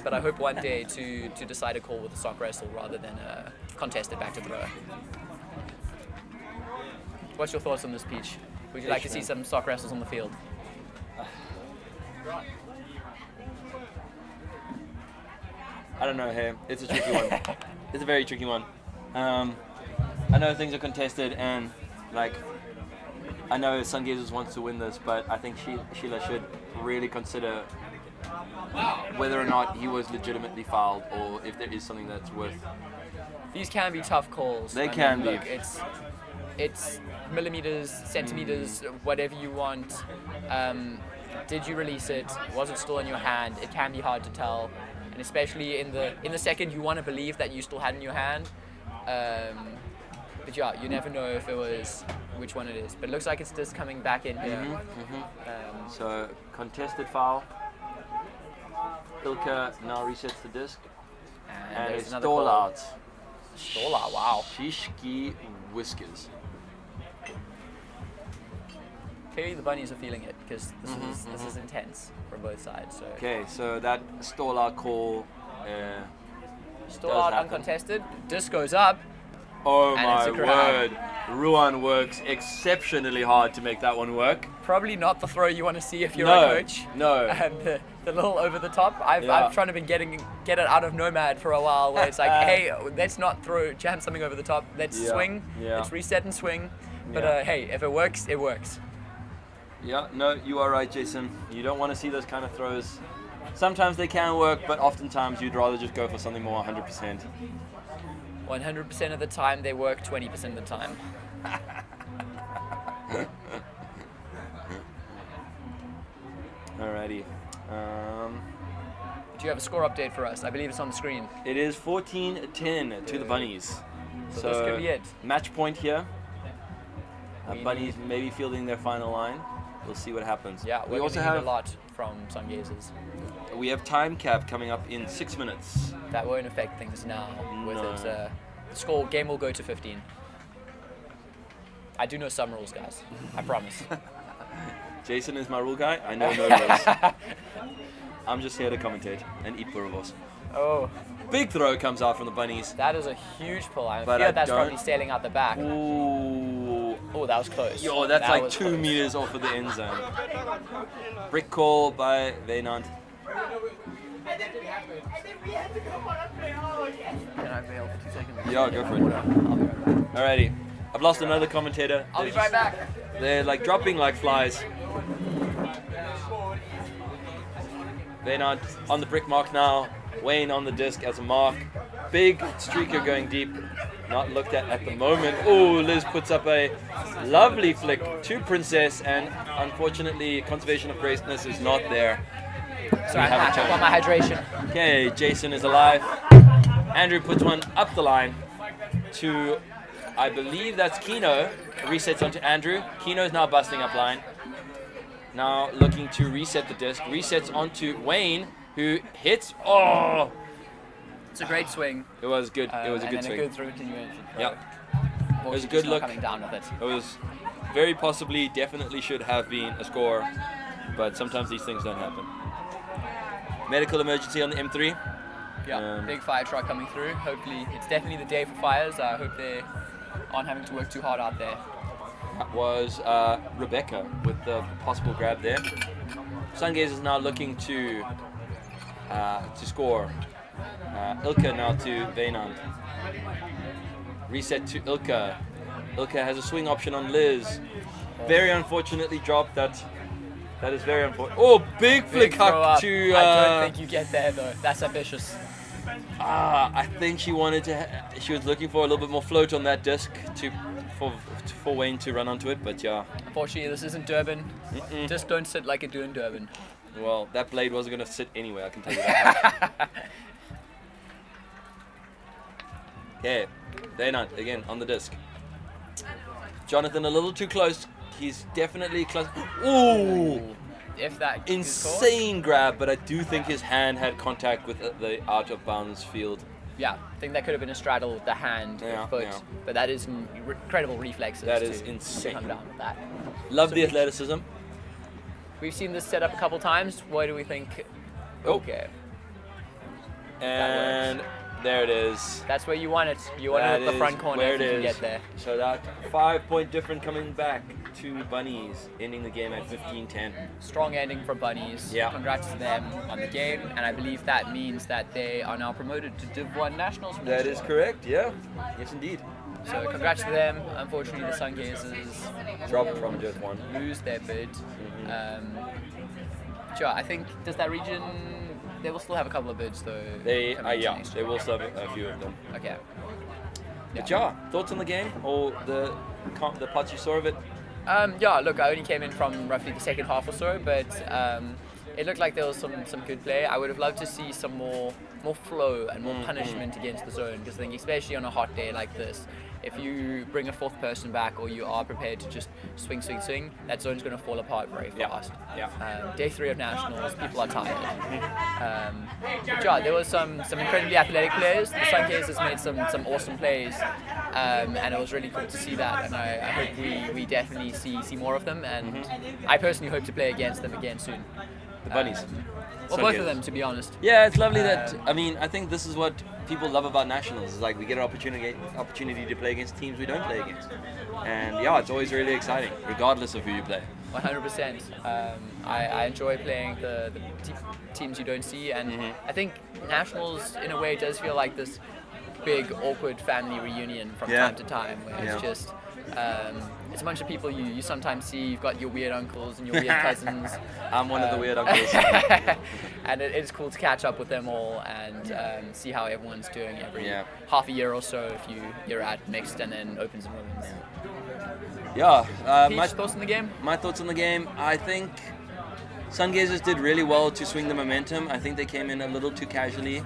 but I hope one day to decide a call with a sock wrestle rather than a contested back to throw. What's your thoughts on this, Peach? Would you like to see some sock wrestles on the field? I don't know, hey, it's a tricky one. It's a very tricky one. I know things are contested, and like, I know Sungazers wants to win this, but I think Sheila should really consider whether or not he was legitimately fouled, or if there is something that's worth. These can be tough calls. They can be. Look, it's millimeters, centimeters, whatever you want. Did you release it? Was it still in your hand? It can be hard to tell, and especially in the second you want to believe that you still had in your hand. But yeah, you never know if it was which one it is. But it looks like it's just coming back in here. So contested foul. Ilka now resets the disc, and there's it's another stall call. out. Stall out, wow. Shishki whiskers. Clearly the bunnies are feeling it because this is intense from both sides. So Okay, so that stall out call. stall does out happen. uncontested. Disc goes up. Oh And my it's a grab. word! Ruan works exceptionally hard to make that one work. Probably not the throw you want to see if you're No, a coach. no. And the little over the top. I've trying to get it out of Nomad for a while, where it's like, hey, let's not jam something over the top. Let's swing. Yeah. Let's reset and swing. But Yeah. hey, if it works, it works. Yeah, no, you are right, Jason. You don't want to see those kind of throws. Sometimes they can work, but oftentimes you'd rather just go for something more 100%. 100% of the time they work. 20% of the time. Alrighty. Do you have a score update for us? I believe it's on the screen. It is 14-10 to the Bunnies. So this could be it. Match point here. We Bunnies maybe fielding their final line. We'll see what happens. Yeah, we we're also gonna need have a lot from Sungazers. we have time cap coming up in 6 minutes. That won't affect things now. With No. it, the score game will go to 15. I do know some rules, guys. I promise. Jason is my rule guy. I know no rules. I'm just here to commentate and eat burritos. Oh, Big throw comes out from the Bunnies. that is a huge pull. I But fear I that's don't- probably sailing out the back. Ooh. Oh, that was close. Yo, that's That like was 2 close. meters off of the end zone. Brick call by Vaynant. Can I bail for 2 seconds? Yeah, go for it. Alrighty. I've lost another commentator. I'll be right back. They're like dropping like flies. Vaynard on the brick mark now. Wayne on the disc as a mark. Big streaker going deep. Not looked at the moment. Oh, Liz puts up a lovely flick to Princess, and unfortunately, conservation of gracefulness is not there. Sorry, I've got my hydration. Okay, Jason is alive. Andrew puts one up the line to, I believe that's Kino. Resets onto Andrew. Kino's now busting up line. Now looking to reset the disc. Resets onto Wayne, who hits. Oh! It's a great swing. It was good. It was a good swing. And a good through continuation. Yeah. It was a good look. Coming down with it. It was very possibly, definitely should have been a score, but sometimes these things don't happen. Medical emergency on the M3. Yeah, big fire truck coming through. Hopefully, it's definitely the day for fires. I hope they aren't having to work too hard out there. That was Rebecca with the possible grab there. Sungazers now looking to score. Ilka now to Vaynand. Reset to Ilka. Ilka has a swing option on Liz. Very unfortunately dropped that. That is very unfortunate. Oh, big flick huck to. I don't think you get there though. That's ambitious. I think she wanted to. She was looking for a little bit more float on that disc for Wayne to run onto it, but yeah. Unfortunately, this isn't Durban. Just don't sit like you do in Durban. Well, that blade wasn't going to sit anyway, I can tell you that. Okay, Vaynand again on the disc. Jonathan a little too close. He's definitely close. Ooh! If that insane grab, but I do think his hand had contact with the out of bounds field. Yeah, I think that could have been a straddle with the hand, foot, but that is incredible reflexes. That is insane. Come down with that. Love the athleticism. We've seen this set up a couple times. What do we think? Oh. Okay. And there it is. That's where you want it. You want it at the front corner if you can get there. So that 5-point difference coming back to Bunnies, ending the game at 15-10. Strong ending for Bunnies. Yeah. Congrats to them on the game, and I believe that means that they are now promoted to Div 1 Nationals. That is correct, yeah. Yes, indeed. So congrats to them. Unfortunately, the Sungazers dropped from Div 1. Lose their bid. Sure, I think, does that region, they will still have a couple of bids though? They will still have a few of them. Okay. But yeah, thoughts on the game or the parts you saw of it? Yeah, look, I only came in from roughly the second half or so, but it looked like there was some good play. I would have loved to see some more flow and more punishment against the zone, because I think especially on a hot day like this, if you bring a fourth person back or you are prepared to just swing, that zone's going to fall apart very fast. Day 3 of Nationals, people are tired. But yeah, there was some incredibly athletic players. The Sungazers made some awesome plays, and it was really cool to see that. And I hope we definitely see more of them. And I personally hope to play against them again soon. The Bunnies. Well, both of them, to be honest. Yeah, it's lovely that, I think this is what people love about Nationals, is like we get an opportunity to play against teams we don't play against. And yeah, it's always really exciting, regardless of who you play. 100%. I enjoy playing the teams you don't see, and I think Nationals, in a way, does feel like this big, awkward family reunion from time to time, where it's just... it's a bunch of people you sometimes see. You've got your weird uncles and your weird cousins. I'm one of the weird uncles. And it's cool to catch up with them all and see how everyone's doing every half a year or so if you're at mixed and then opens and women's. My thoughts on the game? My thoughts on the game, I think Sungazers did really well to swing the momentum. I think they came in a little too casually.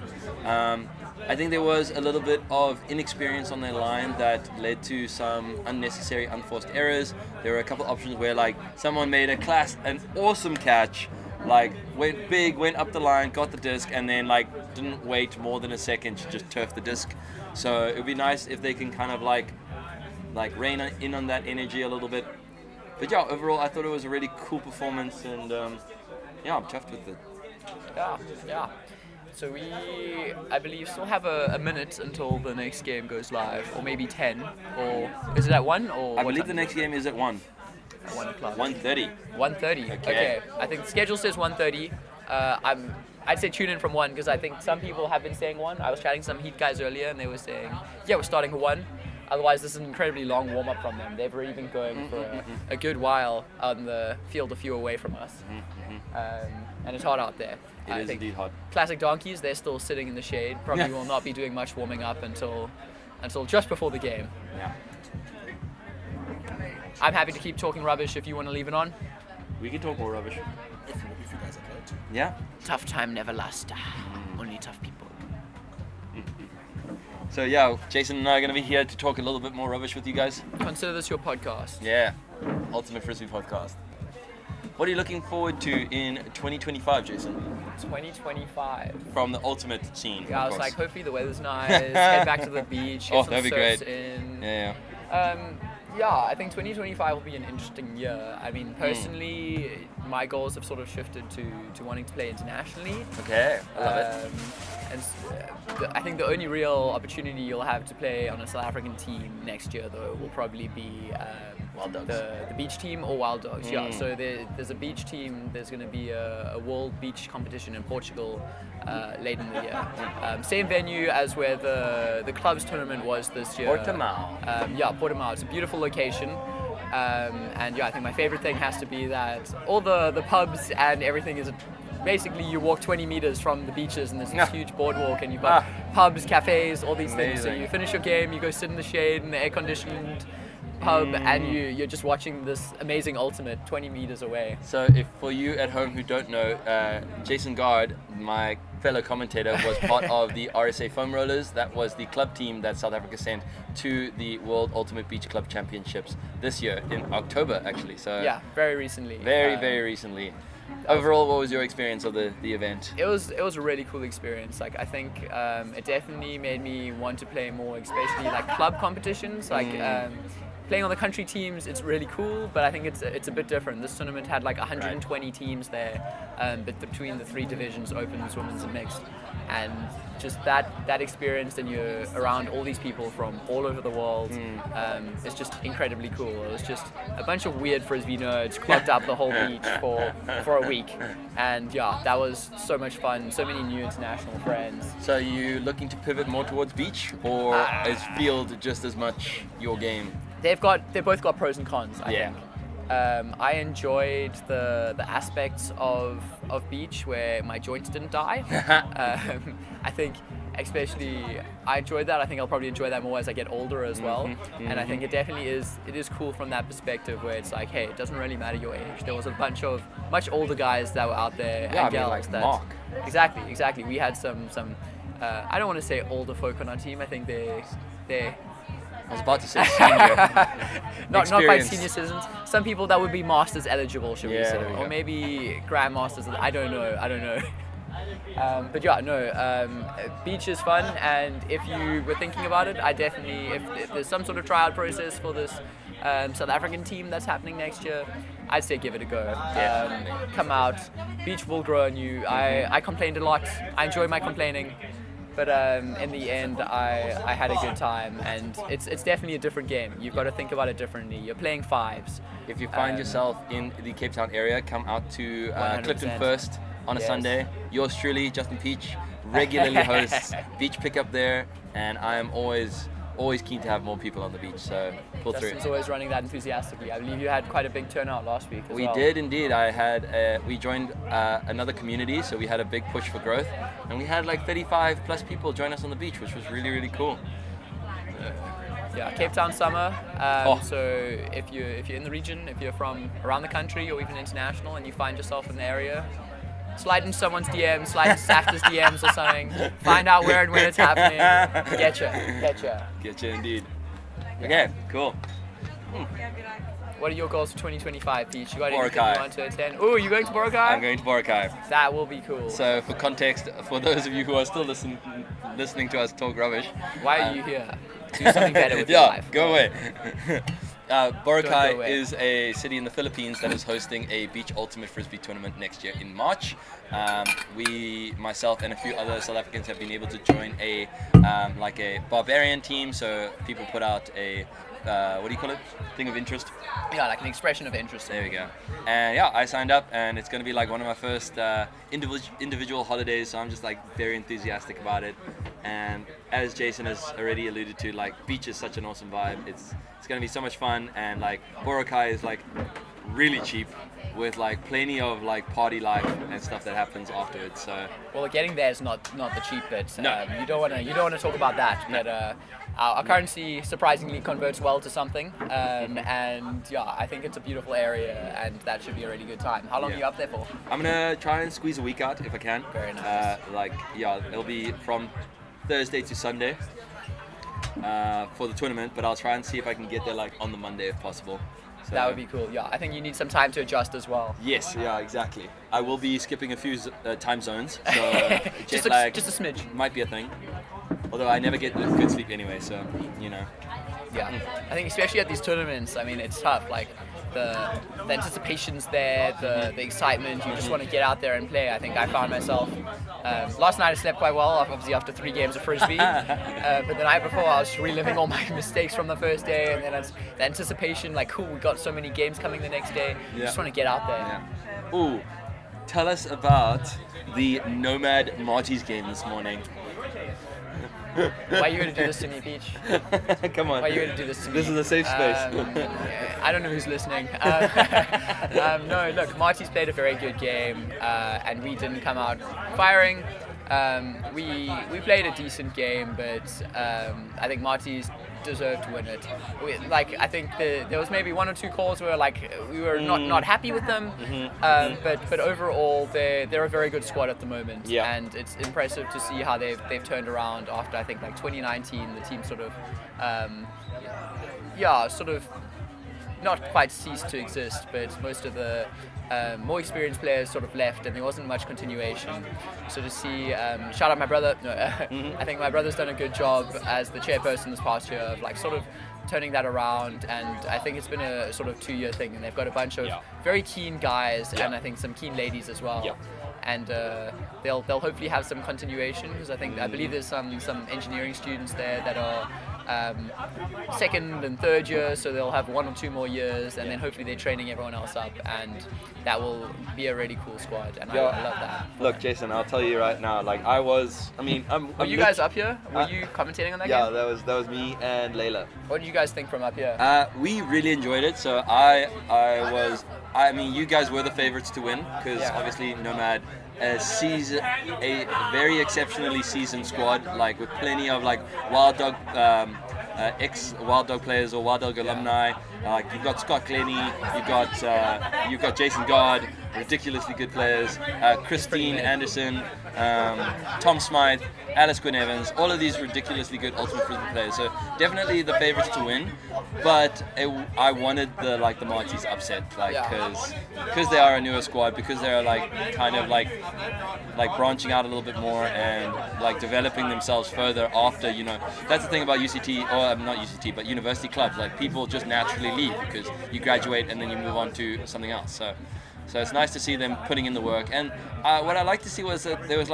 I think there was a little bit of inexperience on their line that led to some unnecessary, unforced errors. There were a couple options where, like, someone made an awesome catch, like went big, went up the line, got the disc, and then like didn't wait more than a second to just turf the disc. So it would be nice if they can kind of like rein in on that energy a little bit. But yeah, overall, I thought it was a really cool performance, and I'm chuffed with it. Yeah. So we, I believe, still have a minute until the next game goes live, or maybe 10, or is it at 1? Or I believe the next game is at 1. At 1 o'clock. 1:30. 1:30. Okay. I think the schedule says 1:30. I'd say tune in from 1, because I think some people have been saying 1. I was chatting to some Heat guys earlier, and they were saying, yeah, we're starting at 1. Otherwise, this is an incredibly long warm-up from them. They've already been going for a good while on the field a few away from us. And it's hot out there. It is indeed hot. Classic donkeys, they're still sitting in the shade. Probably will not be doing much warming up until just before the game. Yeah. I'm happy to keep talking rubbish if you want to leave it on. We can talk more rubbish. If you guys are glad to. Yeah. Tough time never lasts. Only tough people. So yeah, Jason and I are going to be here to talk a little bit more rubbish with you guys. Consider this your podcast. Yeah. Ultimate Frisbee podcast. What are you looking forward to in 2025, Jason? 2025. From the ultimate scene. Yeah, I of was course. like, hopefully the weather's nice, head back to the beach, get some that'd be surfs great. in. Yeah. Yeah, I think 2025 will be an interesting year. I mean, personally, my goals have sort of shifted to wanting to play internationally. Okay, I love it. And I think the only real opportunity you'll have to play on a South African team next year, though, will probably be Wild Dogs. the beach team or Wild Dogs. Yeah, so there's a beach team. There's going to be a world beach competition in Portugal late in the year. Same venue as where the clubs tournament was this year. Portimao. Yeah, Portimao. It's a beautiful location. And yeah, I think my favorite thing has to be that all the pubs and everything is basically you walk 20 meters from the beaches and there's this huge boardwalk and you've got pubs, cafes, all these things. So you finish your game, you go sit in the shade in the air-conditioned pub and you're just watching this amazing ultimate 20 meters away. So if for you at home who don't know, Jason Gard, my fellow commentator, was part of the RSA Foam Rollers. That was the club team that South Africa sent to the World Ultimate Beach Club Championships this year in October, actually. So yeah, very recently. Very recently. Overall, what was your experience of the event? It was a really cool experience. Like I think it definitely made me want to play more, especially like club competitions. Like playing on the country teams, it's really cool, but I think it's a bit different. This tournament had like 120 teams there, but between the three divisions, opens, women's, and mixed, and just that experience, and you're around all these people from all over the world. It's just incredibly cool. It was just a bunch of weird frisbee nerds clogged up the whole beach for a week, and yeah, that was so much fun. So many new international friends. So are you looking to pivot more towards beach, or is field just as much your game? They've both got pros and cons, I think. I enjoyed the aspects of beach where my joints didn't die. I think especially I enjoyed that. I think I'll probably enjoy that more as I get older as well. And I think it definitely is cool from that perspective where it's like, hey, it doesn't really matter your age. There was a bunch of much older guys that were out there and gals like that Mark. Exactly. We had some I don't want to say older folk on our team. I think they I was about to say senior. not by senior citizens. Some people that would be masters eligible, should we Yeah, say, there we or go. maybe grandmasters. I don't know. But yeah, no. Beach is fun, and if you were thinking about it, I definitely, if there's some sort of tryout process for this South African team that's happening next year, I'd say give it a go. Come out. Beach will grow on you. I complained a lot. I enjoy my complaining. But in the end, I had a good time, and it's definitely a different game. You've got to think about it differently. You're playing fives. If you find yourself in the Cape Town area, come out to 100%. Clifton First on a Yes. Sunday. Yours truly, Justin Peach, regularly hosts beach pickup there, and I am always keen to have more people on the beach, so pull through. Justin's always running that enthusiastically. I believe you had quite a big turnout last week as We well. did indeed. We joined another community, so we had a big push for growth, and we had like 35 plus people join us on the beach, which was really cool. Yeah, Cape Town summer. So if you're in the region, if you're from around the country or even international, and you find yourself in the area, slide into someone's DM, slide into Safta's DMs or something. Find out where and when it's happening. Getcha Indeed. Okay, cool. What are your goals for 2025, Peach? You got Boracay. anything you want to attend? Oh, you going to Boracay? I'm going to Boracay. That will be cool. So for context, for those of you who are still listening to us talk rubbish. Why are you here? Do something better with your life. Go away. Don't go Boracay away. is a city in the Philippines that is hosting a beach ultimate frisbee tournament next year in March. Myself and a few other South Africans have been able to join a barbarian team. So people put out a what do you call it? Thing of interest. Yeah, like an expression of interest. There we go. And yeah, I signed up, and it's going to be like one of my first individual holidays. So I'm just like very enthusiastic about it. And as Jason has already alluded to, like beach is such an awesome vibe. It's gonna be so much fun, and like Boracay is like really cheap, with like plenty of like party life and stuff that happens afterwards. So Well, getting there is not the cheap bit. No. You don't want to talk about that. But our currency surprisingly converts well to something, and yeah, I think it's a beautiful area, and that should be a really good time. How long are you up there for? I'm gonna try and squeeze a week out if I can. Very nice. It'll be from Thursday to Sunday for the tournament, but I'll try and see if I can get there like on the Monday if possible. So, That would be cool. Yeah, I think you need some time to adjust as well. Yes, yeah, exactly. I will be skipping a few time zones, so Just jet a lag smidge. might be a thing. Although I never get good sleep anyway, so you know. Yeah, I think especially at these tournaments, I mean, it's tough. Like the anticipation's there, the excitement. You just want to get out there and play. I think I found myself last night I slept quite well, obviously after 3 games of frisbee. But the night before I was reliving all my mistakes from the first day, and then it's the anticipation. Like, cool, we got so many games coming the next day. You just want to get out there. Yeah. Ooh, tell us about the Nomad Marty's game this morning. Why are you going to do this to me, Peach? Come on. Why are you going to do this to me? This is a safe space. I don't know who's listening. No, look, Marty's played a very good game, and we didn't come out firing. We played a decent game, but I think Marty's deserved to win it. I think there was maybe 1 or 2 calls where we were not happy with them, but overall they're a very good squad at the moment, and it's impressive to see how they've turned around after I think 2019 the team sort of not quite ceased to exist, but most of the more experienced players sort of left, and there wasn't much continuation. So to see, shout out my brother. No, I think my brother's done a good job as the chairperson this past year of sort of turning that around, and I think it's been a sort of 2-year thing, and they've got a bunch of very keen guys, and I think some keen ladies as well. And they'll hopefully have some continuation, because I believe there's some engineering students there that are 2nd and 3rd year, so they'll have 1 or 2 more years, and then hopefully they're training everyone else up, and that will be a really cool squad, and I love that. Look, Jason, I'll tell you right now, Were you guys up here? Were you commentating on that game? Yeah, that was me and Layla. What did you guys think from up here? We really enjoyed it. So you guys were the favorites to win, because obviously Nomad a very exceptionally seasoned squad, with plenty of Wild Dog ex-Wild Dog players or Wild Dog alumni. You've got Scott Glennie, you've got Jason God, ridiculously good players, Christine Anderson, Tom Smythe, Alice Quinn Evans, all of these ridiculously good Ultimate Frisbee players. So definitely the favorites to win, but I wanted the Martys upset, because they are a newer squad, because they're kind of branching out a little bit more and developing themselves further after, that's the thing about UCT, or not UCT, but university clubs. People just naturally leave because you graduate and then you move on to something else. So it's nice to see them putting in the work. And what I like to see was that there was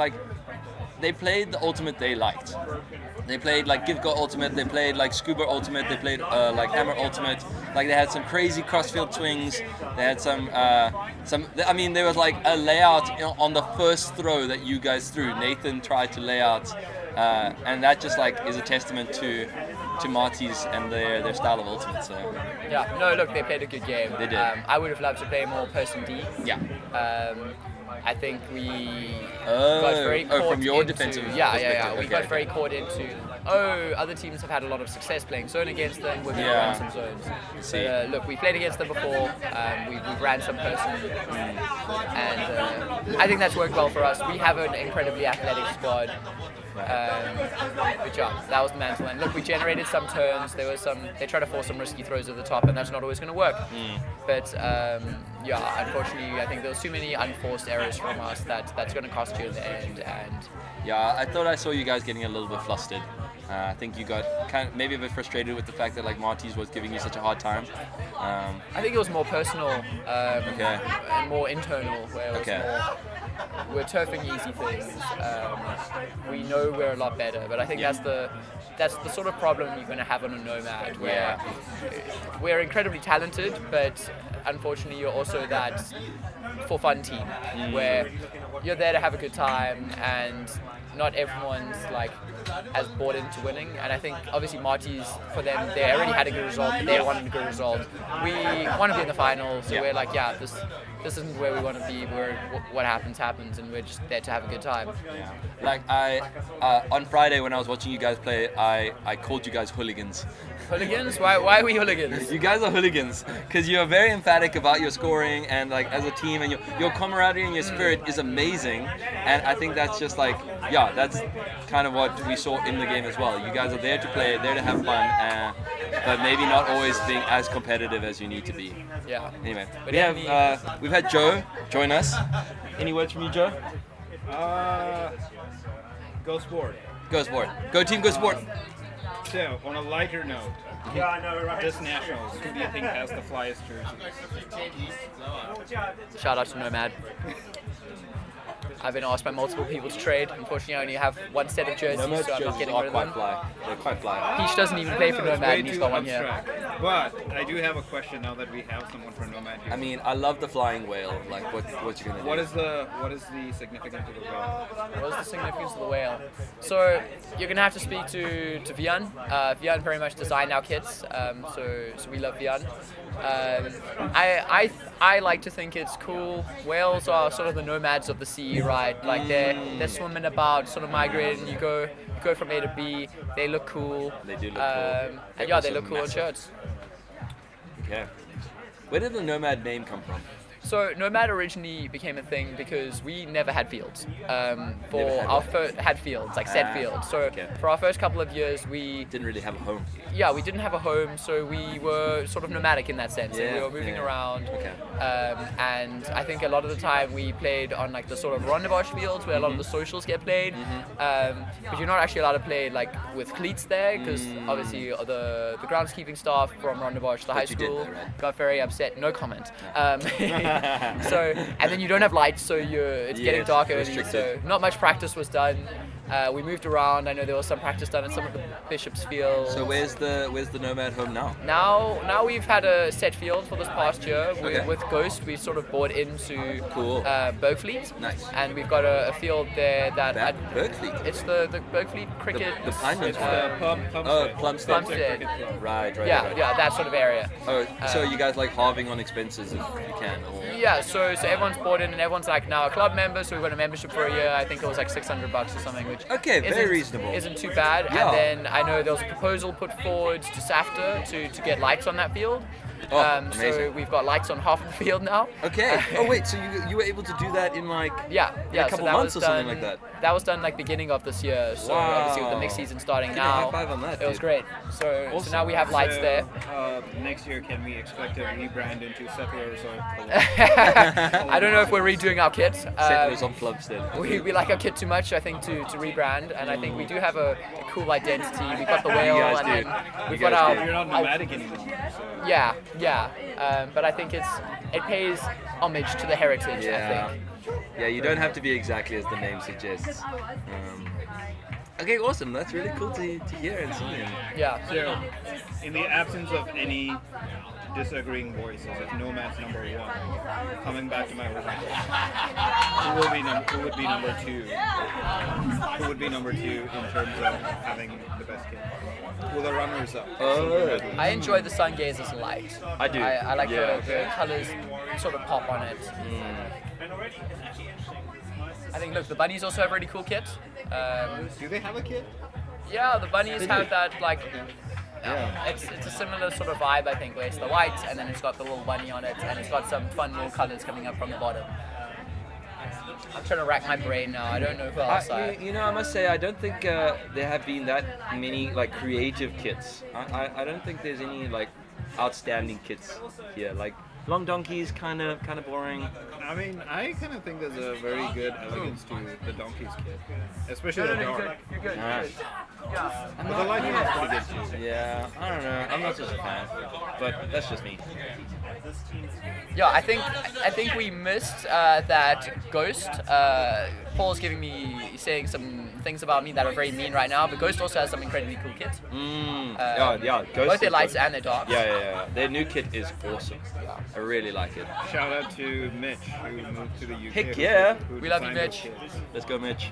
they played the ultimate they liked. They played Give Go Ultimate, they played Scuba Ultimate, they played Hammer Ultimate. They had some crazy crossfield swings. They had some. There was a layout on the first throw that you guys threw. Nathan tried to lay out, and that just is a testament to Marty's and their style of Ultimate. So. Yeah, no, look, they played a good game. They did. I would have loved to play more person D. Yeah. I think we got very caught from your into, defensive yeah. perspective. We got very caught into, other teams have had a lot of success playing zone against them. We're going to run some zones. So, look, we played against them before. We ran some person. And I think that's worked well for us. We have an incredibly athletic squad. Good job. That was the mantle. And look, we generated some turns. They tried to force some risky throws at the top, and that's not always going to work. But unfortunately, I think there was too many unforced errors from us that's going to cost you in the end. And I thought I saw you guys getting a little bit flustered. I think you got maybe a bit frustrated with the fact that Marty's was giving you such a hard time. I think it was more personal and more internal, where it was more, we're turfing easy things. We know we're a lot better, but I think that's the sort of problem you're going to have on a Nomad, where we're incredibly talented, but unfortunately you're also that for fun team where you're there to have a good time, and not everyone's like as bought into winning, and I think obviously Marty's, for them, they already had a good result, but they wanted a good result. We want to be in the final, so we're like, yeah, this isn't where we want to be. What happens, and we're just there to have a good time. Yeah. Like on Friday when I was watching you guys play, I called you guys hooligans. Hooligans? Why are we hooligans? You guys are hooligans because you're very emphatic about your scoring and like as a team, and your camaraderie and your spirit is amazing. And I think that's just like, yeah, that's kind of what we saw in the game as well. You guys are there to play, there to have fun, but maybe not always being as competitive as you need to be. Yeah. Anyway, we've had Joe join us. Any words from you, Joe? Go sport. Go Sport. Go team, go Sport. So, on a lighter note, this Nationals, who do you think has the flyest jersey? Shout out to Nomad. I've been asked by multiple people to trade. Unfortunately, I only have one set of jerseys, so I'm not getting rid of them. They're quite fly. Peach doesn't even play for Nomad, and he's got one here. But I do have a question now that we have someone for Nomad here. I mean, I love the flying whale. Like, what you gonna do? What is the significance of the whale? What is the significance of the whale? So you're gonna have to speak to Vian. Vian very much designed our kits, so we love Vian. I like to think it's cool. Whales are sort of the nomads of the sea, right? Like they're swimming about, sort of migrating. You go from A to B. They look cool. They do look cool. And yeah, they look cool on shirts. Okay. Where did the Nomad name come from? So Nomad originally became a thing because we never had fields. Had fields, like set fields. So for our first couple of years, we didn't really have a home. Yeah, we didn't have a home, so we were sort of nomadic in that sense. Yeah, we were moving around. Okay. And I think a lot of the time we played on like the sort of Rondebosch fields where a lot of the socials get played. But you're not actually allowed to play like with cleats there because obviously the groundskeeping staff from Rondebosch, the high school, there, right? got very upset. No comment. So, and then you don't have lights, so it's getting dark early, so not much practice was done. We moved around. I know there was some practice done at some of the Bishop's fields. So where's the Nomad home now? Now we've had a set field for this past year. With Ghost, we sort of bought into Bergfleet. Nice. And we've got a field there that Bergfleet? It's the Bergfleet cricket. The Pinelands. Plumstead. Right. Yeah, that sort of area. Oh, so you guys like halving on expenses if you can? Or? Yeah, so everyone's bought in and everyone's like now a club member, so we've got a membership for a year. I think it was like $600 or something, which very reasonable. Isn't too bad. Yeah. And then I know there was a proposal put forward to SAFTA to get lights on that field. Amazing. So we've got lights on half the field now. Okay. Oh wait, so you were able to do that in like a couple months or something like that? That was done like beginning of this year. So obviously with the mixed season starting now, high five on that, it was great. So awesome. So now we have lights there. Next year, can we expect a rebrand into Settlers or? I don't know if we're redoing our kit. Settlers on Plumstead. We like our kit too much, I think, to rebrand, and I think we do have a cool identity. We've got the whale, and then we've got our. You're not nomadic anymore. So. Yeah. But I think it pays homage to the heritage. I think. Yeah, you don't have to be exactly as the name suggests. Okay, awesome. That's really cool to hear and see. Yeah. So, in the absence of any disagreeing voices, if Nomad's number one, coming back to my original question, who would be number two? Who would be number two in terms of having the best kit? Who are the runners up? I enjoy the Sungazers light. I do. I like the colors sort of pop on it. I think, look, the Bunnies also have a really cool kit. Do they have a kit? Yeah, the Bunnies have that, like, it's a similar sort of vibe, I think, where it's the white, and then it's got the little bunny on it, and it's got some fun little colors coming up from the bottom. I'm trying to rack my brain now. I don't know who else. I must say, I don't think there have been that many like creative kits. I don't think there's any like outstanding kits here. Like Long Donkey's kind of boring. I mean, I kind of think there's a very good elegance to the Donkey's kit, especially the dark. You're good. But the light is pretty good too. Yeah, I don't know. I'm not such a fan, but that's just me. Yeah, I think we missed that Ghost. Paul's saying some things about me that are very mean right now, but Ghost also has some incredibly cool kits. Ghost. Both their lights and their darks. Yeah. Their new kit is awesome. Yeah. I really like it. Shout out to Mitch, who moved to the UK. Heck yeah. We love you, Mitch. Let's go, Mitch.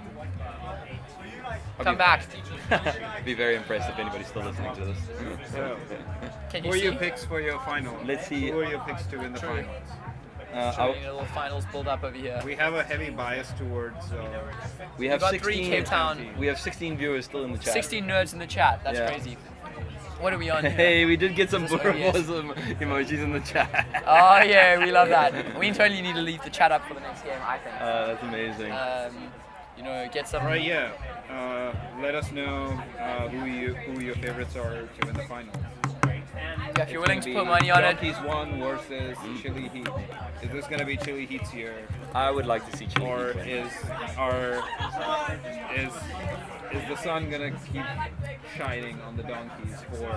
Come back. Be very impressed if anybody's still listening to this. So, Can who you are see? your picks for your final? Let's see. Who are your picks to win the finals? Showing a little finals build up over here. We have a heavy bias towards. We have got 16 3 Cape Town. We have 16 viewers still in the chat. 16 nerds in the chat. That's Yeah. crazy. What are we on here? Hey, we did get some Is this OBS? Burrowasm emojis in the chat. Oh yeah, we love that. We totally need to leave the chat up for the next game, I think. That's amazing. You know, get some. Right, yeah. Let us know who your favorites are to win the finals. Yeah, if you're willing to put money on it. Donkeys 1 versus Chili Heat. Is this gonna be Chili Heat's year, I would like to see Chile. or win. is the sun gonna keep shining on the donkeys for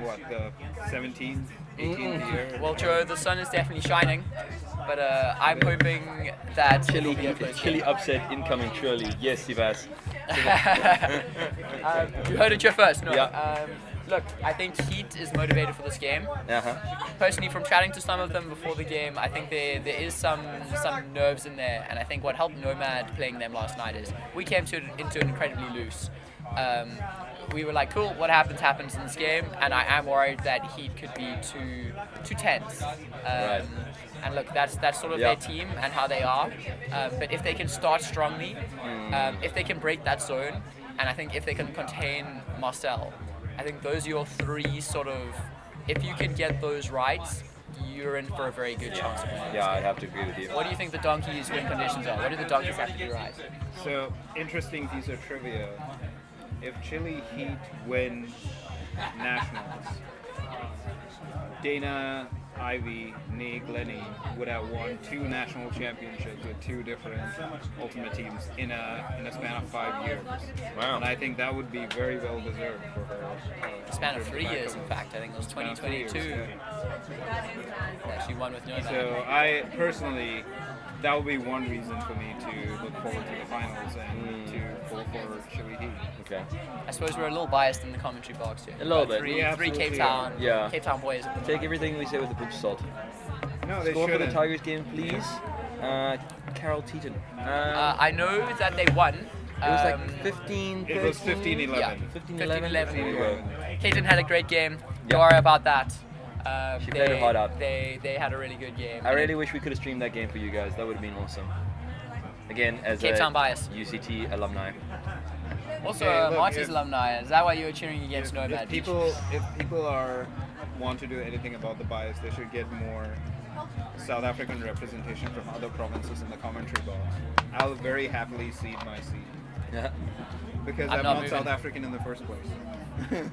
what, the 17th, 18th year? Well, Joe, the sun is definitely shining, but I'm hoping that it'll be a close Chile game. upset incoming surely. Yes, Sivas. You heard it here first. No. Yeah. Look, I think Heat is motivated for this game. Personally, from chatting to some of them before the game, I think there is some nerves in there, and I think what helped Nomad playing them last night is we came into it incredibly loose. We were like, cool, what happens in this game, and I am worried that Heat could be too tense. Right. And look, that's sort of their team and how they are. But if they can start strongly, if they can break that zone, and I think if they can contain Marcel, I think those are your 3 sort of. If you can get those right, you're in for a very good chance of winning. Yeah, I'd have to agree with you. What do you think the Donkeys' win conditions are? What do the Donkeys have to do right? So, interesting piece of trivia. If Chili Heat win Nationals, Dana, Ivy, Nick, Lenny would have won 2 national championships with 2 different ultimate teams in a span of 5 years. Wow. And I think that would be very well deserved for her. Span of 3 years, in fact. I think it was 2022. Yeah, she won with Nomad. So I personally, that would be one reason for me to look forward to the finals and to pull for Chili Heat. Okay. I suppose we're a little biased in the commentary box here. A little But bit. Three Yeah, Cape absolutely. Town, Yeah. Cape Town boys. Take everything we say with a pinch of salt. No, they Score for the shouldn't. Tigers game, please. Carol Teeton. I know that they won. It was like 15. It was 13? 15-11. Yeah, 15-11. 15-11. There you go. Caitlin had a great game. Yeah. Don't worry about that. She played her heart out. They had a really good game. I really wish we could have streamed that game for you guys. That would have been awesome. Again, as Cape a Town bias. UCT alumni. Also, Okay, look, Marty's if- alumni. Is that why you were cheering against Nomad? If people want to do anything about the bias, they should get more South African representation from other provinces in the commentary box. I'll very happily cede my seat Yeah. because I'm I'm not not moving. South African in the first place.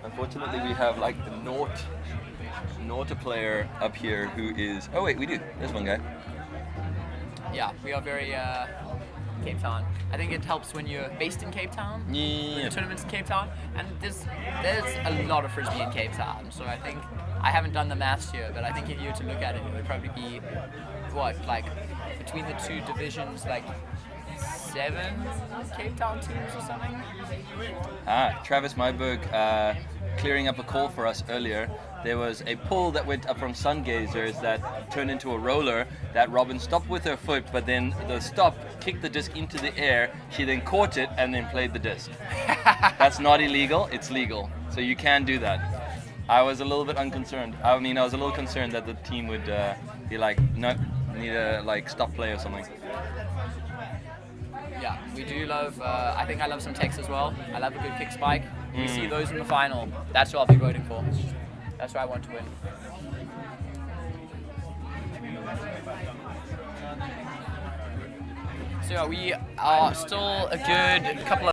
Unfortunately, we have like the Naught player up here who is. Oh wait, we do. There's one guy. Yeah, we are very Cape Town. I think it helps when you're based in Cape Town. Yeah. The tournaments in Cape Town, and there's a lot of frisbee in Cape Town. So I think I haven't done the maths here, but I think if you were to look at it, it would probably be what, like between the 2 divisions, like 7 Cape Town teams or something. Travis Myberg clearing up a call for us earlier. There was a pull that went up from Sungazers that turned into a roller that Robin stopped with her foot, but then the stop kicked the disc into the air. She then caught it and then played the disc. That's not illegal, it's legal. So you can do that. I was a little bit unconcerned. I mean, I was a little concerned that the team would be like, no, need a stop play or something. Yeah, we do love, I think I love some techs as well. I love a good kick spike. We see those in the final. That's what I'll be voting for. That's what I want to win. So yeah, we are still a good couple of